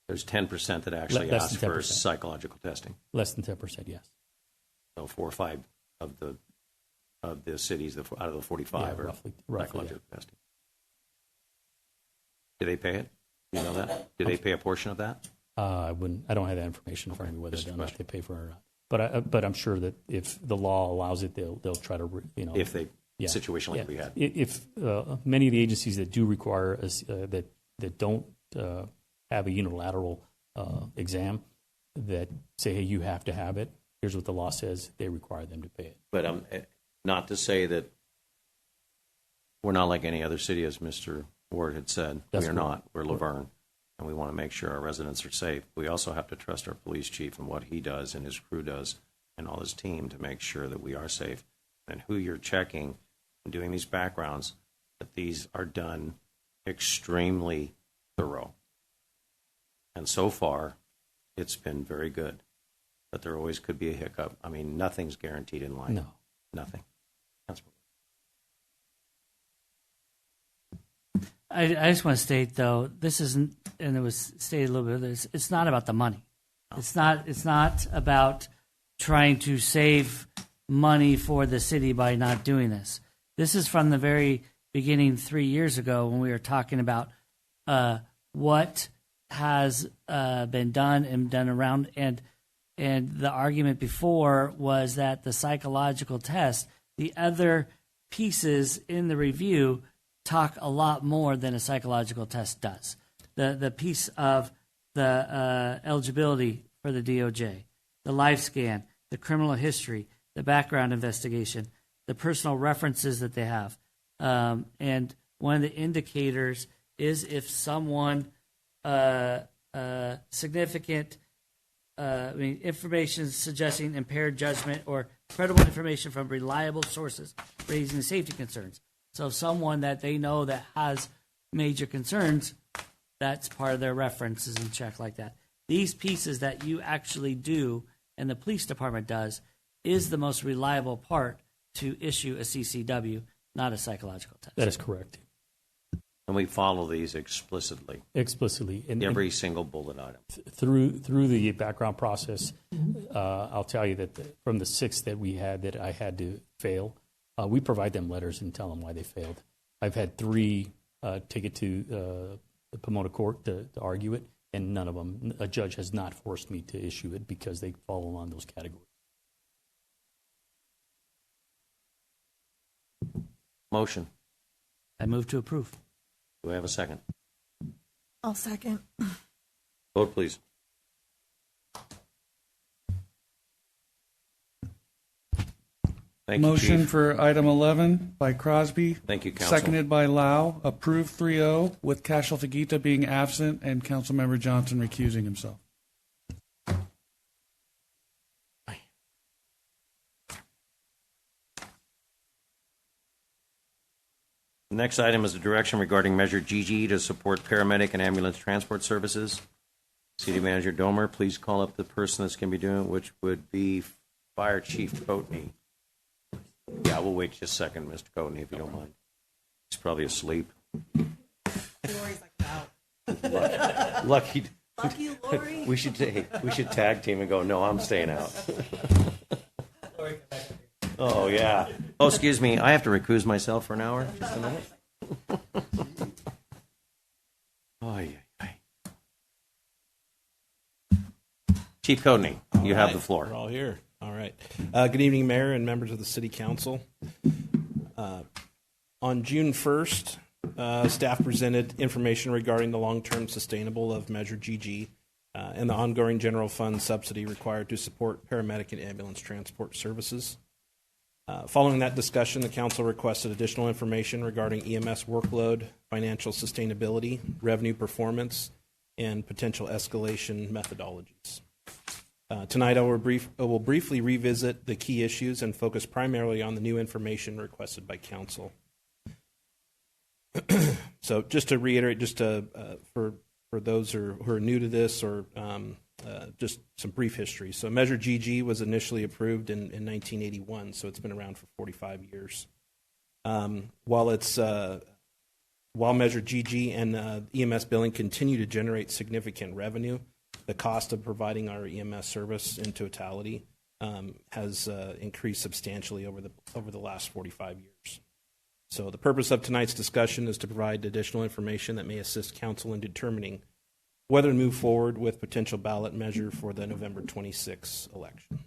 there's 10% that actually ask for psychological testing. Less than 10%, yes. So 4 or 5 of the cities out of the 45 are roughly, psychological testing. Do they pay it? Do you know that? Do they pay a portion of that? I wouldn't. I don't have that information in front of me whether or not they pay for it or not. But I'm sure that if the law allows it, they'll try to if they situation like we had. If many of the agencies that do require that don't have a unilateral exam that say, hey, you have to have it. Here's what the law says. They require them to pay it. But not to say that we're not like any other city, as Mr. Ward had said. That's we are correct. not. We're Laverne, and we want to make sure our residents are safe. We also have to trust our police chief and what he does and his crew does and all his team to make sure that we are safe. And who you're checking and doing these backgrounds, that these are done extremely thorough. And so far, it's been very good. But there always could be a hiccup. I mean, nothing's guaranteed in life. No. Nothing. Councilman. I just want to state, though, this isn't, and it was stated a little bit, it's not about the money. It's not about trying to save money for the city by not doing this. This is from the very beginning 3 years ago when we were talking about what has been done and done around, and the argument before was that the psychological test, the other pieces in the review talk a lot more than a psychological test does. The piece of the eligibility for the DOJ, the life scan, the criminal history, the background investigation, the personal references that they have. And one of the indicators is if someone significant information suggesting impaired judgment or credible information from reliable sources raising safety concerns. So someone that they know that has major concerns, that's part of their references and check like that. These pieces that you actually do and the police department does is the most reliable part to issue a CCW, not a psychological test. That is correct. And we follow these explicitly. Explicitly. And every single bullet item. Through the background process, I'll tell you that from the 6 that we had that I had to fail, we provide them letters and tell them why they failed. I've had 3 take it to the Pomona court to argue it, and none of them, a judge has not forced me to issue it because they fall along those categories. Motion. I move to approve. Do I have a second? I'll second. Vote, please. Thank you, Motion Chief. for item 11 by Crosby. Thank you, Counsel. Seconded by Lau. Approved 3-0 with Cashel Fagita being absent and Councilmember Johnson recusing himself. The next item is a direction regarding Measure GG to support paramedic and ambulance transport services. City Manager Domer, please call up the person that's going to be doing it, which would be Fire Chief Coatney. Yeah, we'll wait just a second, Mr. Coatney, if you don't mind. He's probably asleep. Lucky Lori. We should tag team and go, no, I'm staying out. Oh, yeah. Oh, excuse me. I have to recuse myself for an hour. Just a minute. Oh, yeah. Chief Coatney, you have the floor. We're all here. All right. Good evening, Mayor and members of the City Council. On June 1st, staff presented information regarding the long-term sustainable of Measure GG and the ongoing general fund subsidy required to support paramedic and ambulance transport services. Following that discussion, the council requested additional information regarding EMS workload, financial sustainability, revenue performance, and potential escalation methodologies. Tonight, I will briefly revisit the key issues and focus primarily on the new information requested by council. So, just to reiterate, for those who are new to this, or just some brief history. So, Measure GG was initially approved in 1981, so it's been around for 45 years. While Measure GG and EMS billing continue to generate significant revenue, the cost of providing our EMS service in totality has increased substantially over the last 45 years. So the purpose of tonight's discussion is to provide additional information that may assist council in determining whether to move forward with potential ballot measure for the November 26 election.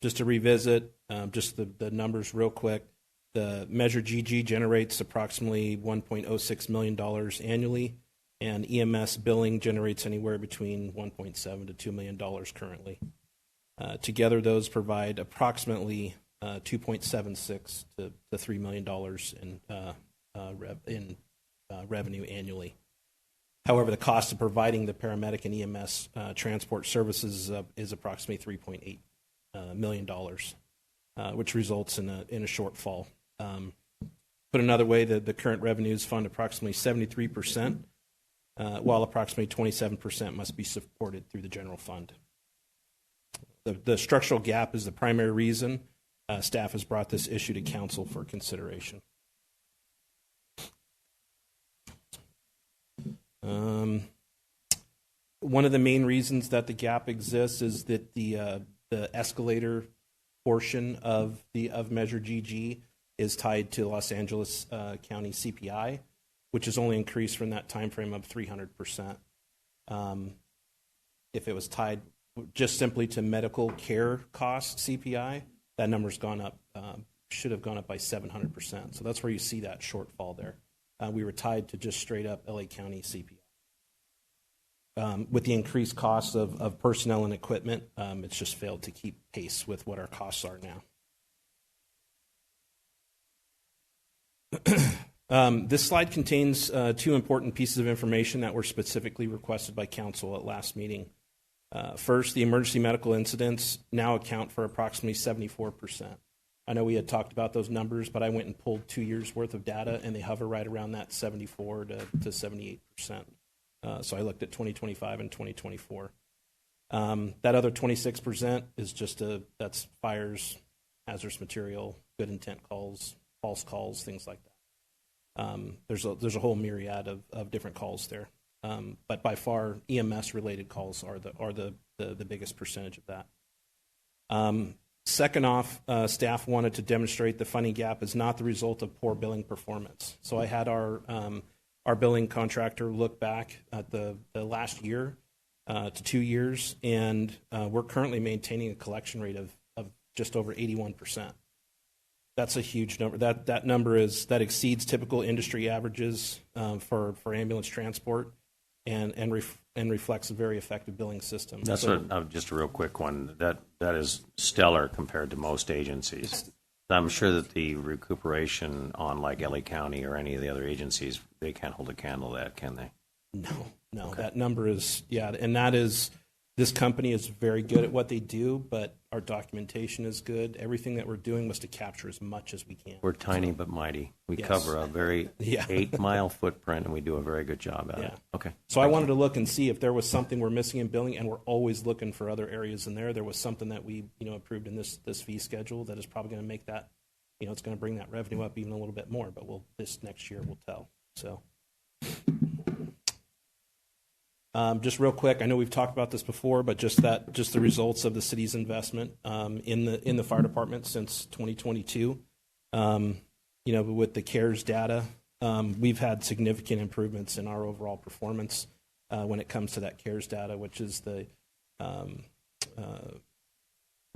Just to revisit, just the numbers real quick. The Measure GG generates approximately $1.06 million annually, and EMS billing generates anywhere between $1.7 to $2 million currently. Together, those provide approximately $2.76 to $3 million in revenue annually. However, the cost of providing the paramedic and EMS transport services is approximately $3.8 million, which results in a shortfall. Put another way, the current revenues fund approximately 73% while approximately 27% must be supported through the general fund. The structural gap is the primary reason staff has brought this issue to council for consideration. One of the main reasons that the gap exists is that the escalator portion of Measure GG is tied to Los Angeles County CPI, which has only increased from that time frame of 300%. If it was tied just simply to medical care costs CPI, that number's gone up, should have gone up by 700%. So that's where you see that shortfall there. We were tied to just straight up LA County CPI. With the increased costs of personnel and equipment, it's just failed to keep pace with what our costs are now. This slide contains two important pieces of information that were specifically requested by council at last meeting. First, the emergency medical incidents now account for approximately 74%. I know we had talked about those numbers, but I went and pulled 2 years worth of data, and they hover right around that 74 to 78%. So I looked at 2025 and 2024. That other 26% is that's fires, hazardous material, good intent calls, false calls, things like that. There's a whole myriad of different calls there. But by far, EMS-related calls are the biggest percentage of that. Second off, staff wanted to demonstrate the funding gap is not the result of poor billing performance. So I had our billing contractor look back at the last year to 2 years, and we're currently maintaining a collection rate of just over 81%. That's a huge number. That number exceeds typical industry averages for ambulance transport, and reflects a very effective billing system. That's just a real quick one. That is stellar compared to most agencies. I'm sure that the recuperation on like LA County or any of the other agencies, they can't hold a candle to that, can they? No. Okay. That number is, and that is, this company is very good at what they do, but our documentation is good. Everything that we're doing was to capture as much as we can. We're tiny but mighty. We cover a very 8-mile footprint, and we do a very good job at it. Okay. So I wanted to look and see if there was something we're missing in billing, and we're always looking for other areas in there. There was something that we approved in this fee schedule that is probably going to make that, it's going to bring that revenue up even a little bit more, but this next year we'll tell. So. Just real quick, I know we've talked about this before, but just the results of the city's investment in the fire department since 2022. With the CARES data, we've had significant improvements in our overall performance when it comes to that CARES data, which is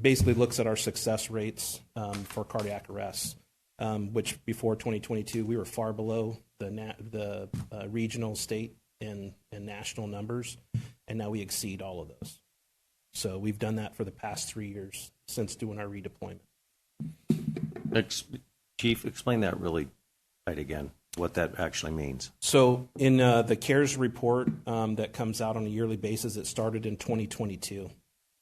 basically looks at our success rates for cardiac arrests, which before 2022 we were far below the regional, state, and national numbers, and now we exceed all of those. So we've done that for the past 3 years since doing our redeployment. Chief, explain that really right again, what that actually means. So in the CARES report that comes out on a yearly basis, it started in 2022.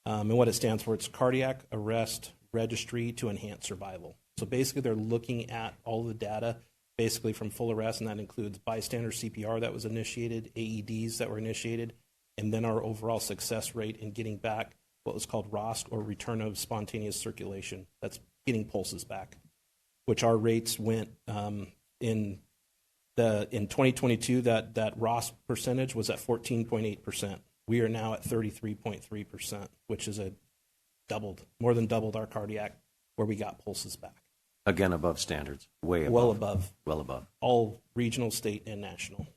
And what it stands for, it's Cardiac Arrest Registry to Enhance Survival. So basically they're looking at all the data basically from full arrest, and that includes bystander CPR that was initiated, AEDs that were initiated, and then our overall success rate in getting back what was called ROSC, or return of spontaneous circulation. That's getting pulses back, which our rates went in 2022, that ROSC percentage was at 14.8%. We are now at 33.3%, which is more than doubled our cardiac, where we got pulses back. Again, above standards, way above. Well above. All regional, state, and national.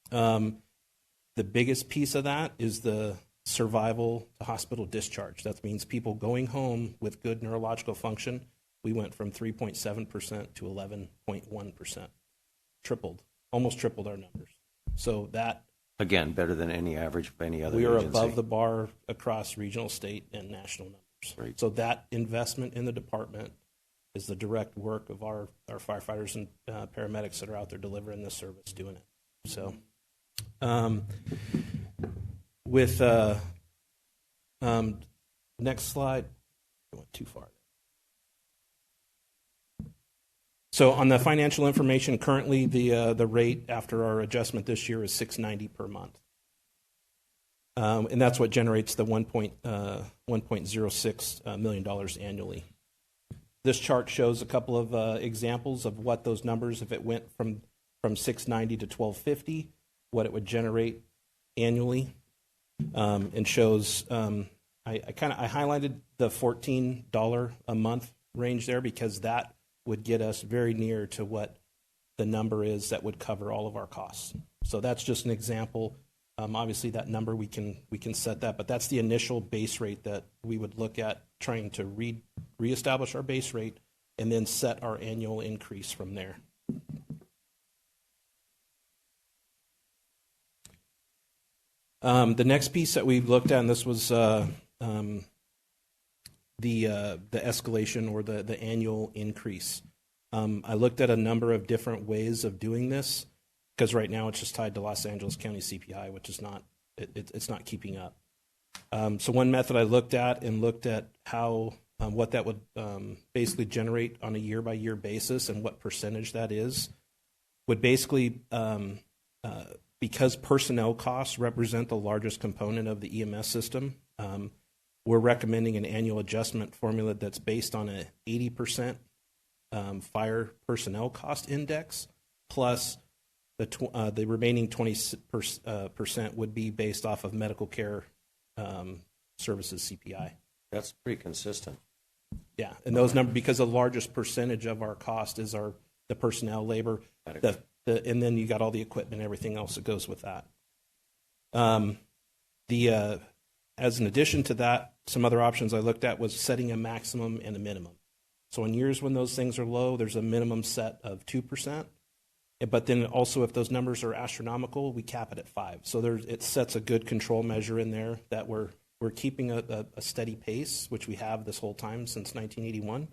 The biggest piece of that is the survival to hospital discharge. That means people going home with good neurological function. We went from 3.7% to 11.1%. Almost tripled our numbers. So that... Again, better than any average of any other agency. We are above the bar across regional, state, and national numbers. Right. So that investment in the department is the direct work of our firefighters and paramedics that are out there delivering this service, doing it. So, next slide. I went too far. So on the financial information, currently the rate after our adjustment this year is $690 per month. And that's what generates the $1.06 million annually. This chart shows a couple of examples of what those numbers, if it went from 690 to 1250, what it would generate annually, and shows. I highlighted the $14 a month range there because that would get us very near to what the number is that would cover all of our costs. So that's just an example. Obviously, that number we can set that, but that's the initial base rate that we would look at trying to reestablish our base rate and then set our annual increase from there. The next piece that we looked at, and this was the escalation or the annual increase. I looked at a number of different ways of doing this because right now it's just tied to Los Angeles County CPI, which is not it's not keeping up. So one method I looked at how what that would basically generate on a year-by-year basis and what percentage that is would basically because personnel costs represent the largest component of the EMS system. We're recommending an annual adjustment formula that's based on a 80% fire personnel cost index, plus the remaining 20% would be based off of medical care services CPI. That's pretty consistent. Yeah, and those numbers, because the largest percentage of our cost is the personnel labor, and then you got all the equipment and everything else that goes with that. As an addition to that, some other options I looked at was setting a maximum and a minimum. So in years when those things are low, there's a minimum set of 2%. But then also if those numbers are astronomical, we cap it at 5%. So it sets a good control measure in there that we're keeping a steady pace, which we have this whole time since 1981.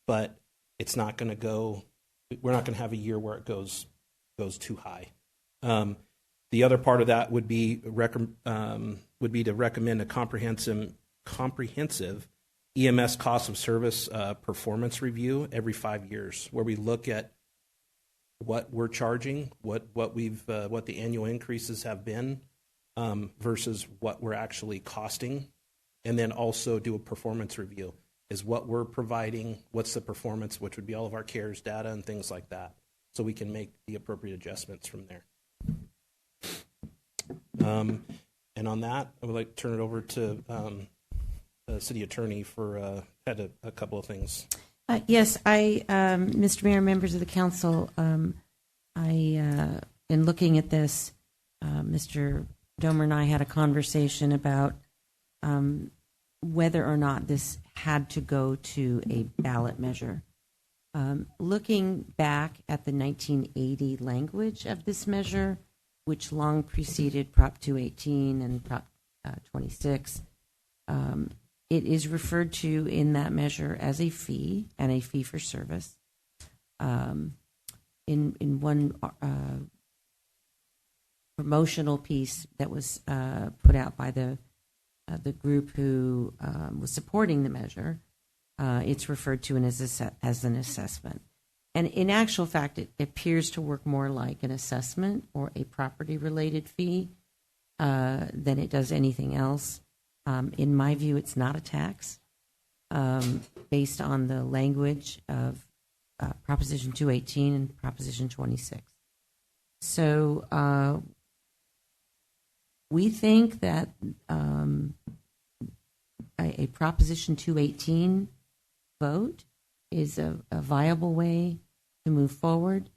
But it's not going to go. We're not going to have a year where it goes too high. The other part of that would be to recommend a comprehensive EMS cost of service performance review every 5 years, where we look at what we're charging, what the annual increases have been, versus what we're actually costing, and then also do a performance review. Is what we're providing, what's the performance, which would be all of our CARES data and things like that, so we can make the appropriate adjustments from there. And on that, I would like to turn it over to the city attorney for had a couple of things. Yes, Mr. Mayor, members of the council, in looking at this, Mr. Domer and I had a conversation about whether or not this had to go to a ballot measure. Looking back at the 1980 language of this measure, which long preceded Prop 218 and Prop 26, it is referred to in that measure as a fee and a fee for service. In one promotional piece that was put out by the group who was supporting the measure, it's referred to as an assessment. And in actual fact, it appears to work more like an assessment or a property-related fee than it does anything else. In my view, it's not a tax based on the language of Proposition 218 and Proposition 26. So we think that a Proposition 218 vote is a viable way to move forward.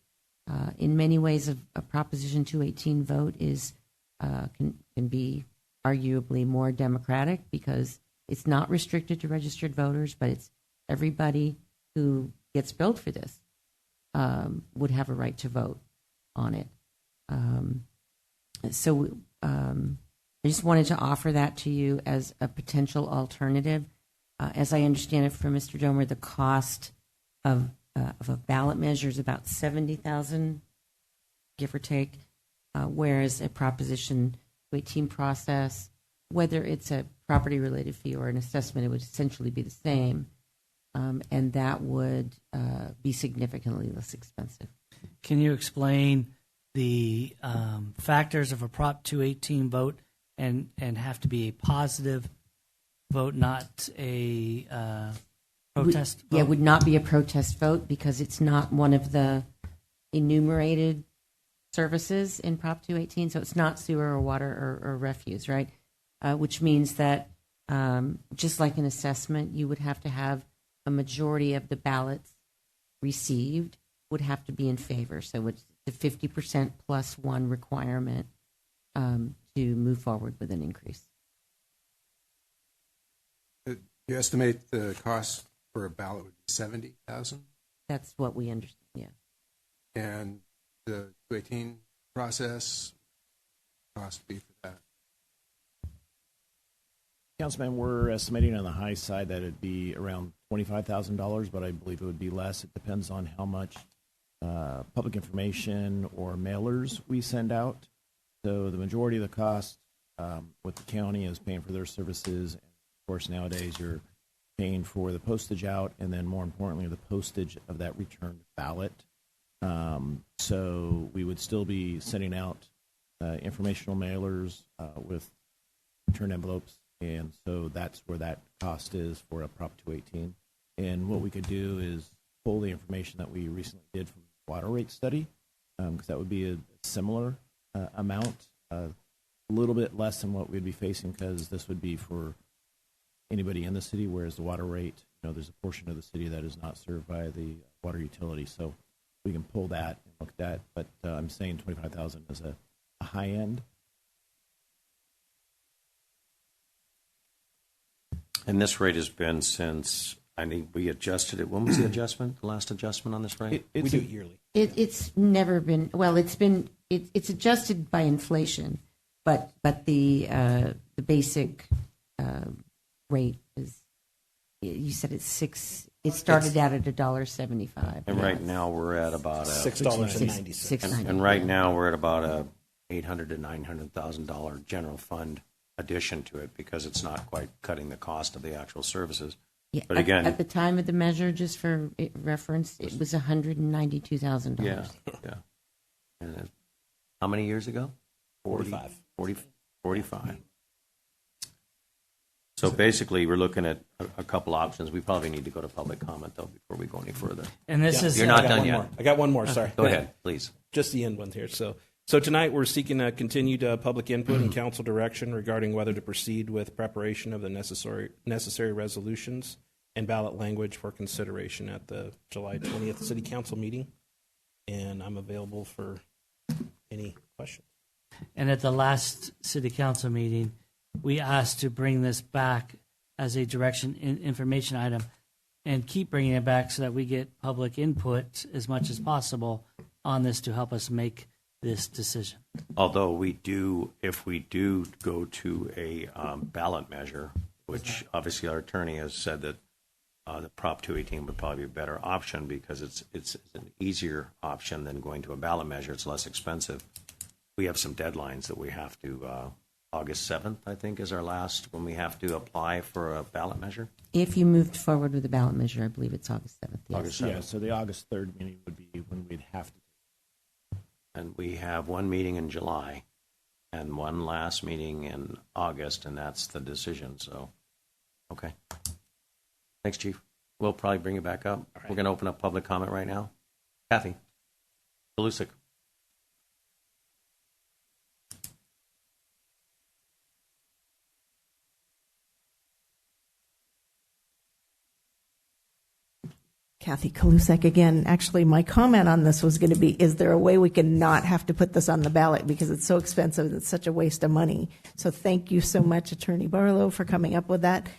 In many ways, a Proposition 218 vote can be arguably more democratic because it's not restricted to registered voters, but it's everybody who gets billed for this would have a right to vote on it. So I just wanted to offer that to you as a potential alternative. As I understand it from Mr. Domer, the cost of a ballot measure is about $70,000, give or take, whereas a Proposition 218 process, whether it's a property-related fee or an assessment, it would essentially be the same. and that would be significantly less expensive. Can you explain the factors of a Prop 218 vote and have to be a positive vote, not a protest vote? Yeah, it would not be a protest vote because it's not one of the enumerated services in Prop 218, so it's not sewer or water or refuse, right? Which means that just like an assessment, you would have to have a majority of the ballots received would have to be in favor. So it's the 50% plus one requirement to move forward with an increase. You estimate the cost for a ballot would be $70,000, That's what we understand, yeah. and the 218 process cost be for that. Councilman, we're estimating on the high side that it'd be around $25,000, but I believe it would be less. It depends on how much public information or mailers we send out. So the majority of the cost with the county is paying for their services. And of course, nowadays you're paying for the postage out, and then more importantly, the postage of that returned ballot. So we would still be sending out informational mailers with return envelopes. And so that's where that cost is for a Prop 218. And what we could do is pull the information that we recently did from the water rate study, because that would be a similar amount, a little bit less than what we'd be facing, because this would be for anybody in the city, whereas the water rate, there's a portion of the city that is not served by the water utility. So we can pull that and look at that. But I'm saying 25,000 is a high end. And this rate has been since, I think we adjusted it. When was the adjustment, the last adjustment on this rate? We do it yearly. It's never been, well, it's adjusted by inflation, but the basic rate is, you said it's $6. It started out at $1.75. And right now we're at about $6.90. And right now we're at about a $800,000 to $900,000 general fund addition to it, because it's not quite cutting the cost of the actual services. Yeah, but again, at the time of the measure, just for reference, it was $192,000. Yeah. And how many years ago? 45. 45. So basically, we're looking at a couple options. We probably need to go to public comment, though, before we go any further. And this is... You're not done yet. More. I got one more, sorry. Go ahead, please. Just the end one here. So tonight we're seeking a continued public input and council direction regarding whether to proceed with preparation of the necessary resolutions and ballot language for consideration at the July 20th City Council meeting. And I'm available for any questions. And at the last City Council meeting, we asked to bring this back as a direction information item and keep bringing it back so that we get public input as much as possible on this to help us make this decision. Although if we do go to a ballot measure, which obviously our attorney has said that the Prop 218 would probably be a better option because it's an easier option than going to a ballot measure. It's less expensive. We have some deadlines that we have to, August 7th, I think, is our last when we have to apply for a ballot measure. If you moved forward with the ballot measure, I believe it's August 7th. Yes. August 7th. Yeah, so the August 3rd meeting would be when we'd have to. And we have one meeting in July and one last meeting in August, and that's the decision. So, okay. Thanks, Chief. We'll probably bring it back up. Right. We're going to open up public comment right now. Kathy Kalusik. Kathy Kalusek again. Actually, my comment on this was going to be, is there a way we can not have to put this on the ballot because it's so expensive and it's such a waste of money? So thank you so much, Attorney Barlow, for coming up with that.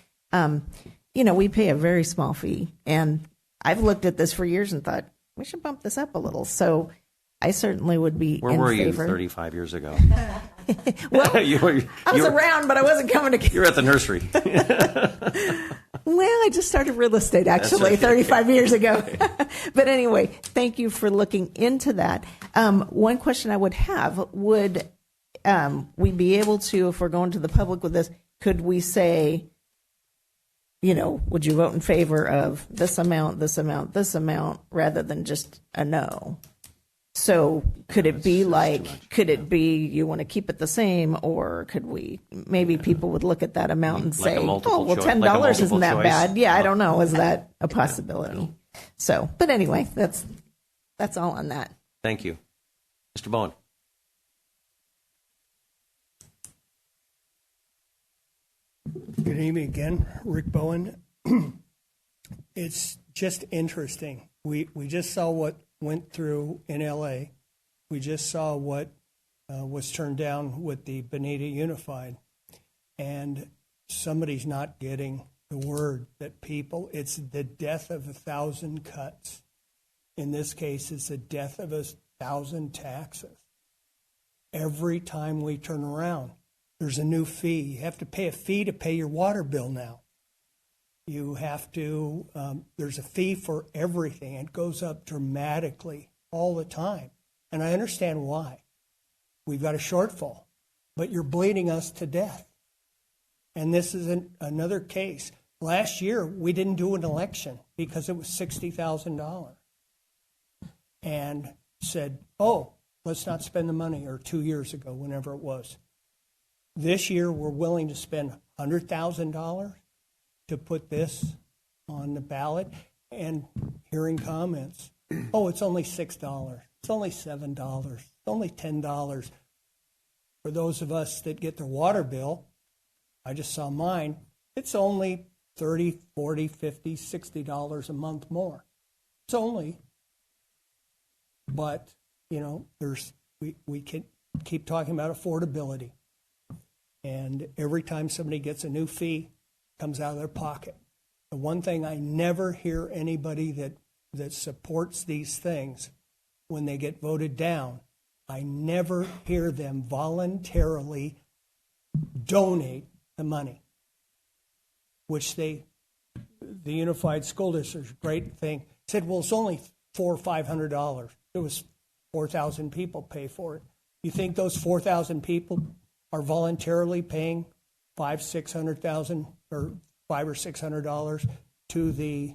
We pay a very small fee, and I've looked at this for years and thought, we should bump this up a little. So I certainly would be Where in were favor. you 35 years ago? Well, I was around, but I wasn't coming to... You're at the nursery. Well, I just started real estate, actually, 35 years ago. But anyway, thank you for looking into that. One question I would have, would we be able to, if we're going to the public with this, could we say would you vote in favor of this amount, this amount, this amount, rather than just a no? So could it be you want to keep it the same, or could maybe people would look at that amount and say, oh, well, $10 isn't that bad. Yeah, I don't know. Is that a possibility? So, but anyway, that's all on that. Thank you. Mr. Bowen. Good evening again, Rick Bowen. It's just interesting. We just saw what went through in LA. We just saw what was turned down with the Bonita Unified. And somebody's not getting the word that it's the death of 1,000 cuts. In this case, it's the death of 1,000 taxes. Every time we turn around, there's a new fee. You have to pay a fee to pay your water bill now. You have to, there's a fee for everything. It goes up dramatically all the time. And I understand why. We've got a shortfall, but you're bleeding us to death. And this is another case. Last year, we didn't do an election because it was $60,000. And said, oh, let's not spend the money, or 2 years ago, whenever it was. This year, we're willing to spend $100,000 to put this on the ballot, and hearing comments, oh, it's only $6, it's only $7, it's only $10. For those of us that get their water bill, I just saw mine, it's only $30, $40, $50, $60 a month more. It's only, but, we can keep talking about affordability. And every time somebody gets a new fee, it comes out of their pocket. The one thing I never hear anybody that supports these things, when they get voted down, I never hear them voluntarily donate the money, which the Unified School District, great thing, said, well, it's only $400 or $500. It was 4,000 people pay for it. You think those 4,000 people are voluntarily paying $500,000 or $600 to the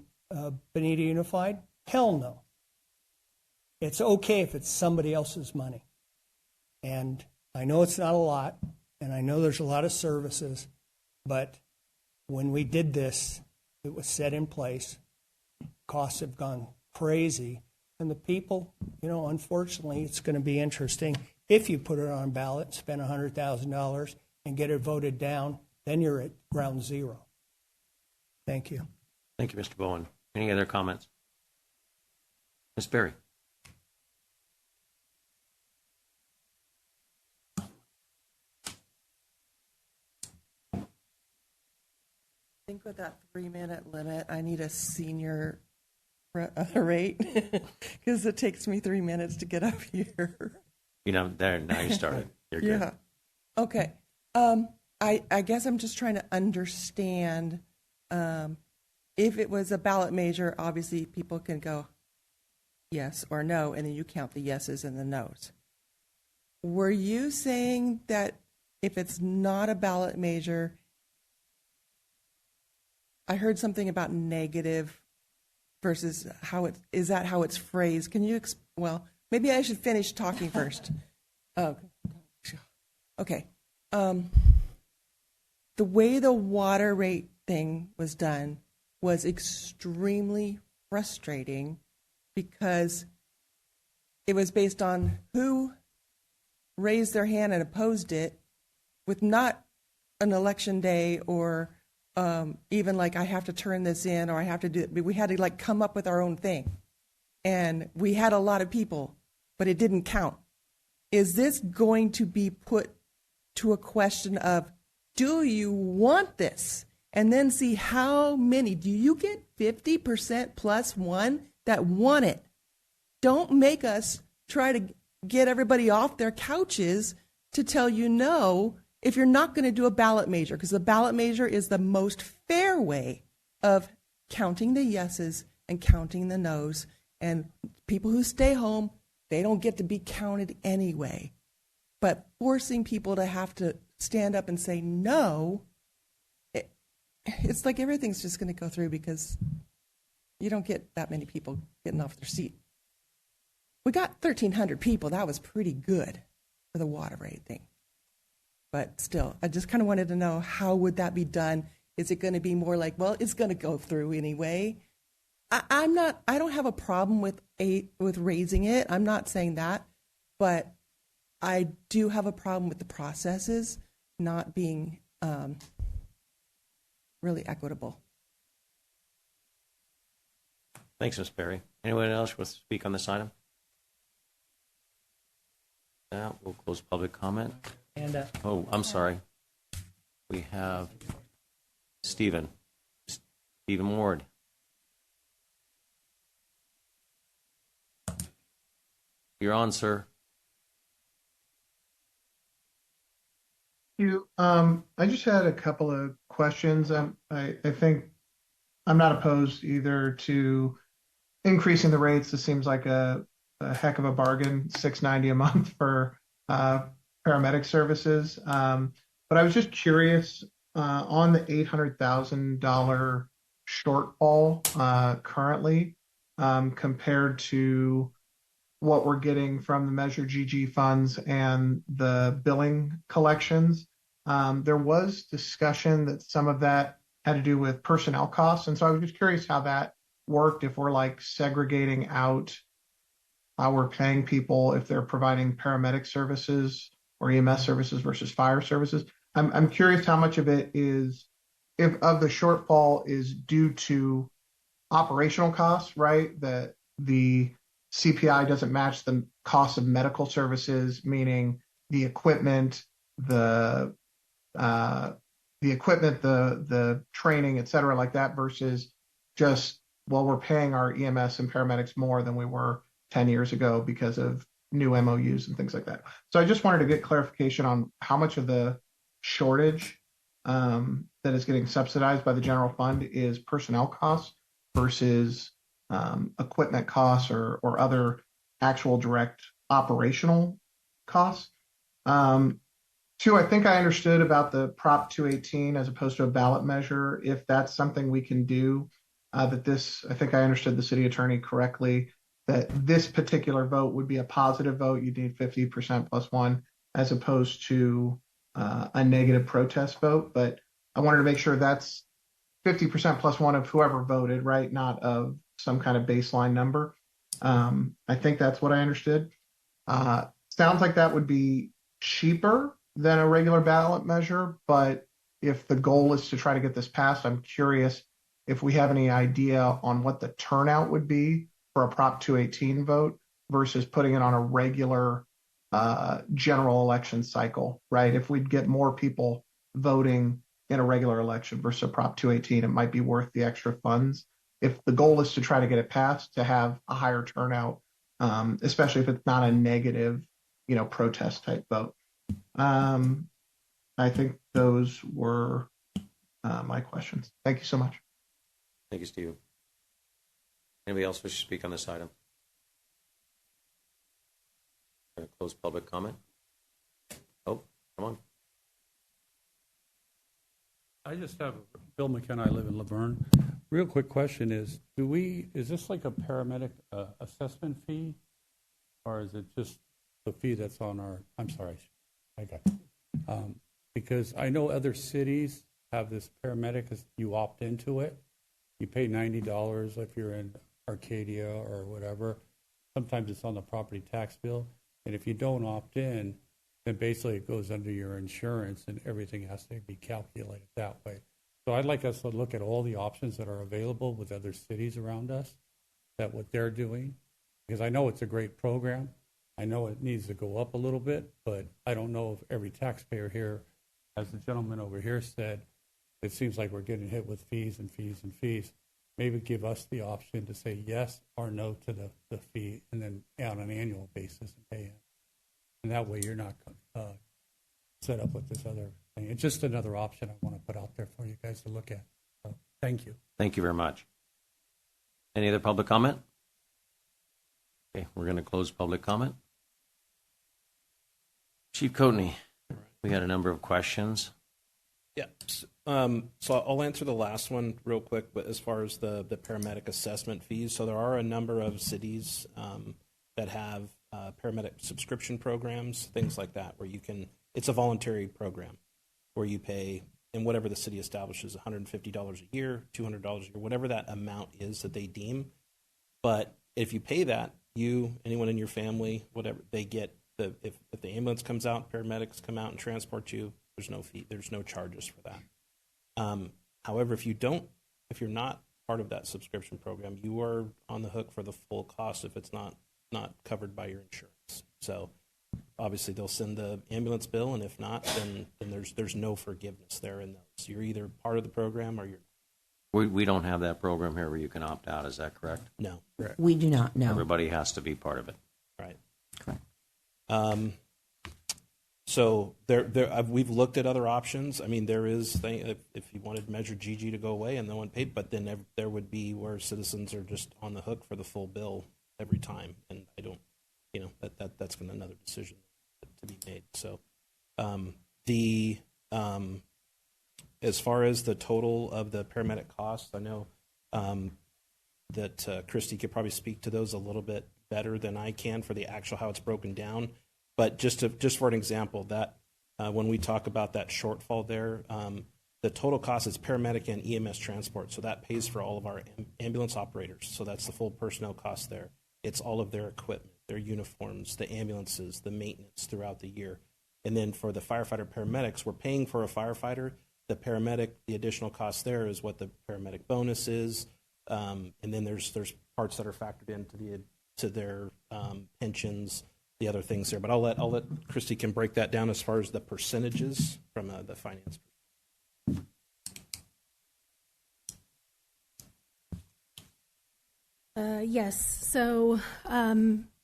Bonita Unified? Hell no. It's okay if it's somebody else's money. And I know it's not a lot, and I know there's a lot of services, but when we did this, it was set in place. Costs have gone crazy. And the people, unfortunately, it's going to be interesting. If you put it on ballot, spend $100,000 and get it voted down, then you're at ground zero. Thank you. Thank you, Mr. Bowen. Any other comments? Ms. Berry. I think with that 3-minute limit, I need a senior rate because it takes me 3 minutes to get up here. There, now you started. You're good. Yeah. Okay. I guess I'm just trying to understand if it was a ballot measure, obviously people can go yes or no, and then you count the yeses and the nos. Were you saying that if it's not a ballot measure, I heard something about negative versus is that how it's phrased? Can you, maybe I should finish talking first. Okay. The way the water rate thing was done was extremely frustrating because it was based on who raised their hand and opposed it, with not an election day or even like I have to turn this in or I have to do it. We had to come up with our own thing. And we had a lot of people, but it didn't count. Is this going to be put to a question of, do you want this? And then see how many. Do you get 50% plus one that want it? Don't make us try to get everybody off their couches to tell you no if you're not going to do a ballot measure, because the ballot measure is the most fair way of counting the yeses and counting the nos. And people who stay home, they don't get to be counted anyway. But forcing people to have to stand up and say no, it's like everything's just going to go through because you don't get that many people getting off their seat. We got 1,300 people. That was pretty good for the water rate thing. But still, I just kind of wanted to know, how would that be done? Is it going to be more like, well, it's going to go through anyway? I don't have a problem with raising it. I'm not saying that, but I do have a problem with the processes not being really equitable. Thanks, Ms. Perry. Anyone else wish to speak on this item? Yeah, we'll close public comment. And Oh, I'm sorry. We have Stephen Ward. You're on, sir. I just had a couple of questions. I think I'm not opposed either to increasing the rates. This seems like a heck of a bargain, $690 a month for paramedic services. But I was just curious on the $800,000 shortfall currently compared to what we're getting from the Measure GG funds and the billing collections. There was discussion that some of that had to do with personnel costs. And so I was just curious how that worked, if we're like segregating out how we're paying people, if they're providing paramedic services or EMS services versus fire services. I'm curious how much of it is, if of the shortfall is due to operational costs, right? That the CPI doesn't match the cost of medical services, meaning the equipment, the training, et cetera, like that, versus just, well, we're paying our EMS and paramedics more than we were 10 years ago because of new MOUs and things like that. So I just wanted to get clarification on how much of the shortage that is getting subsidized by the general fund is personnel costs versus equipment costs or other actual direct operational costs. Two, I think I understood about the Prop 218 as opposed to a ballot measure. If that's something we can do, I think I understood the city attorney correctly, that this particular vote would be a positive vote. You'd need 50% plus one, as opposed to a negative protest vote. But I wanted to make sure that's 50% plus one of whoever voted, right? Not of some kind of baseline number. I think that's what I understood. Sounds like that would be cheaper than a regular ballot measure, but if the goal is to try to get this passed, I'm curious if we have any idea on what the turnout would be for a Prop 218 vote versus putting it on a regular general election cycle, right? If we'd get more people voting in a regular election versus a Prop 218, it might be worth the extra funds. If the goal is to try to get it passed, to have a higher turnout, especially if it's not a negative, protest type vote. I think those were my questions. Thank you so much. Thank you, Steve. Anybody else wish to speak on this item? Going to close public comment. Oh, come on. I just have Bill McKenna. I live in Laverne. Real quick question is this like a paramedic assessment fee, or is it just the fee that's on our? I'm sorry, I got you. Because I know other cities have this paramedic. You opt into it. You pay $90 if you're in Arcadia or whatever. Sometimes it's on the property tax bill, and if you don't opt in, then basically it goes under your insurance, and everything has to be calculated that way. So I'd like us to look at all the options that are available with other cities around us, that what they're doing, because I know it's a great program. I know it needs to go up a little bit, but I don't know if every taxpayer here, as the gentleman over here said, it seems like we're getting hit with fees and fees and fees. Maybe give us the option to say yes or no to the fee, and then on an annual basis and pay it. And that way you're not set up with this other thing. It's just another option I want to put out there for you guys to look at. So, thank you. Thank you very much. Any other public comment? Okay, we're going to close public comment. Chief Coatney, we had a number of questions. Yeah. So I'll answer the last one real quick, but as far as the paramedic assessment fees, so there are a number of cities that have paramedic subscription programs, things like that, where you can, it's a voluntary program where you pay, and whatever the city establishes, $150 a year, $200 a year, whatever that amount is that they deem. But if you pay that, you, anyone in your family, whatever, they get if the ambulance comes out, paramedics come out and transport you, there's no fee, there's no charges for that. However, if you're not part of that subscription program, you are on the hook for the full cost if it's not covered by your insurance. So obviously they'll send the ambulance bill, and if not, then there's no forgiveness there in those. You're either part of the program or you're not. We don't have that program here where you can opt out. Is that correct? No. Correct. We do not know. Everybody has to be part of it. Right. Correct. So we've looked at other options. I mean, there is if you wanted Measure GG to go away and no one paid, but then there would be where citizens are just on the hook for the full bill every time, and I don't, that's another decision to be made. So as far as the total of the paramedic costs, I know that Christy could probably speak to those a little bit better than I can for the actual how it's broken down. But just for an example, that when we talk about that shortfall there, the total cost is paramedic and EMS transport. So that pays for all of our ambulance operators. So that's the full personnel cost there. It's all of their equipment, their uniforms, the ambulances, the maintenance throughout the year. And then for the firefighter paramedics, we're paying for a firefighter. The paramedic, the additional cost there is what the paramedic bonus is. And then there's parts that are factored into their pensions, the other things there. But I'll let Christy can break that down as far as the percentages from the finance. Yes. So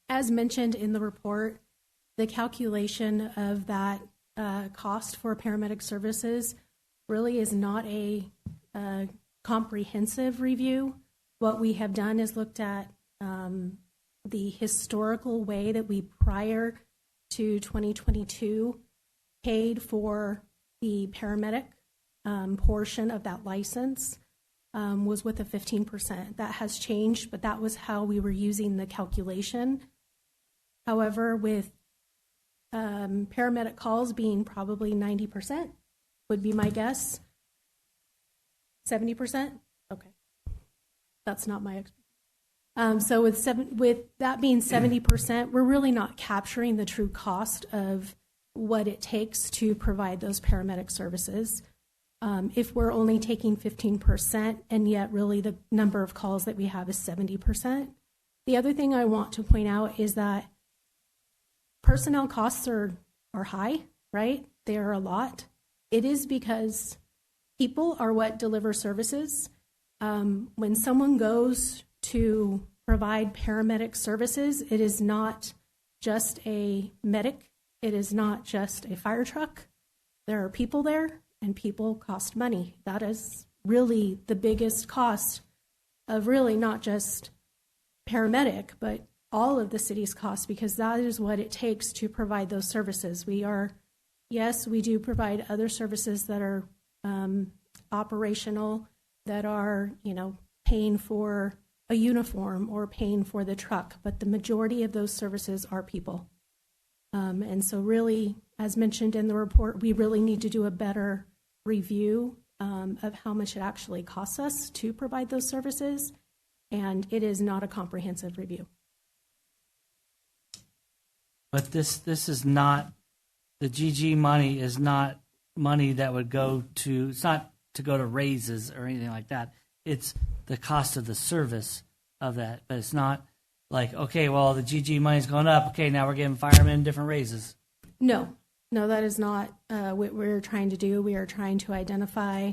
as mentioned in the report, the calculation of that cost for paramedic services really is not a comprehensive review. What we have done is looked at the historical way that we, prior to 2022, paid for the paramedic portion of that license was with a 15%. That has changed, but that was how we were using the calculation. However, with paramedic calls being probably 90%, would be my guess. 70%? Okay. That's not my expertise. So with that being 70%, we're really not capturing the true cost of what it takes to provide those paramedic services. If we're only taking 15%, and yet really the number of calls that we have is 70%. The other thing I want to point out is that personnel costs are high, right? They are a lot. It is because people are what deliver services. When someone goes to provide paramedic services, it is not just a medic. It is not just a fire truck. There are people there, and people cost money. That is really the biggest cost of really not just paramedic, but all of the city's costs, because that is what it takes to provide those services. Yes, we do provide other services that are operational, that are, paying for a uniform or paying for the truck, but the majority of those services are people. And so really, as mentioned in the report, we really need to do a better review of how much it actually costs us to provide those services, and it is not a comprehensive review. But this is not, the GG money is not money that would go to, it's not to go to raises or anything like that. It's the cost of the service of that. But it's not like, okay, well, the GG money's going up. Okay, now we're giving firemen different raises. No, that is not what we're trying to do. We are trying to identify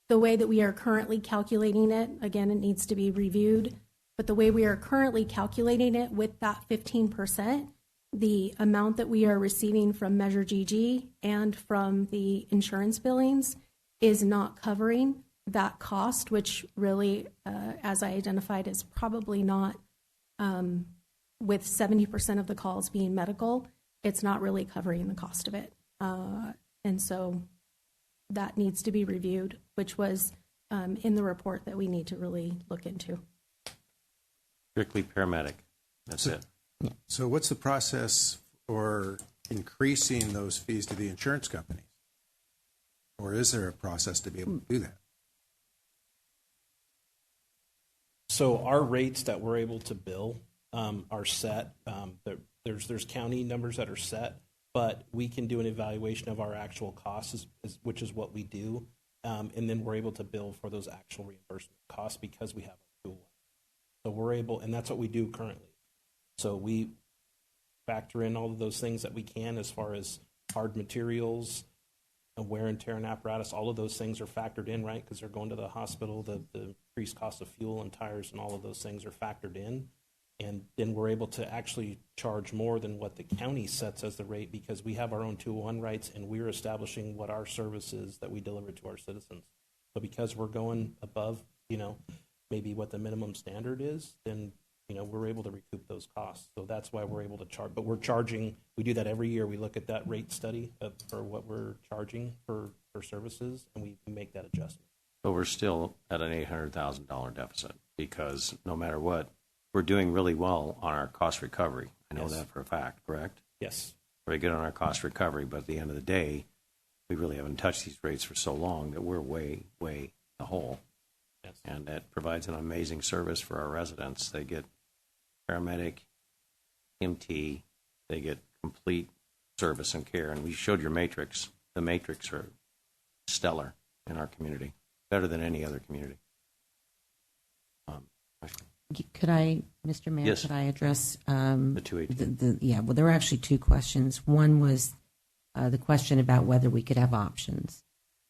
the way that we are currently calculating it. Again, it needs to be reviewed. But the way we are currently calculating it with that 15%, the amount that we are receiving from Measure GG and from the insurance billings is not covering that cost, which really, as I identified, is probably not, with 70% of the calls being medical, it's not really covering the cost of it. And so that needs to be reviewed, which was in the report that we need to really look into. Strictly paramedic. That's it. So what's the process for increasing those fees to the insurance companies? Or is there a process to be able to do that? So our rates that we're able to bill are set. There's county numbers that are set, but we can do an evaluation of our actual costs, which is what we do, and then we're able to bill for those actual reimbursement costs because we have a tool. So we're able, and that's what we do currently. So we factor in all of those things that we can as far as hard materials, wear and tear and apparatus. All of those things are factored in, right? Because they're going to the hospital. The increased cost of fuel and tires and all of those things are factored in. And then we're able to actually charge more than what the county sets as the rate because we have our own 201 rights and we're establishing what our service is that we deliver to our citizens. So because we're going above, maybe what the minimum standard is, then, we're able to recoup those costs. So that's why we're able to charge. But we're charging, we do that every year. We look at that rate study for what we're charging for services and we make that adjustment. But we're still at an $800,000 deficit because no matter what, we're doing really well on our cost recovery. I know that for a fact, correct? Yes. Very good on our cost recovery, but at the end of the day, we really haven't touched these rates for so long that we're way, way in the hole. Yes. And that provides an amazing service for our residents. They get paramedic, MT, they get complete service and care. And we showed your matrix. The matrix are stellar in our community, better than any other community. Could I, Mr. Mayor, Yes. could I address The 218. well, there were actually two questions. One was the question about whether we could have options.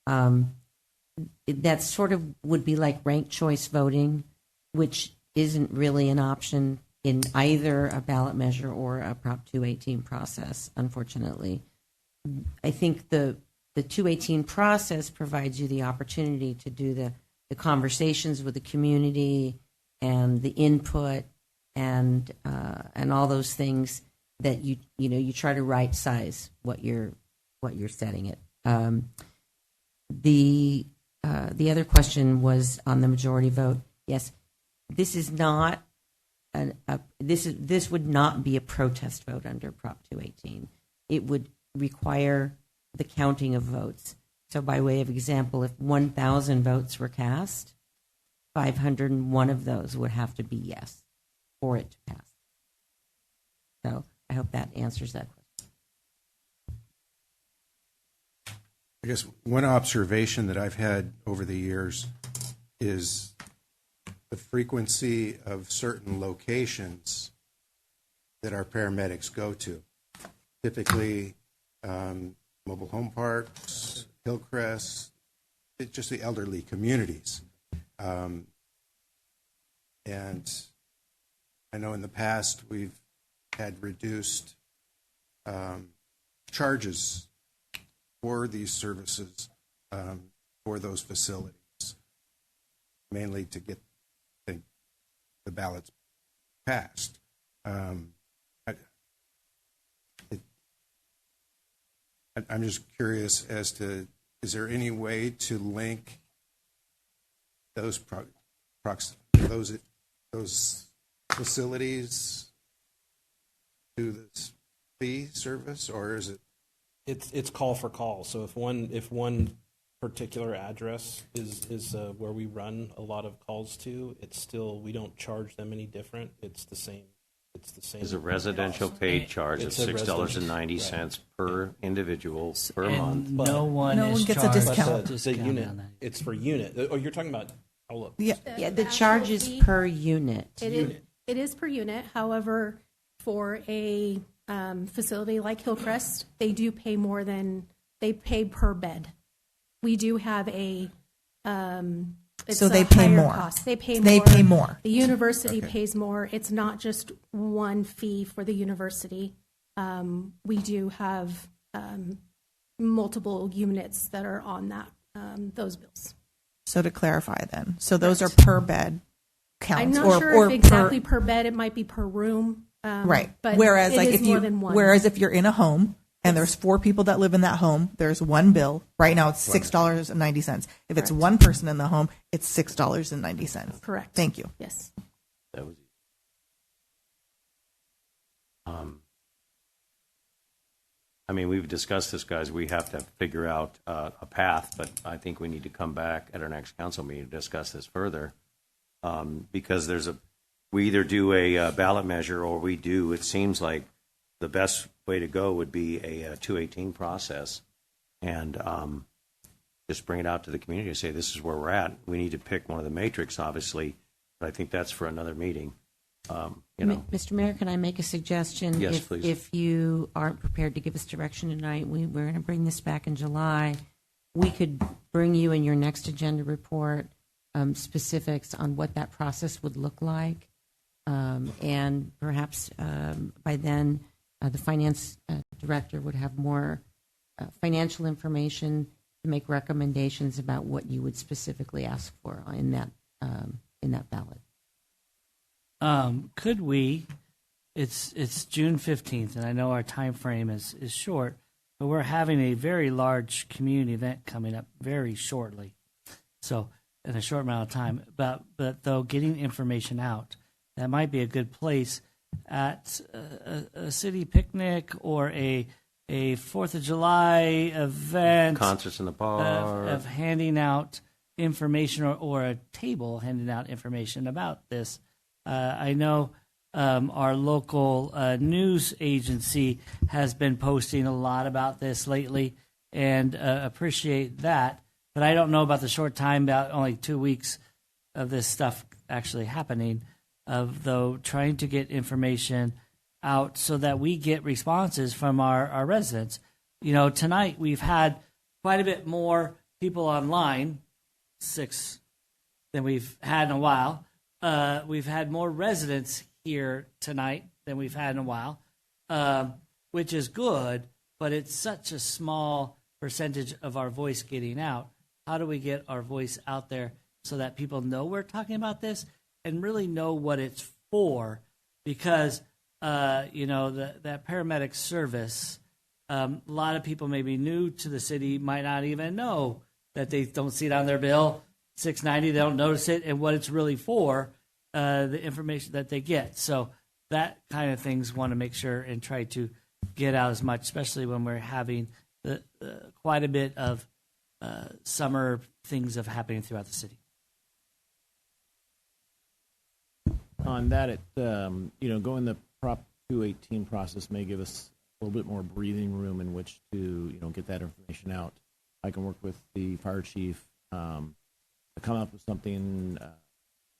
That sort of would be like ranked choice voting, which isn't really an option in either a ballot measure or a Prop 218 process, unfortunately. I think the 218 process provides you the opportunity to do the conversations with the community and the input and all those things that you try to right size what you're setting it. The other question was on the majority vote. Yes, this is not this would not be a protest vote under Prop 218. It would require the counting of votes. So by way of example, if 1,000 votes were cast, 501 of those would have to be yes for it to pass. So I hope that answers that question. I guess one observation that I've had over the years is the frequency of certain locations that our paramedics go to. Typically, mobile home parks, Hillcrest, it's just the elderly communities. And I know in the past we've had reduced charges for these services for those facilities, mainly to get the ballots passed. I'm just curious as to, is there any way to link those those facilities to this fee service, or is it? It's call for call. So if one particular address is where we run a lot of calls to, it's still, we don't charge them any different. It's the same. Is a residential paid charge of $6.90 per individual per month. No one gets a discount. It's a unit. It's for unit. Oh, you're talking about. Hold up. Yeah, the charge is per unit. It is per unit. However, for a facility like Hillcrest, they do pay more than they pay per bed. We do have a so they pay more. Cost. They pay more. The university pays more. It's not just one fee for the university. We do have multiple units that are on that those bills. So to clarify then, so those are per bed counts. I'm not sure if exactly per bed. It might be per room. Right. But whereas it like is if more than one. Whereas if you're in a home and there's 4 people that live in that home, there's one bill. Right now it's $6.90. If it's one person in the home, it's $6.90. Correct. Thank you. Yes. That was. I mean, we've discussed this, guys. We have to figure out a path, but I think we need to come back at our next council meeting to discuss this further, because we either do a ballot measure or we do. It seems like the best way to go would be a 218 process, and just bring it out to the community and say this is where we're at. We need to pick one of the matrix, obviously, but I think that's for another meeting. Mr. Mayor, can I make a suggestion? Yes, please. If you aren't prepared to give us direction tonight, we're going to bring this back in July. We could bring you in your next agenda report specifics on what that process would look like. And perhaps by then, the finance director would have more financial information to make recommendations about what you would specifically ask for in that ballot. Could we? It's June 15th, and I know our time frame is short, but we're having a very large community event coming up very shortly. So in a short amount of time, but though getting information out, that might be a good place at a city picnic or a 4th of July event, Concerts in the park, of handing out information or a table handing out information about this. I know our local news agency has been posting a lot about this lately, and appreciate that. But I don't know about the short time, about only 2 weeks of this stuff actually happening, of though trying to get information out so that we get responses from our residents. You know, tonight we've had quite a bit more people online, 6 than we've had in a while. We've had more residents here tonight than we've had in a while, which is good, but it's such a small percentage of our voice getting out. How do we get our voice out there so that people know we're talking about this and really know what it's for? Because, that paramedic service, a lot of people maybe new to the city might not even know that they don't see it on their bill. $6.90, they don't notice it, and what it's really for, the information that they get. So that kind of things want to make sure and try to get out as much, especially when we're having quite a bit of summer things of happening throughout the city. On that, going the Prop 218 process may give us a little bit more breathing room in which to, get that information out. I can work with the fire chief to come up with something. I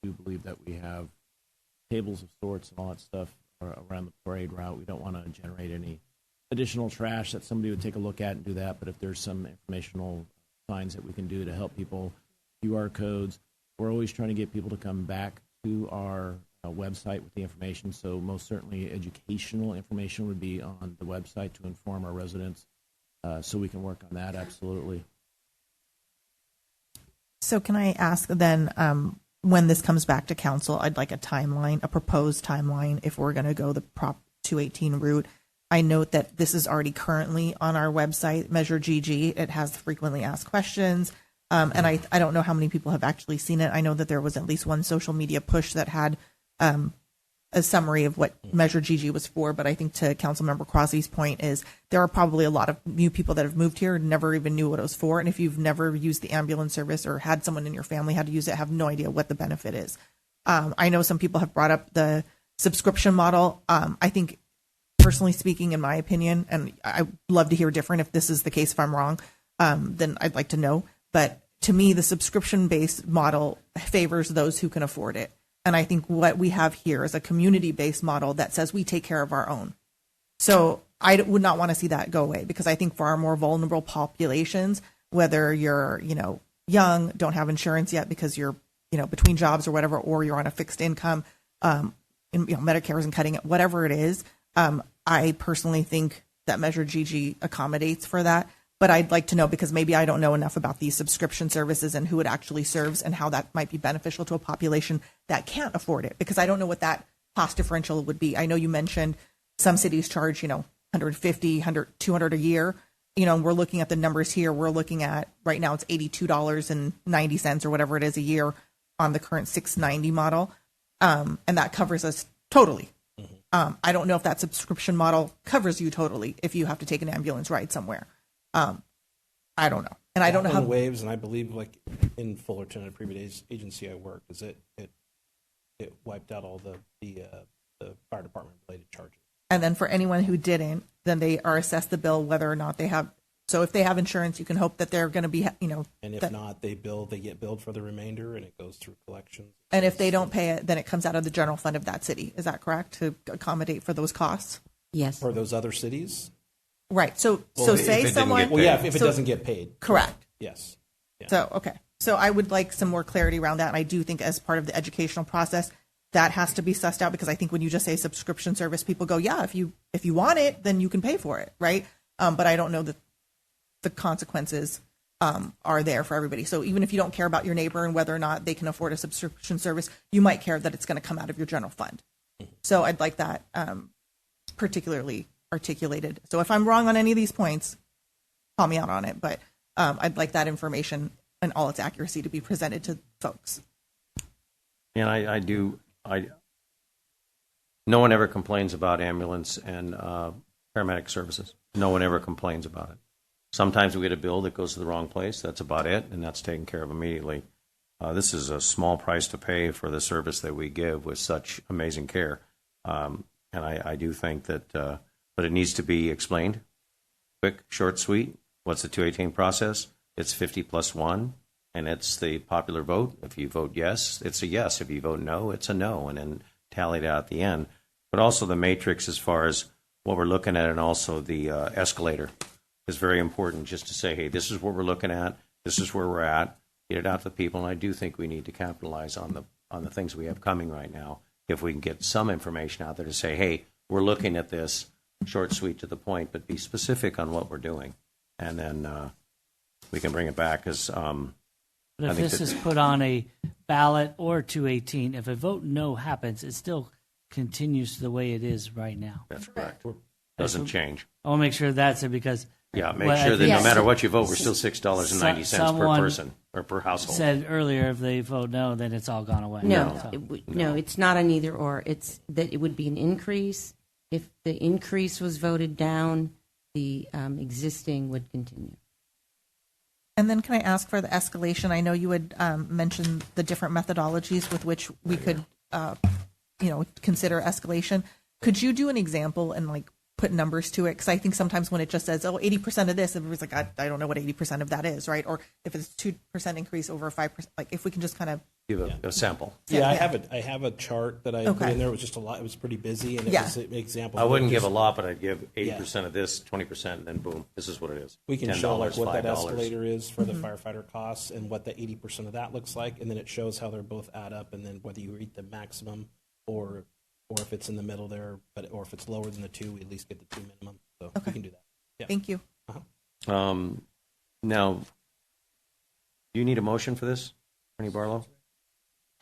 do believe that we have tables of sorts and all that stuff around the parade route. We don't want to generate any additional trash that somebody would take a look at and do that. But if there's some informational signs that we can do to help people, QR codes, we're always trying to get people to come back to our website with the information. So most certainly educational information would be on the website to inform our residents. So we can work on that, absolutely. So can I ask then, when this comes back to council, I'd like a timeline, a proposed timeline, if we're going to go the Prop 218 route. I note that this is already currently on our website, Measure GG. It has frequently asked questions. And I don't know how many people have actually seen it. I know that there was at least one social media push that had a summary of what Measure GG was for. But I think to Councilmember Crosby's point is there are probably a lot of new people that have moved here and never even knew what it was for. And if you've never used the ambulance service or had someone in your family how to use it, have no idea what the benefit is. I know some people have brought up the subscription model. I think, personally speaking, in my opinion, and I'd love to hear different if this is the case, if I'm wrong, then I'd like to know. But to me, the subscription-based model favors those who can afford it. And I think what we have here is a community-based model that says we take care of our own. So I would not want to see that go away, because I think for our more vulnerable populations, whether you're, young, don't have insurance yet because you're, between jobs or whatever, or you're on a fixed income, Medicare isn't cutting it, whatever it is, I personally think that Measure GG accommodates for that. But I'd like to know, because maybe I don't know enough about these subscription services and who it actually serves and how that might be beneficial to a population that can't afford it, because I don't know what that cost differential would be. I know you mentioned some cities charge, 150, 100, 200 a year. You know, we're looking at the numbers here. We're looking at right now it's $82.90 or whatever it is a year on the current 690 model, and that covers us totally. I don't know if that subscription model covers you totally if you have to take an ambulance ride somewhere. I don't know, and I don't know how waves. And I believe, like in Fullerton, a previous agency I worked, is it wiped out all the fire department related charges. And then for anyone who didn't, then they are assessed the bill whether or not they have. So if they have insurance, you can hope that they're going to be, you know. And if not, they get billed for the remainder, and it goes through collections. And if they don't pay it, then it comes out of the general fund of that city. Is that correct? To accommodate for those costs? Yes. For those other cities? Right. So say someone. Well, yeah, if it doesn't get paid. Correct. Yes. Yeah. So, okay. So I would like some more clarity around that. And I do think as part of the educational process, that has to be sussed out, because I think when you just say subscription service, people go, yeah, if you want it, then you can pay for it. Right. But I don't know that the consequences are there for everybody. So even if you don't care about your neighbor and whether or not they can afford a subscription service, you might care that it's going to come out of your general fund. So I'd like that particularly articulated. So if I'm wrong on any of these points, call me out on it. But I'd like that information and all its accuracy to be presented to folks. And no one ever complains about ambulance and paramedic services. No one ever complains about it. Sometimes we get a bill that goes to the wrong place. That's about it, and that's taken care of immediately. This is a small price to pay for the service that we give with such amazing care. And I do think that, but it needs to be explained. Quick, short, sweet. What's the 218 process? It's 50 plus 1, and it's the popular vote. If you vote yes, it's a yes. If you vote no, it's a no, and then tallied out at the end. But also the matrix as far as what we're looking at, and also the escalator is very important, just to say, hey, this is what we're looking at, this is where we're at, get it out to the people. And I do think we need to capitalize on the things we have coming right now. If we can get some information out there to say, hey, we're looking at this, short, sweet, to the point, but be specific on what we're doing. And then we can bring it back as... But if this is put on a ballot or 218, if a vote no happens, it still continues the way it is right now. That's correct. Doesn't change. I want to make sure that's it, because... Yeah, make sure that no matter what you vote, we're still $6.90 per person or per household. Said earlier, if they vote no, then it's all gone away. No, it's not an either or. It's that it would be an increase. If the increase was voted down, the existing would continue. And then can I ask for the escalation? I know you had mentioned the different methodologies with which we could, consider escalation. Could you do an example and put numbers to it? Because I think sometimes when it just says, 80% of this, everybody's like, I don't know what 80% of that is, right? Or if it's 2% increase over 5%, if we can just kind of give a sample. Yeah, I have a chart that I put in there. It was just a lot. It was pretty busy, and it was an example. I wouldn't give a lot, but I'd give 80% of this, 20%, and then boom, this is what it is. We can show what that escalator is for the firefighter costs and what the 80% of that looks like, and then it shows how they're both add up, and then whether you reach the maximum or if it's in the middle there, or if it's lower than the 2, we at least get the 2 minimum. So we can do that. Yeah. Thank you. Now, do you need a motion for this, Attorney Barlow?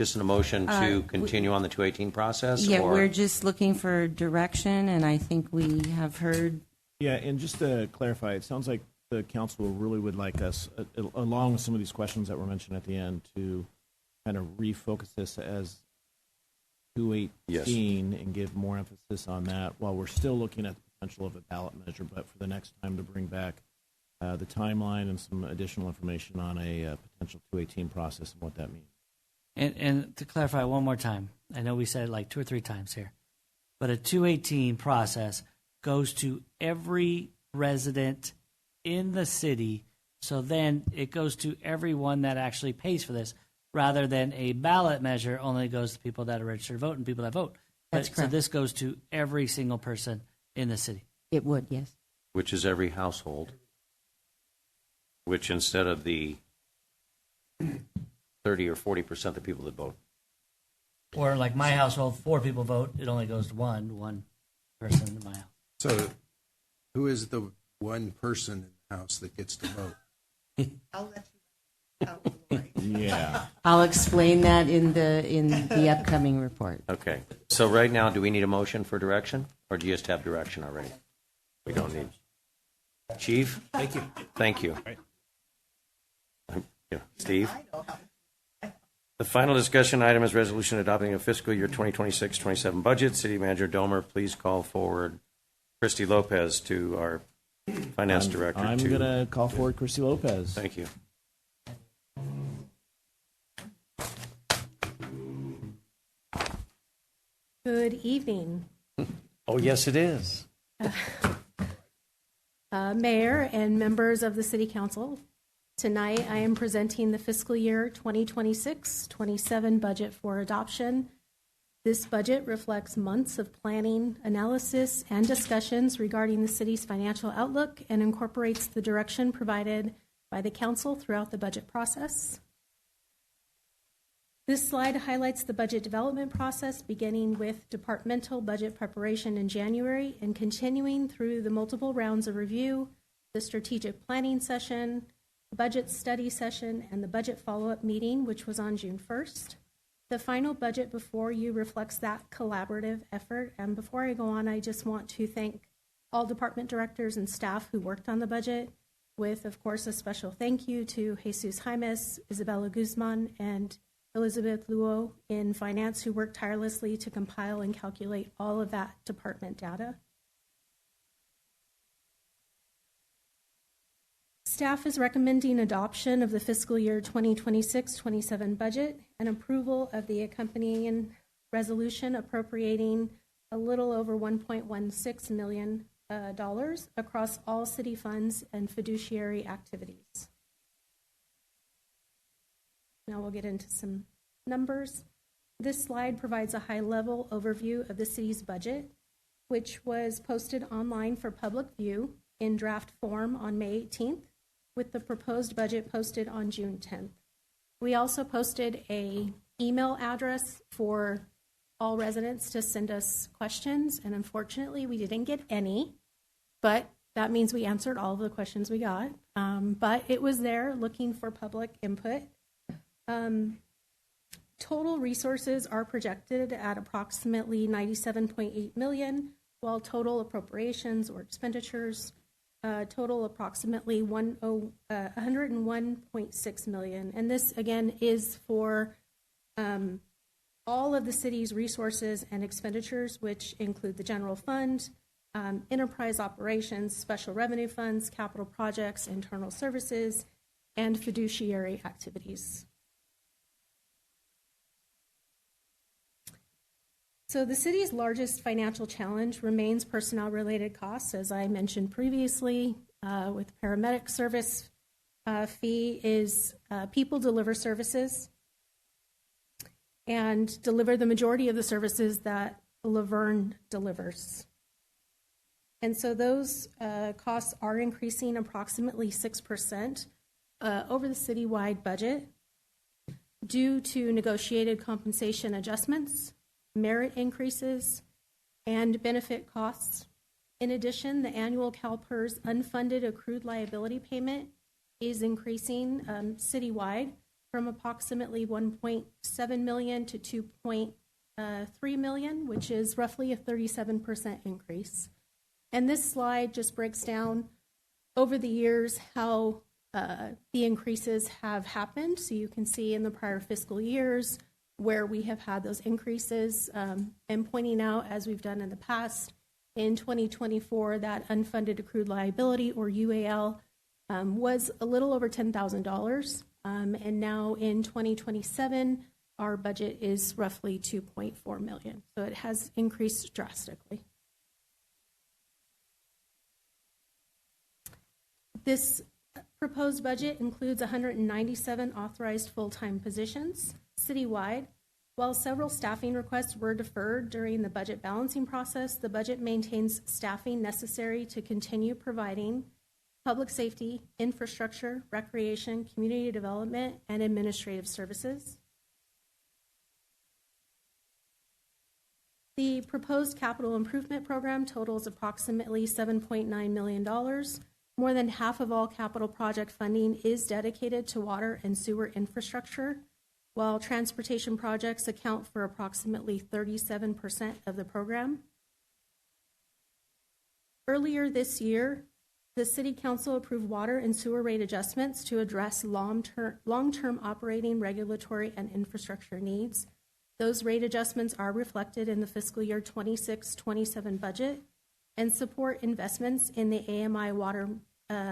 Just an emotion to continue on the 218 process? Yeah, or? We're just looking for direction, and I think we have heard. Yeah, and just to clarify, it sounds like the council really would like us, along with some of these questions that were mentioned at the end, to kind of refocus this as 218 and give more emphasis on that, while we're still looking at the potential of a ballot measure, but for the next time to bring back the timeline and some additional information on a potential 218 process and what that means. And to clarify one more time, I know we said it 2 or 3 times here, but a 218 process goes to every resident in the city, so then it goes to everyone that actually pays for this, rather than a ballot measure only goes to people that are registered to vote and people that vote. That's correct. So this goes to every single person in the city. It would, yes. Which is every household, which instead of the 30 or 40% of the people that vote. Or like my household, 4 people vote, it only goes to one person in my house. So who is the one person in the house that gets to vote? I'll let you. Yeah. I'll explain that in the upcoming report. Okay. So right now, do we need a motion for direction, or do you just have direction already? We don't need. Chief? Thank you. Thank you. Right. Yeah. Steve? The final discussion item is resolution adopting a fiscal year 2026-27 budget. City Manager Domer, please call forward Christy Lopez to our Finance Director. I'm going to call forward Christy Lopez. Thank you. Good evening. Oh, yes, it is. Mayor and members of the City Council, tonight I am presenting the fiscal year 2026-27 budget for adoption. This budget reflects months of planning, analysis, and discussions regarding the city's financial outlook and incorporates the direction provided by the council throughout the budget process. This slide highlights the budget development process, beginning with departmental budget preparation in January and continuing through the multiple rounds of review, the strategic planning session, the budget study session, and the budget follow-up meeting, which was on June 1st. The final budget before you reflects that collaborative effort. And before I go on, I just want to thank all department directors and staff who worked on the budget, with, of course, a special thank you to Jesus Jaimes, Isabella Guzman, and Elizabeth Luo in finance, who worked tirelessly to compile and calculate all of that department data. Staff is recommending adoption of the fiscal year 2026-27 budget and approval of the accompanying resolution appropriating a little over $1.16 million across all city funds and fiduciary activities. Now we'll get into some numbers. This slide provides a high-level overview of the city's budget, which was posted online for public view in draft form on May 18th, with the proposed budget posted on June 10th. We also posted an email address for all residents to send us questions, and unfortunately we didn't get any, but that means we answered all of the questions we got. But it was there looking for public input. Total resources are projected at approximately $97.8 million, while total appropriations or expenditures total approximately $101.6 million. And this, again, is for all of the city's resources and expenditures, which include the general fund, enterprise operations, special revenue funds, capital projects, internal services, and fiduciary activities. So the city's largest financial challenge remains personnel-related costs, as I mentioned previously. With paramedic service fee is people deliver services and deliver the majority of the services that Laverne delivers. And so those costs are increasing approximately 6% over the citywide budget due to negotiated compensation adjustments, merit increases, and benefit costs. In addition, the annual CalPERS unfunded accrued liability payment is increasing citywide from approximately $1.7 million to $2.3 million, which is roughly a 37% increase. And this slide just breaks down over the years how the increases have happened. So you can see in the prior fiscal years where we have had those increases, and pointing out, as we've done in the past, in 2024, that unfunded accrued liability, or UAL, was a little over $10,000. And now in 2027, our budget is roughly $2.4 million. So it has increased drastically. This proposed budget includes 197 authorized full-time positions citywide. While several staffing requests were deferred during the budget balancing process, the budget maintains staffing necessary to continue providing public safety, infrastructure, recreation, community development, and administrative services. The proposed capital improvement program totals approximately $7.9 million. More than half of all capital project funding is dedicated to water and sewer infrastructure, while transportation projects account for approximately 37% of the program. Earlier this year, the City Council approved water and sewer rate adjustments to address long-term operating, regulatory, and infrastructure needs. Those rate adjustments are reflected in the fiscal year 26-27 budget and support investments in the AMI water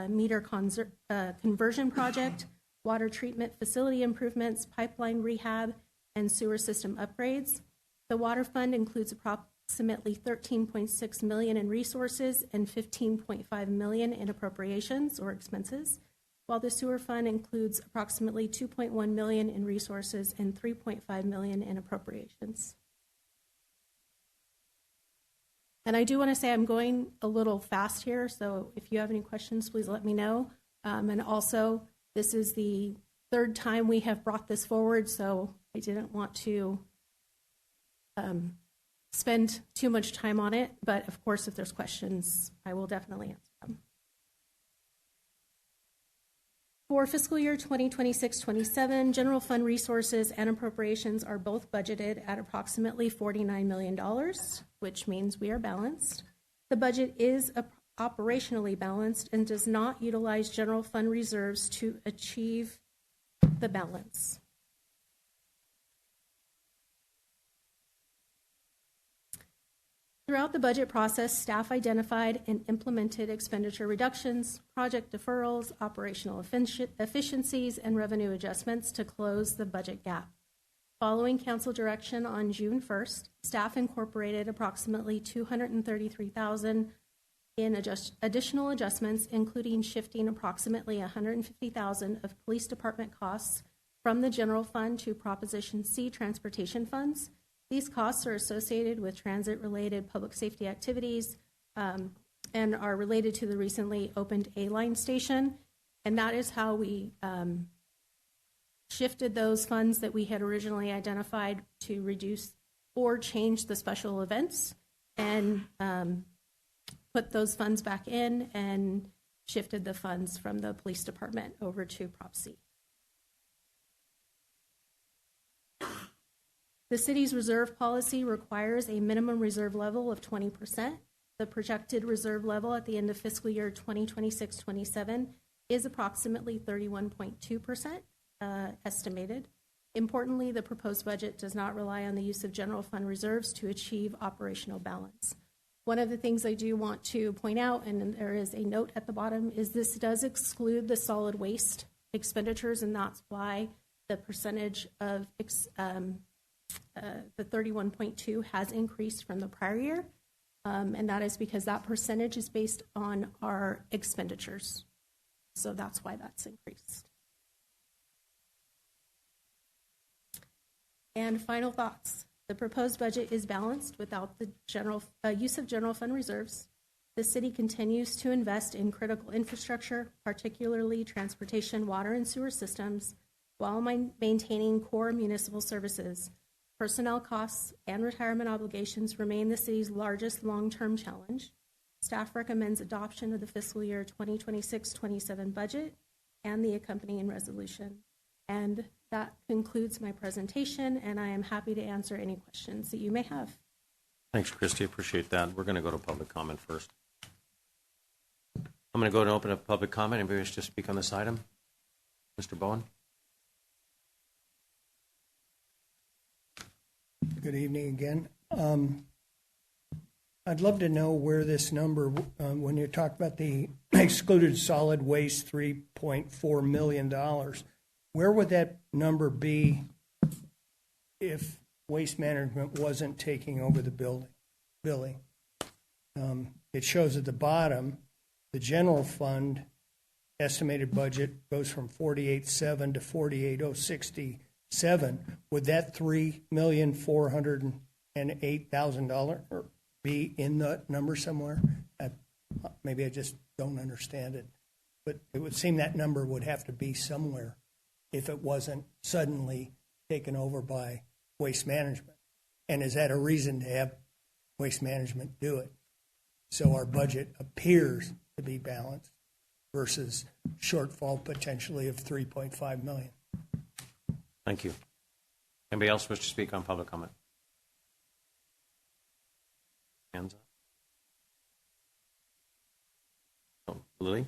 meter conversion project, water treatment facility improvements, pipeline rehab, and sewer system upgrades. The water fund includes approximately $13.6 million in resources and $15.5 million in appropriations or expenses, while the sewer fund includes approximately $2.1 million in resources and $3.5 million in appropriations. And I do want to say I'm going a little fast here, so if you have any questions, please let me know. And also, this is the third time we have brought this forward, so I didn't want to spend too much time on it, but of course, if there's questions, I will definitely answer them. For fiscal year 2026-27, general fund resources and appropriations are both budgeted at approximately $49 million, which means we are balanced. The budget is operationally balanced and does not utilize general fund reserves to achieve the balance. Throughout the budget process, staff identified and implemented expenditure reductions, project deferrals, operational efficiencies, and revenue adjustments to close the budget gap. Following council direction on June 1st, staff incorporated approximately $233,000 in additional adjustments, including shifting approximately $150,000 of police department costs from the general fund to Proposition C transportation funds. These costs are associated with transit-related public safety activities and are related to the recently opened A-Line station. And that is how we shifted those funds that we had originally identified to reduce or change the special events and put those funds back in and shifted the funds from the police department over to Prop C. The city's reserve policy requires a minimum reserve level of 20%. The projected reserve level at the end of fiscal year 2026-27 is approximately 31.2% estimated. Importantly, the proposed budget does not rely on the use of general fund reserves to achieve operational balance. One of the things I do want to point out, and there is a note at the bottom, is this does exclude the solid waste expenditures, and that's why the percentage of the 31.2 has increased from the prior year, and that is because that percentage is based on our expenditures. So that's why that's increased. And final thoughts. The proposed budget is balanced without the use of general fund reserves. The city continues to invest in critical infrastructure, particularly transportation, water, and sewer systems, while maintaining core municipal services. Personnel costs and retirement obligations remain the city's largest long-term challenge. Staff recommends adoption of the fiscal year 2026-27 budget and the accompanying resolution. And that concludes my presentation, and I am happy to answer any questions that you may have. Thanks, Christy. Appreciate that. We're going to go to public comment first. I'm going to go and open up public comment. Anybody wish to speak on this item? Mr. Bowen? Good evening again. I'd love to know where this number, when you talk about the excluded solid waste $3.4 million, where would that number be if Waste Management wasn't taking over the billing? It shows at the bottom, the general fund estimated budget goes from 48.7 to 48.067. Would that $3,408,000 be in the number somewhere? Maybe I just don't understand it, but it would seem that number would have to be somewhere if it wasn't suddenly taken over by Waste Management. And is that a reason to have Waste Management do it? So our budget appears to be balanced versus shortfall potentially of $3.5 million. Thank you. Anybody else wish to speak on public comment? Hands up. Lily?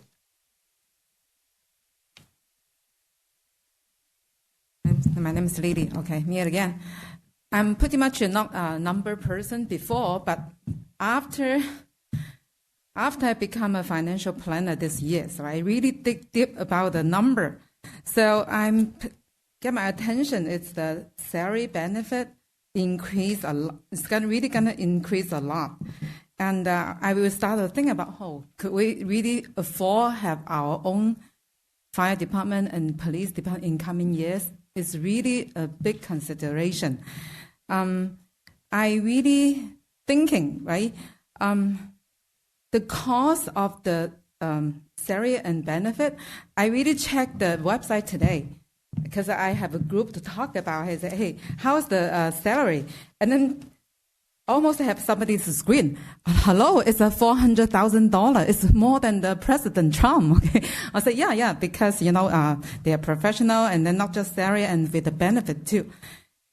My name is Lily. Okay, me again. I'm pretty much not a number person before, but after I become a financial planner this year, so I really dig deep about the number. So get my attention. It's the salary benefit increase a lot. It's really gonna increase a lot, and I will start to think about, could we really afford have our own fire department and police department in coming years? It's really a big consideration. I really thinking, right? The cost of the salary and benefit, I really checked the website today because I have a group to talk about it. I say, hey, how's the salary? And then almost have somebody's screen. Hello, it's $400,000. It's more than the President Trump. Okay, I say, yeah, because they are professional, and then not just salary and with the benefit too.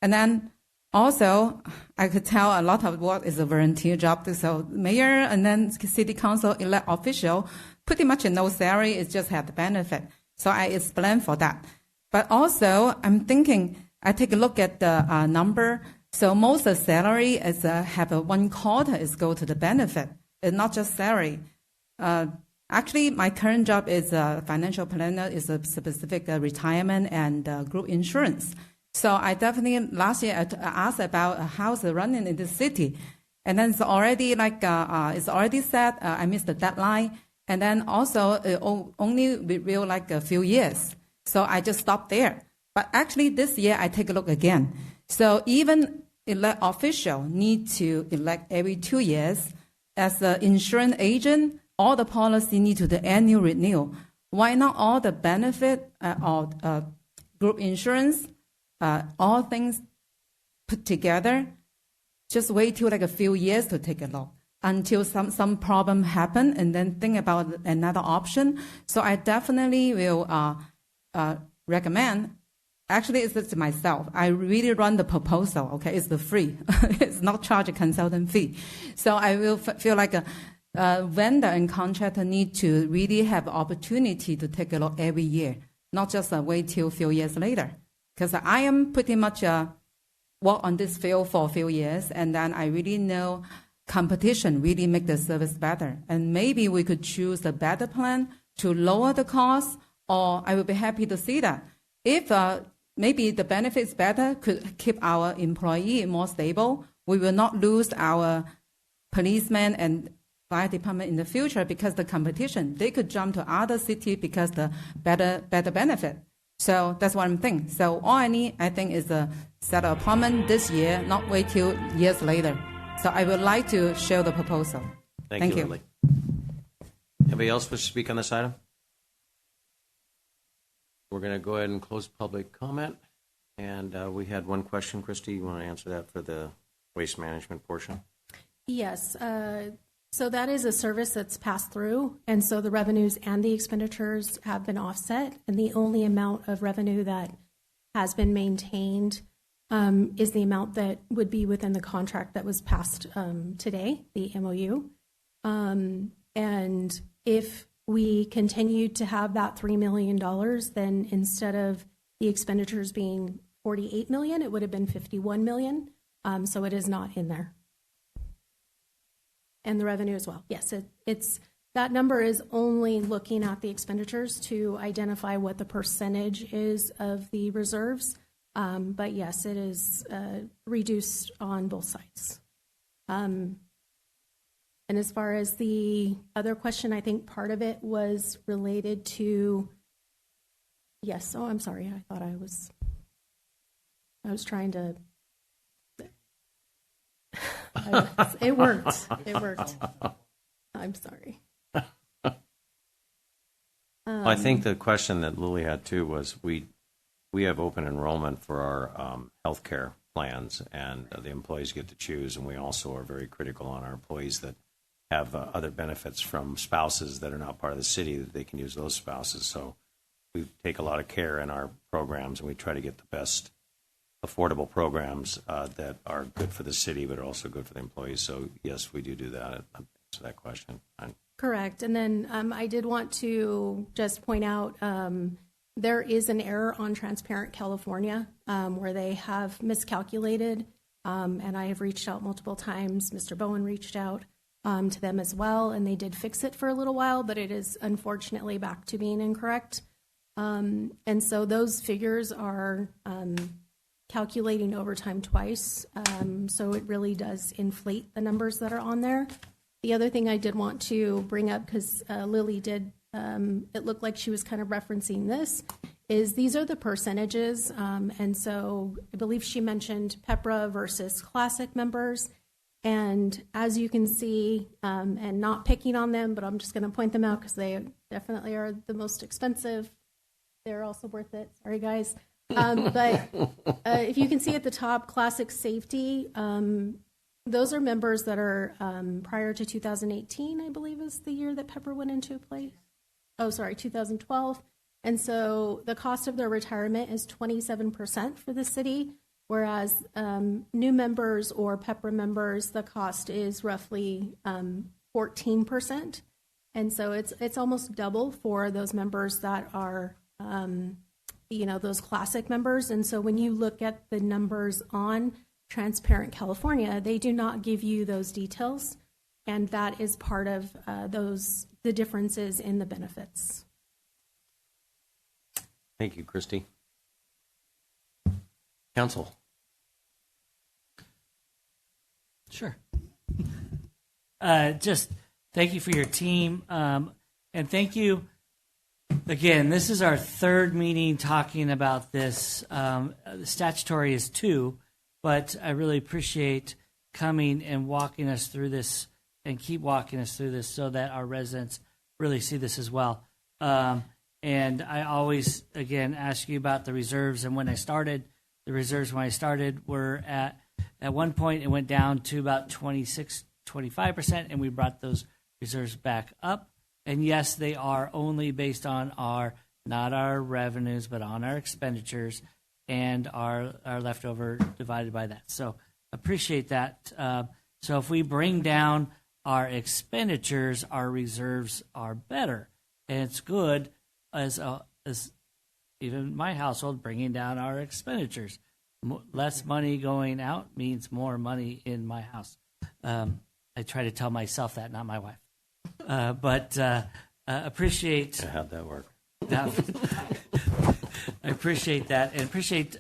And then also, I could tell a lot of work is a volunteer job. So mayor and then city council elect official, pretty much no salary, it's just have the benefit. So I explain for that. But also, I'm thinking, I take a look at the number. So most of the salary is have a 1/4 is go to the benefit. It's not just salary. Actually, my current job is a financial planner, is a specific retirement and group insurance. So I definitely, last year, I asked about how's it running in the city. And then it's already it's already set. I missed the deadline. And then also only review a few years. So I just stopped there. But actually this year I take a look again. So even elect official need to elect every 2 years. As an insurance agent, all the policy need to the annual renewal. Why not all the benefit or group insurance, all things put together? Just wait till a few years to take a look until some problem happen, and then think about another option. So I definitely will recommend. Actually, it's myself. I really run the proposal. Okay, it's the free. It's not charge a consultant fee. So I will feel like a vendor and contractor need to really have opportunity to take a look every year, not just wait till a few years later. Because I am pretty much work on this field for a few years, and then I really know competition really make the service better. And maybe we could choose a better plan to lower the cost, or I would be happy to see that. If maybe the benefits better could keep our employee more stable, we will not lose our policemen and fire department in the future because the competition. They could jump to other city because the better benefit. So that's what I'm thinking. So all I need, I think, is a set of appointment this year, not wait till years later. So I would like to share the proposal. Thank you, Lily. Anybody else wish to speak on this item? We're going to go ahead and close public comment. And we had one question. Christy, you want to answer that for the waste management portion? Yes. So that is a service that's passed through, and so the revenues and the expenditures have been offset, and the only amount of revenue that has been maintained is the amount that would be within the contract that was passed today, the MOU. And if we continue to have that $3 million, then instead of the expenditures being $48 million, it would have been $51 million. So it is not in there. And the revenue as well. Yes, it's that number is only looking at the expenditures to identify what the percentage is of the reserves. But yes, it is reduced on both sides. And as far as the other question, I think part of it was related to, yes, oh, I'm sorry. I thought I was trying to, it worked. It worked. I'm sorry. I think the question that Lily had too was we have open enrollment for our healthcare plans, and the employees get to choose, and we also are very critical on our employees that have other benefits from spouses that are not part of the city, that they can use those spouses. So we take a lot of care in our programs, and we try to get the best affordable programs that are good for the city, but are also good for the employees. So yes, we do that. Answer that question. Correct. And then I did want to just point out there is an error on Transparent California where they have miscalculated, and I have reached out multiple times. Mr. Bowen reached out to them as well, and they did fix it for a little while, but it is unfortunately back to being incorrect. And so those figures are calculating overtime twice, so it really does inflate the numbers that are on there. The other thing I did want to bring up, because Lily did, it looked like she was kind of referencing this, is these are the percentages. And so I believe she mentioned PEPRA versus Classic members. And as you can see, and not picking on them, but I'm just going to point them out because they definitely are the most expensive. They're also worth it. Sorry, guys. But if you can see at the top, Classic Safety, those are members that are prior to 2018, I believe is the year that PEPRA went into place. Oh, sorry, 2012. And so the cost of their retirement is 27% for the city, whereas new members or PEPRA members, the cost is roughly 14%. And so it's almost double for those members that are, those Classic members. And so when you look at the numbers on Transparent California, they do not give you those details, and that is part of the differences in the benefits. Thank you, Christy. Council. Sure. Just thank you for your team, and thank you again. This is our third meeting talking about this. The statutory is 2. But I really appreciate coming and walking us through this and keep walking us through this so that our residents really see this as well. And I always, again, ask you about the reserves. And when I started, the reserves when I started were at one point, it went down to about 26, 25%, and we brought those reserves back up. And yes, they are only based on not our revenues, but on our expenditures and our leftover divided by that. So appreciate that. So if we bring down our expenditures, our reserves are better. And it's good as even my household bringing down our expenditures. Less money going out means more money in my house. I try to tell myself that, not my wife. But appreciate... How'd that work? I appreciate that, and appreciate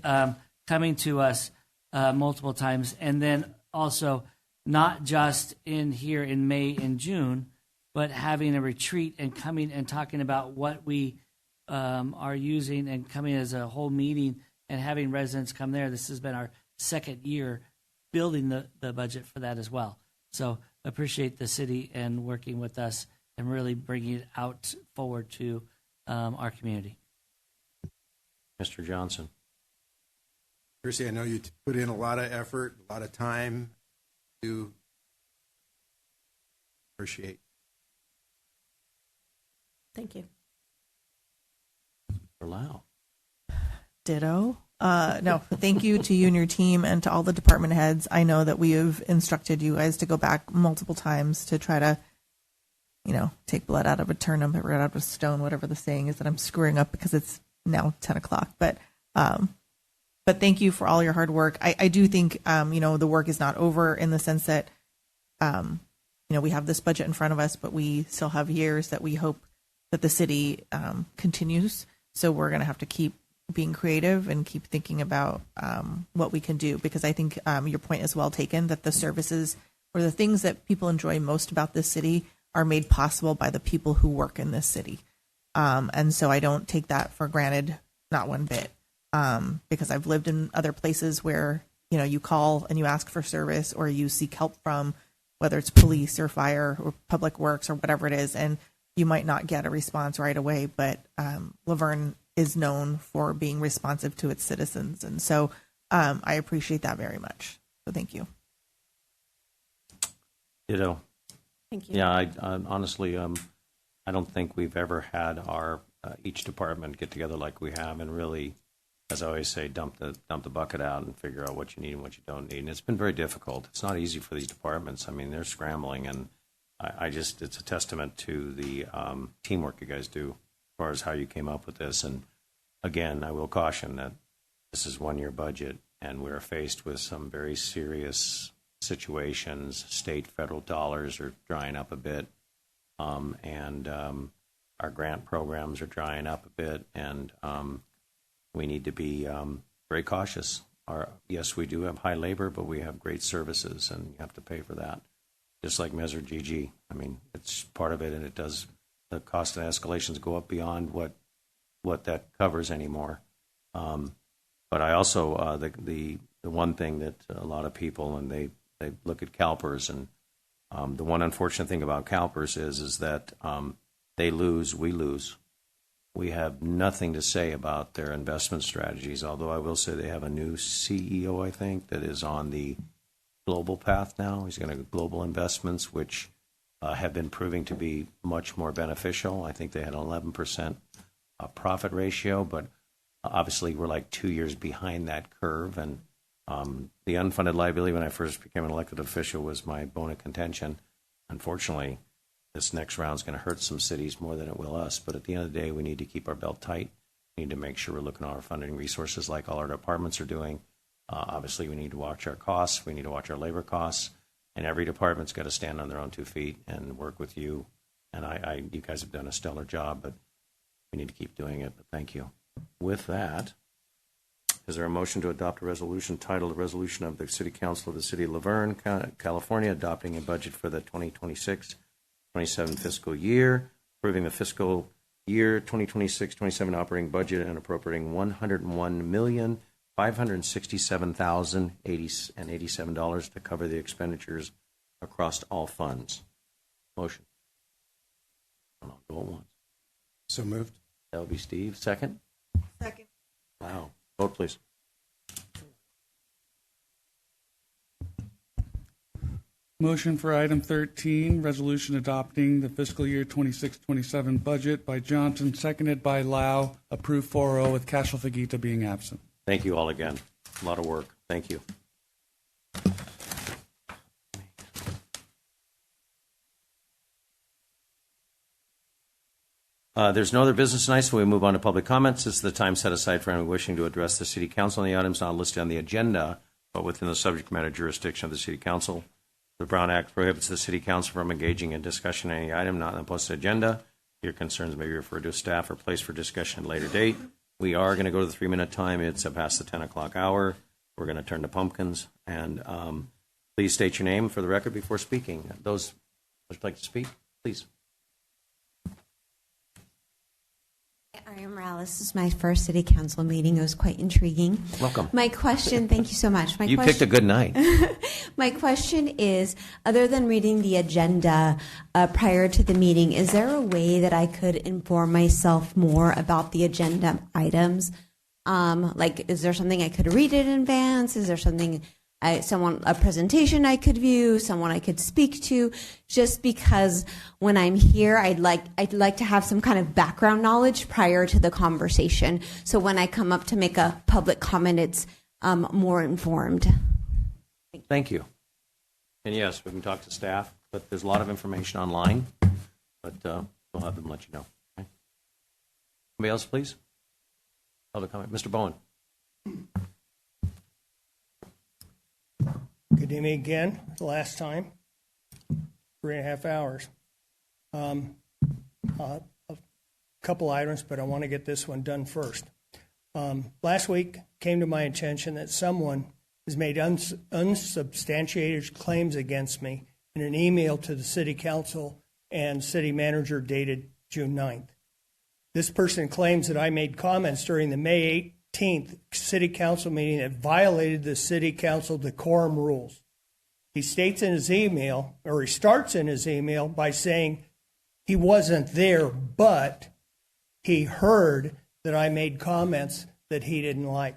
coming to us multiple times, and then also not just in here in May and June, but having a retreat and coming and talking about what we are using and coming as a whole meeting and having residents come there. This has been our second year building the budget for that as well. So appreciate the city and working with us and really bringing it out forward to our community. Mr. Johnson. Percy, I know you put in a lot of effort, a lot of time to appreciate. Thank you. Allow. Ditto. No, thank you to you and your team and to all the department heads. I know that we have instructed you guys to go back multiple times to try to, take blood out of a turnip, blood out of a stone, whatever the saying is that I'm screwing up because it's now 10 o'clock. But thank you for all your hard work. I do think, the work is not over in the sense that, we have this budget in front of us, but we still have years that we hope that the city continues. So we're going to have to keep being creative and keep thinking about what we can do, because I think your point is well taken, that the services or the things that people enjoy most about this city are made possible by the people who work in this city. And so I don't take that for granted, not one bit, because I've lived in other places where, you call and you ask for service or you seek help from, whether it's police or fire or public works or whatever it is, and you might not get a response right away, but Laverne is known for being responsive to its citizens. And so I appreciate that very much. So thank you. Ditto. Thank you. Yeah, I honestly, I don't think we've ever had our each department get together like we have and really, as I always say, dump the bucket out and figure out what you need and what you don't need. And it's been very difficult. It's not easy for these departments. I mean, they're scrambling, and it's a testament to the teamwork you guys do as far as how you came up with this. And again, I will caution that this is 1 year budget, and we're faced with some very serious situations. State, federal dollars are drying up a bit, and our grant programs are drying up a bit, and we need to be very cautious. Yes, we do have high labor, but we have great services, and you have to pay for that. Just like Measure GG. I mean, it's part of it, and it does. The cost of escalations go up beyond what that covers anymore. But I also the one thing that a lot of people, and they look at CalPERS, and the one unfortunate thing about CalPERS is that they lose, we lose. We have nothing to say about their investment strategies, although I will say they have a new CEO, I think, that is on the global path now. He's going to global investments, which have been proving to be much more beneficial. I think they had an 11% profit ratio, but obviously we're like 2 years behind that curve. And the unfunded liability when I first became an elected official was my bone of contention. Unfortunately, this next round is going to hurt some cities more than it will us. But at the end of the day, we need to keep our belt tight. We need to make sure we're looking at our funding resources like all our departments are doing. Obviously, we need to watch our costs. We need to watch our labor costs. And every department's got to stand on their own 2 feet and work with you. And you guys have done a stellar job, but we need to keep doing it. But thank you. With that, is there a motion to adopt a resolution titled, "A Resolution of the City Council of the City of Laverne, California, adopting a budget for the 2026-27 fiscal year, approving the fiscal year 2026-27 operating budget and appropriating $101,567,087 to cover the expenditures across all funds"? Motion. I'll go at once. So moved. That would be Steve. Second? Second. Wow. Vote, please. Motion for item 13, resolution adopting the fiscal year 26-27 budget by Johnson, seconded by Lau, approved 4-0 with Cashel Fagita being absent. Thank you all again. A lot of work. Thank you. There's no other business tonight, so we move on to public comments. This is the time set aside for anyone wishing to address the City Council on the items not listed on the agenda, but within the subject matter jurisdiction of the City Council. The Brown Act prohibits the City Council from engaging in discussion on any item not on the posted agenda. Your concerns may be referred to staff or placed for discussion at a later date. We are going to go to the 3-minute time. It's past the 10 o'clock hour. We're going to turn to pumpkins. And please state your name for the record before speaking. Those would like to speak, please. Aria Morales. This is my first city council meeting. It was quite intriguing. Welcome. My question, thank you so much. You picked a good night. My question is, other than reading the agenda prior to the meeting, is there a way that I could inform myself more about the agenda items? Like, is there something I could read in advance? Is there something a presentation I could view, someone I could speak to? Just because when I'm here, I'd like to have some kind of background knowledge prior to the conversation, so when I come up to make a public comment, it's more informed. Thank you. And yes, we can talk to staff, but there's a lot of information online, but we'll have them let you know. Okay. Somebody else, please? Public comment. Mr. Bowen. Good evening again. The last time, 3.5 hours. A couple items, but I want to get this one done first. Last week came to my attention that someone has made unsubstantiated claims against me in an email to the city council and city manager dated June 9th. This person claims that I made comments during the May 18th city council meeting that violated the city council decorum rules. He states in his email, or he starts in his email by saying he wasn't there, but he heard that I made comments that he didn't like.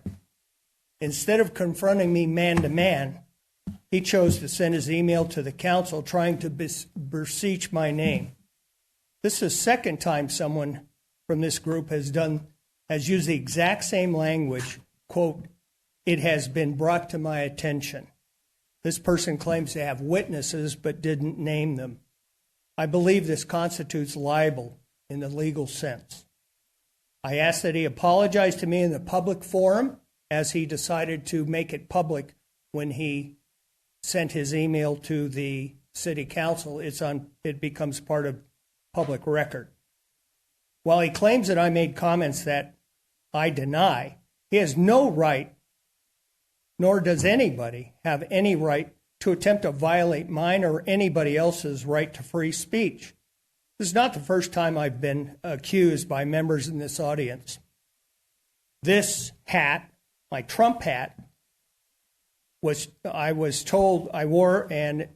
Instead of confronting me man to man, he chose to send his email to the council trying to beseech my name. This is the second time someone from this group has used the exact same language, quote, "It has been brought to my attention." This person claims to have witnesses but didn't name them. I believe this constitutes libel in the legal sense. I ask that he apologize to me in the public forum, as he decided to make it public when he sent his email to the city council. It becomes part of public record. While he claims that I made comments that I deny, he has no right, nor does anybody have any right, to attempt to violate mine or anybody else's right to free speech. This is not the first time I've been accused by members in this audience. This hat, my Trump hat, I was told I wore, and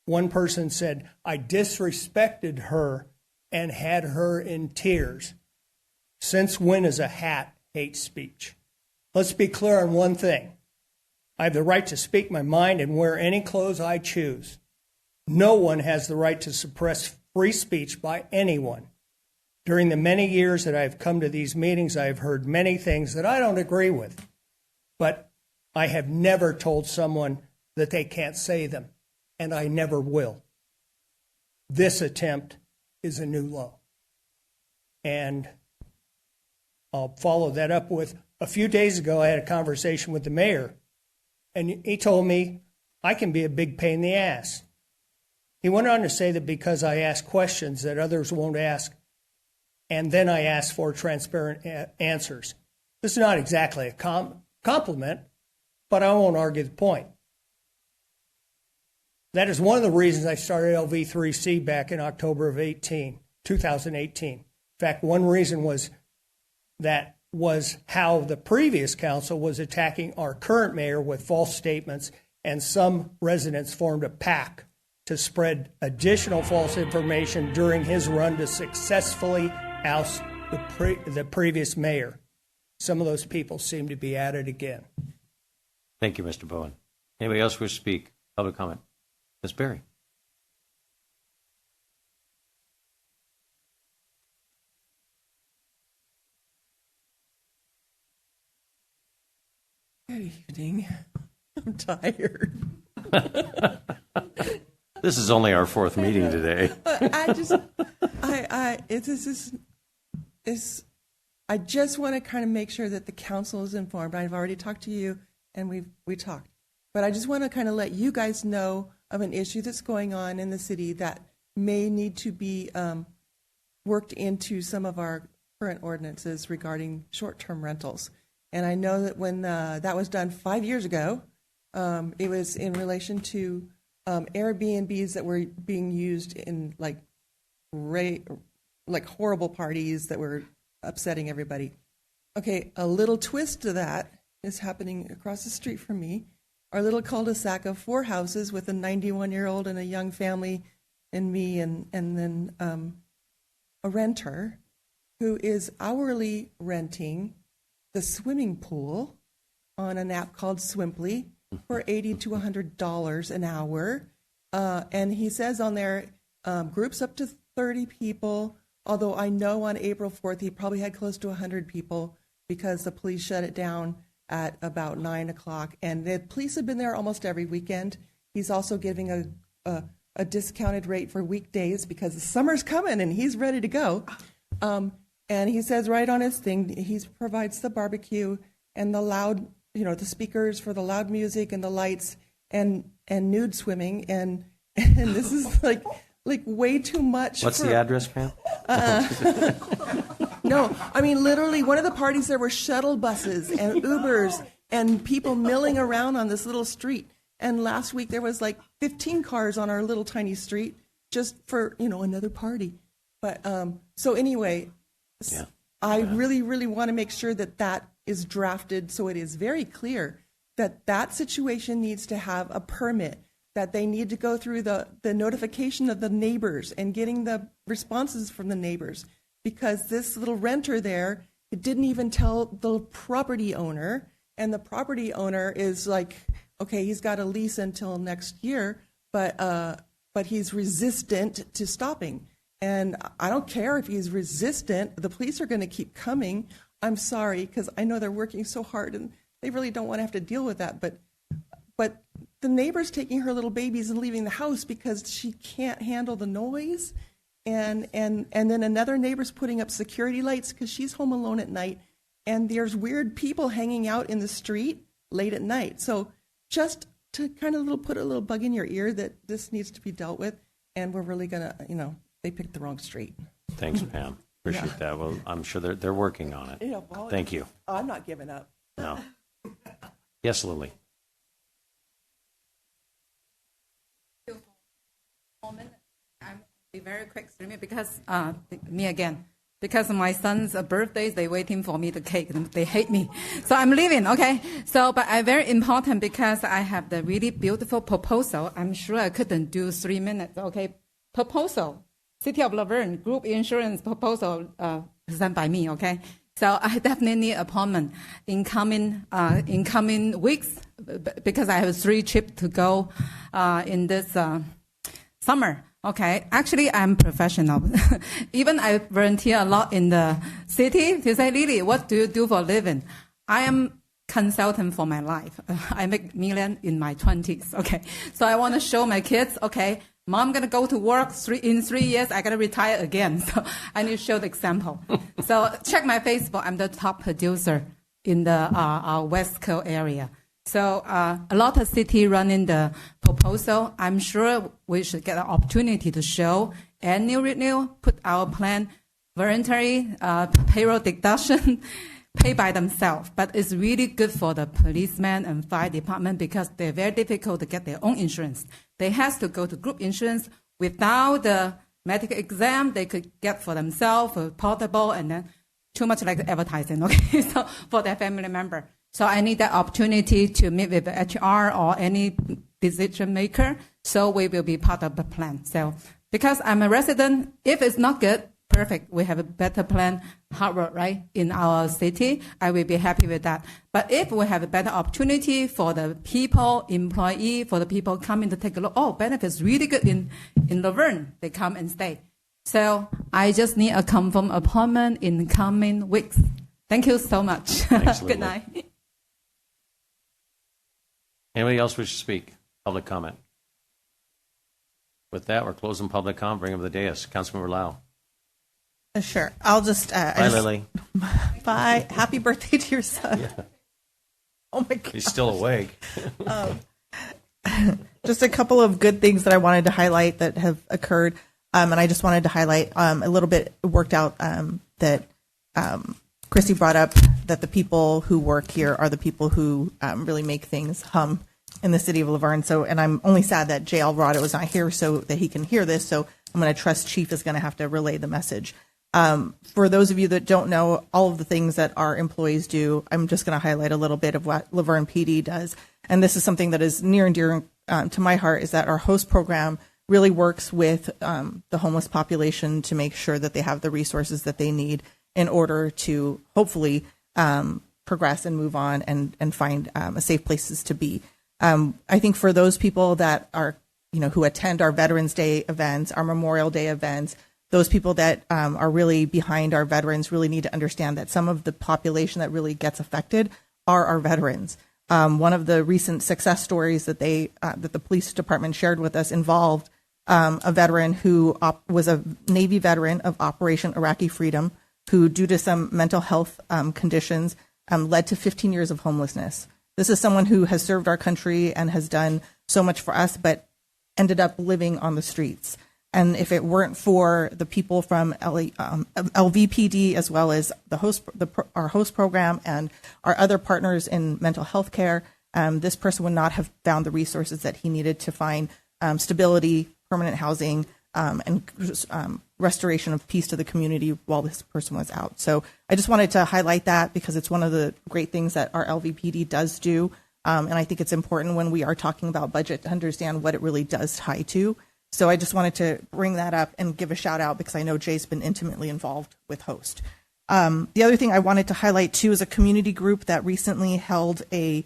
one person said I disrespected her and had her in tears. Since when is a hat hate speech? Let's be clear on one thing. I have the right to speak my mind and wear any clothes I choose. No one has the right to suppress free speech by anyone. During the many years that I've come to these meetings, I've heard many things that I don't agree with, but I have never told someone that they can't say them, and I never will. This attempt is a new law. And I'll follow that up with, a few days ago, I had a conversation with the mayor, and he told me I can be a big pain in the ass. He went on to say that because I ask questions that others won't ask, and then I ask for transparent answers. This is not exactly a compliment, but I won't argue the point. That is one of the reasons I started LV3C back in October of 2018. In fact, one reason was how the previous council was attacking our current mayor with false statements, and some residents formed a pact to spread additional false information during his run to successfully oust the previous mayor. Some of those people seem to be at it again. Thank you, Mr. Bowen. Anybody else wish to speak? Public comment. Ms. Berry. Good evening. I'm tired. This is only our fourth meeting today. I just want to kind of make sure that the council is informed. I've already talked to you, and we talked, but I just want to kind of let you guys know of an issue that's going on in the city that may need to be worked into some of our current ordinances regarding short-term rentals. And I know that when that was done 5 years ago, it was in relation to Airbnbs that were being used in like horrible parties that were upsetting everybody. Okay, a little twist to that is happening across the street from me. Our little cul-de-sac of 4 houses with a 91-year-old and a young family and me and then a renter who is hourly renting the swimming pool on an app called Swimply for $80 to $100 an hour. And he says on there, groups up to 30 people, although I know on April 4th he probably had close to 100 people because the police shut it down at about 9 o'clock. And the police have been there almost every weekend. He's also giving a discounted rate for weekdays because the summer's coming and he's ready to go. And he says right on his thing, he provides the barbecue and the loud, the speakers for the loud music and the lights and nude swimming. And this is like way too much. What's the address, ma'am? No, I mean, literally one of the parties there were shuttle buses and Ubers and people milling around on this little street. And last week there was like 15 cars on our little tiny street just for, another party. But so anyway, yeah. I really, really want to make sure that is drafted so it is very clear that situation needs to have a permit, that they need to go through the notification of the neighbors and getting the responses from the neighbors. Because this little renter there, it didn't even tell the property owner, and the property owner is like, okay, he's got a lease until next year, but he's resistant to stopping. And I don't care if he's resistant. The police are going to keep coming. I'm sorry, because I know they're working so hard and they really don't want to have to deal with that. But the neighbor's taking her little babies and leaving the house because she can't handle the noise. And then another neighbor's putting up security lights because she's home alone at night. And there's weird people hanging out in the street late at night. So just to kind of put a little bug in your ear that this needs to be dealt with. And we're really going to, they picked the wrong street. Thanks, Pam. Appreciate that. Well, I'm sure they're working on it. Yeah, well, Thank you. I'm not giving up. No. Yes, Lily. I'm be very quick, because me again. Because my son's birthdays, they waiting for me the cake. They hate me, so I'm leaving. Okay. So, but I very important because I have the really beautiful proposal. I'm sure I couldn't do 3 minutes. Okay. Proposal, City of Laverne group insurance proposal presented by me. Okay. So I definitely need appointment in coming weeks because I have 3 trips to go in this summer. Okay, actually, I'm professional. Even I volunteer a lot in the city. They say, Lily, what do you do for a living? I am consultant for my life. I make million in my 20s. Okay, so I want to show my kids. Okay, mom gonna go to work in 3 years. I gotta retire again. So I need to show the example. So check my Facebook. I'm the top producer in the West Coast area. So a lot of city running the proposal. I'm sure we should get an opportunity to show annual renew, put our plan, voluntary payroll deduction, pay by themselves. But it's really good for the policemen and fire department because they're very difficult to get their own insurance. They have to go to group insurance without the medical exam. They could get for themselves, for portable, and then too much like advertising. Okay, so for their family member. So I need that opportunity to meet with the HR or any decision maker, so we will be part of the plan. So because I'm a resident, if it's not good, perfect. We have a better plan, hard work, right, in our city. I will be happy with that. But if we have a better opportunity for the people, employee, for the people coming to take a look, benefits really good in Laverne, they come and stay. So I just need a confirmed appointment in coming weeks. Thank you so much. Thanks, Good night. Anybody else wish to speak? Public comment. With that, we're closing public comment. Bring up the dais. Councilmember Lau. Sure. I'll just. Bye, Lily. Bye. Happy birthday to your son. Yeah. Oh my God. He's still awake. Just a couple of good things that I wanted to highlight that have occurred. And I just wanted to highlight a little bit worked out that Christy brought up, that the people who work here are the people who really make things hum in the city of Laverne. So, and I'm only sad that Jay Alvarado is not here so that he can hear this. So I'm going to trust Chief is going to have to relay the message. For those of you that don't know all of the things that our employees do, I'm just going to highlight a little bit of what Laverne PD does. And this is something that is near and dear to my heart, is that our host program really works with the homeless population to make sure that they have the resources that they need in order to hopefully progress and move on and find a safe places to be. I think for those people that are, who attend our Veterans Day events, our Memorial Day events, those people that are really behind our veterans really need to understand that some of the population that really gets affected are our veterans. One of the recent success stories that that the police department shared with us involved a veteran who was a Navy veteran of Operation Iraqi Freedom, who, due to some mental health conditions, led to 15 years of homelessness. This is someone who has served our country and has done so much for us, but ended up living on the streets. And if it weren't for the people from LVPD, as well as our host program and our other partners in mental health care, this person would not have found the resources that he needed to find stability, permanent housing, and restoration of peace to the community while this person was out. So I just wanted to highlight that because it's one of the great things that our LVPD does do. And I think it's important when we are talking about budget to understand what it really does tie to. So I just wanted to bring that up and give a shout out because I know Jay's been intimately involved with Host. The other thing I wanted to highlight too is a community group that recently held a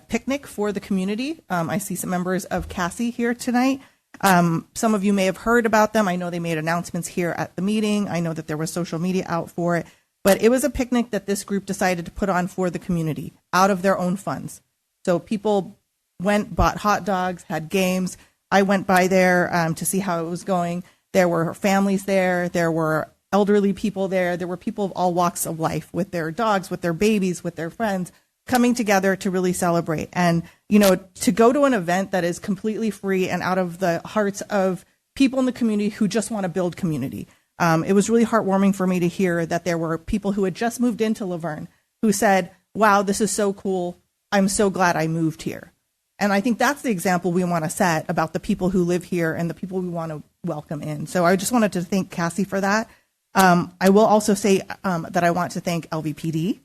picnic for the community. I see some members of Cassie here tonight. Some of you may have heard about them. I know they made announcements here at the meeting. I know that there was social media out for it, but it was a picnic that this group decided to put on for the community out of their own funds. So people went, bought hot dogs, had games. I went by there to see how it was going. There were families there. There were elderly people there. There were people of all walks of life with their dogs, with their babies, with their friends, coming together to really celebrate. And, to go to an event that is completely free and out of the hearts of people in the community who just want to build community. It was really heartwarming for me to hear that there were people who had just moved into Laverne who said, wow, this is so cool. I'm so glad I moved here. And I think that's the example we want to set about the people who live here and the people we want to welcome in. So I just wanted to thank Cassie for that. I will also say that I want to thank LVPD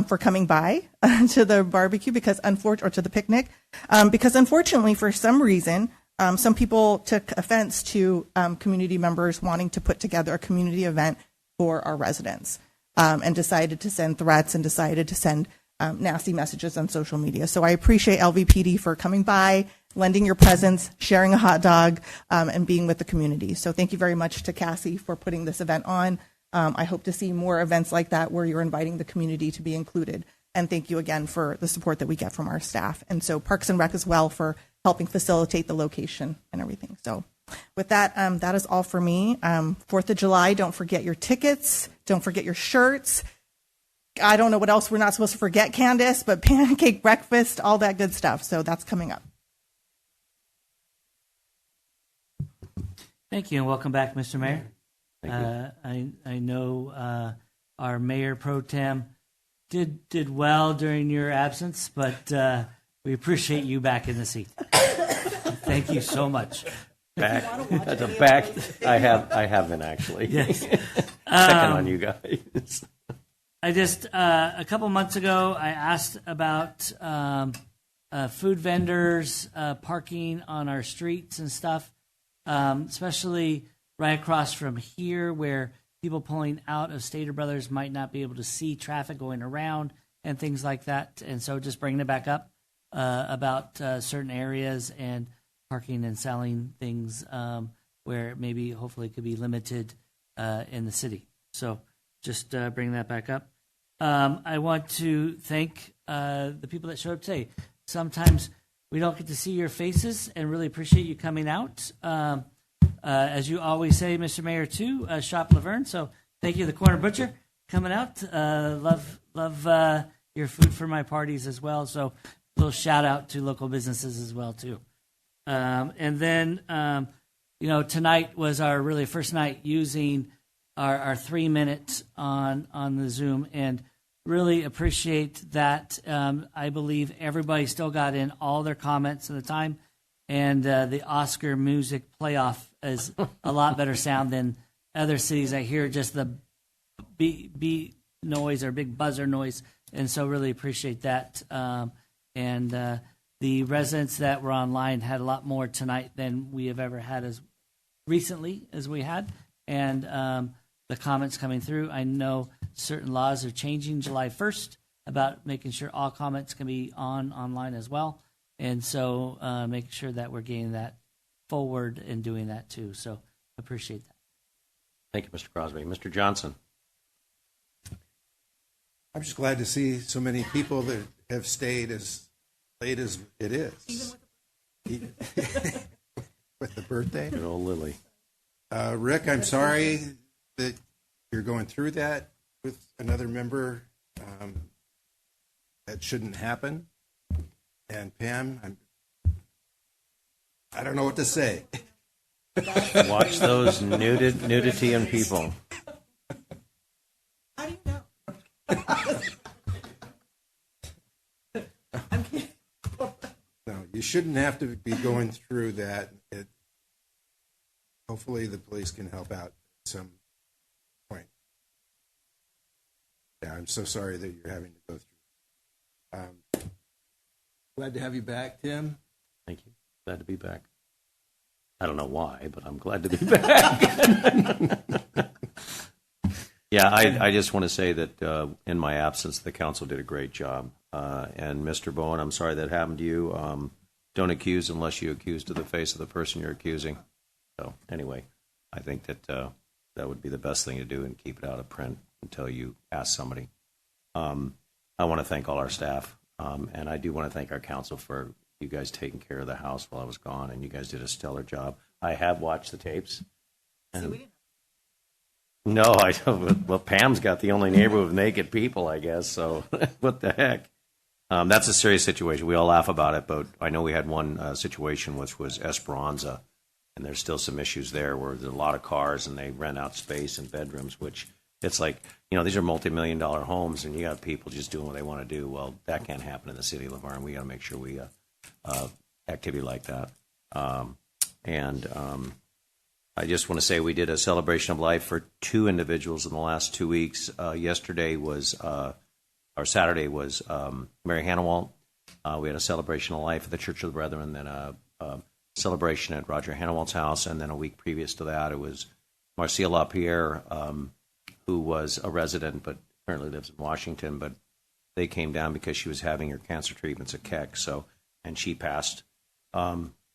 for coming by to the barbecue or to the picnic, because unfortunately, for some reason, some people took offense to community members wanting to put together a community event for our residents, and decided to send threats and decided to send nasty messages on social media. So I appreciate LVPD for coming by, lending your presence, sharing a hot dog, and being with the community. So thank you very much to Cassie for putting this event on. I hope to see more events like that where you're inviting the community to be included. And thank you again for the support that we get from our staff. And so Parks and Rec as well for helping facilitate the location and everything. So with that, that is all for me. 4th of July, don't forget your tickets. Don't forget your shirts. I don't know what else we're not supposed to forget, Candace, but pancake breakfast, all that good stuff. So that's coming up. Thank you, and welcome back, Mr. Mayor. I know our Mayor Pro Tem did well during your absence, but we appreciate you back in the seat. Thank you so much. Back at the back, I have been actually. Yes. Checking on you guys. I just a couple months ago I asked about food vendors parking on our streets and stuff, especially right across from here where people pulling out of Stater Brothers might not be able to see traffic going around and things like that. And so just bringing it back up about certain areas and parking and selling things where maybe hopefully it could be limited in the city. So just bring that back up. I want to thank the people that showed up today. Sometimes we don't get to see your faces and really appreciate you coming out. As you always say, Mr. Mayor, too, Shop Laverne. So thank you, the Corner Butcher, coming out. Love your food for my parties as well. So a little shout out to local businesses as well, too. And then, tonight was our really first night using our 3 minutes on the Zoom, and really appreciate that. I believe everybody still got in all their comments at the time, and the Oscar music playoff is a lot better sound than other cities. I hear just the beat noise or big buzzer noise, and so really appreciate that. And the residents that were online had a lot more tonight than we have ever had as recently as we had, and the comments coming through. I know certain laws are changing July 1st about making sure all comments can be online as well. And so making sure that we're getting that forward and doing that too. So appreciate that. Thank you, Mr. Crosby. Mr. Johnson. I'm just glad to see so many people that have stayed as late as it is. With the birthday. Good old Lily. Rick, I'm sorry that you're going through that with another member. That shouldn't happen. And Pam, I don't know what to say. Watch those nudity in people. How do you know? No, you shouldn't have to be going through that. Hopefully the police can help out at some point. Yeah, I'm so sorry that you're having to go through. Glad to have you back, Tim. Thank you. Glad to be back. I don't know why, but I'm glad to be back. Yeah, I just want to say that in my absence, the council did a great job. And Mr. Bowen, I'm sorry that happened to you. Don't accuse unless you accuse to the face of the person you're accusing. So anyway, I think that that would be the best thing to do and keep it out of print until you ask somebody. I want to thank all our staff, and I do want to thank our council for you guys taking care of the house while I was gone, and you guys did a stellar job. I have watched the tapes. And no, I don't. Well, Pam's got the only neighborhood with naked people, I guess. So what the heck? That's a serious situation. We all laugh about it, but I know we had one situation which was Esperanza, and there's still some issues there where there's a lot of cars and they rent out space and bedrooms, which it's like, these are multi-million-dollar homes, and you got people just doing what they want to do. Well, that can't happen in the city of Laverne. We got to make sure we activity like that. I just want to say we did a celebration of life for 2 individuals in the last 2 weeks. Saturday was Mary Hannawalt. We had a celebration of life at the Church of the Brethren, then a celebration at Roger Hannawalt's house, and then a week previous to that, it was Marcia LaPierre, who was a resident but apparently lives in Washington, but they came down because she was having her cancer treatments at Keck, and she passed.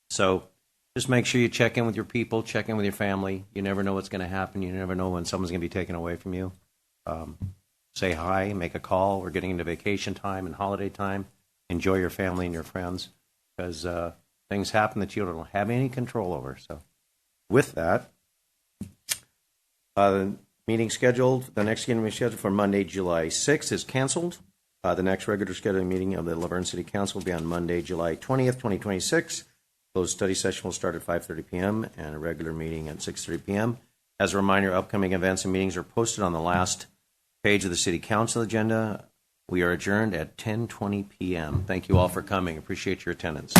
So just make sure you check in with your people, check in with your family. You never know what's going to happen. You never know when someone's going to be taken away from you. Say hi, make a call. We're getting into vacation time and holiday time. Enjoy your family and your friends, because things happen that you don't have any control over. So with that, the meeting scheduled, the next meeting scheduled for Monday, July 6th is canceled. The next regular scheduled meeting of the Laverne City Council will be on Monday, July 20th, 2026. Closed study session will start at 5:30 p.m. and a regular meeting at 6:30 p.m. As a reminder, upcoming events and meetings are posted on the last page of the City Council agenda. We are adjourned at 10:20 p.m. Thank you all for coming. Appreciate your attendance.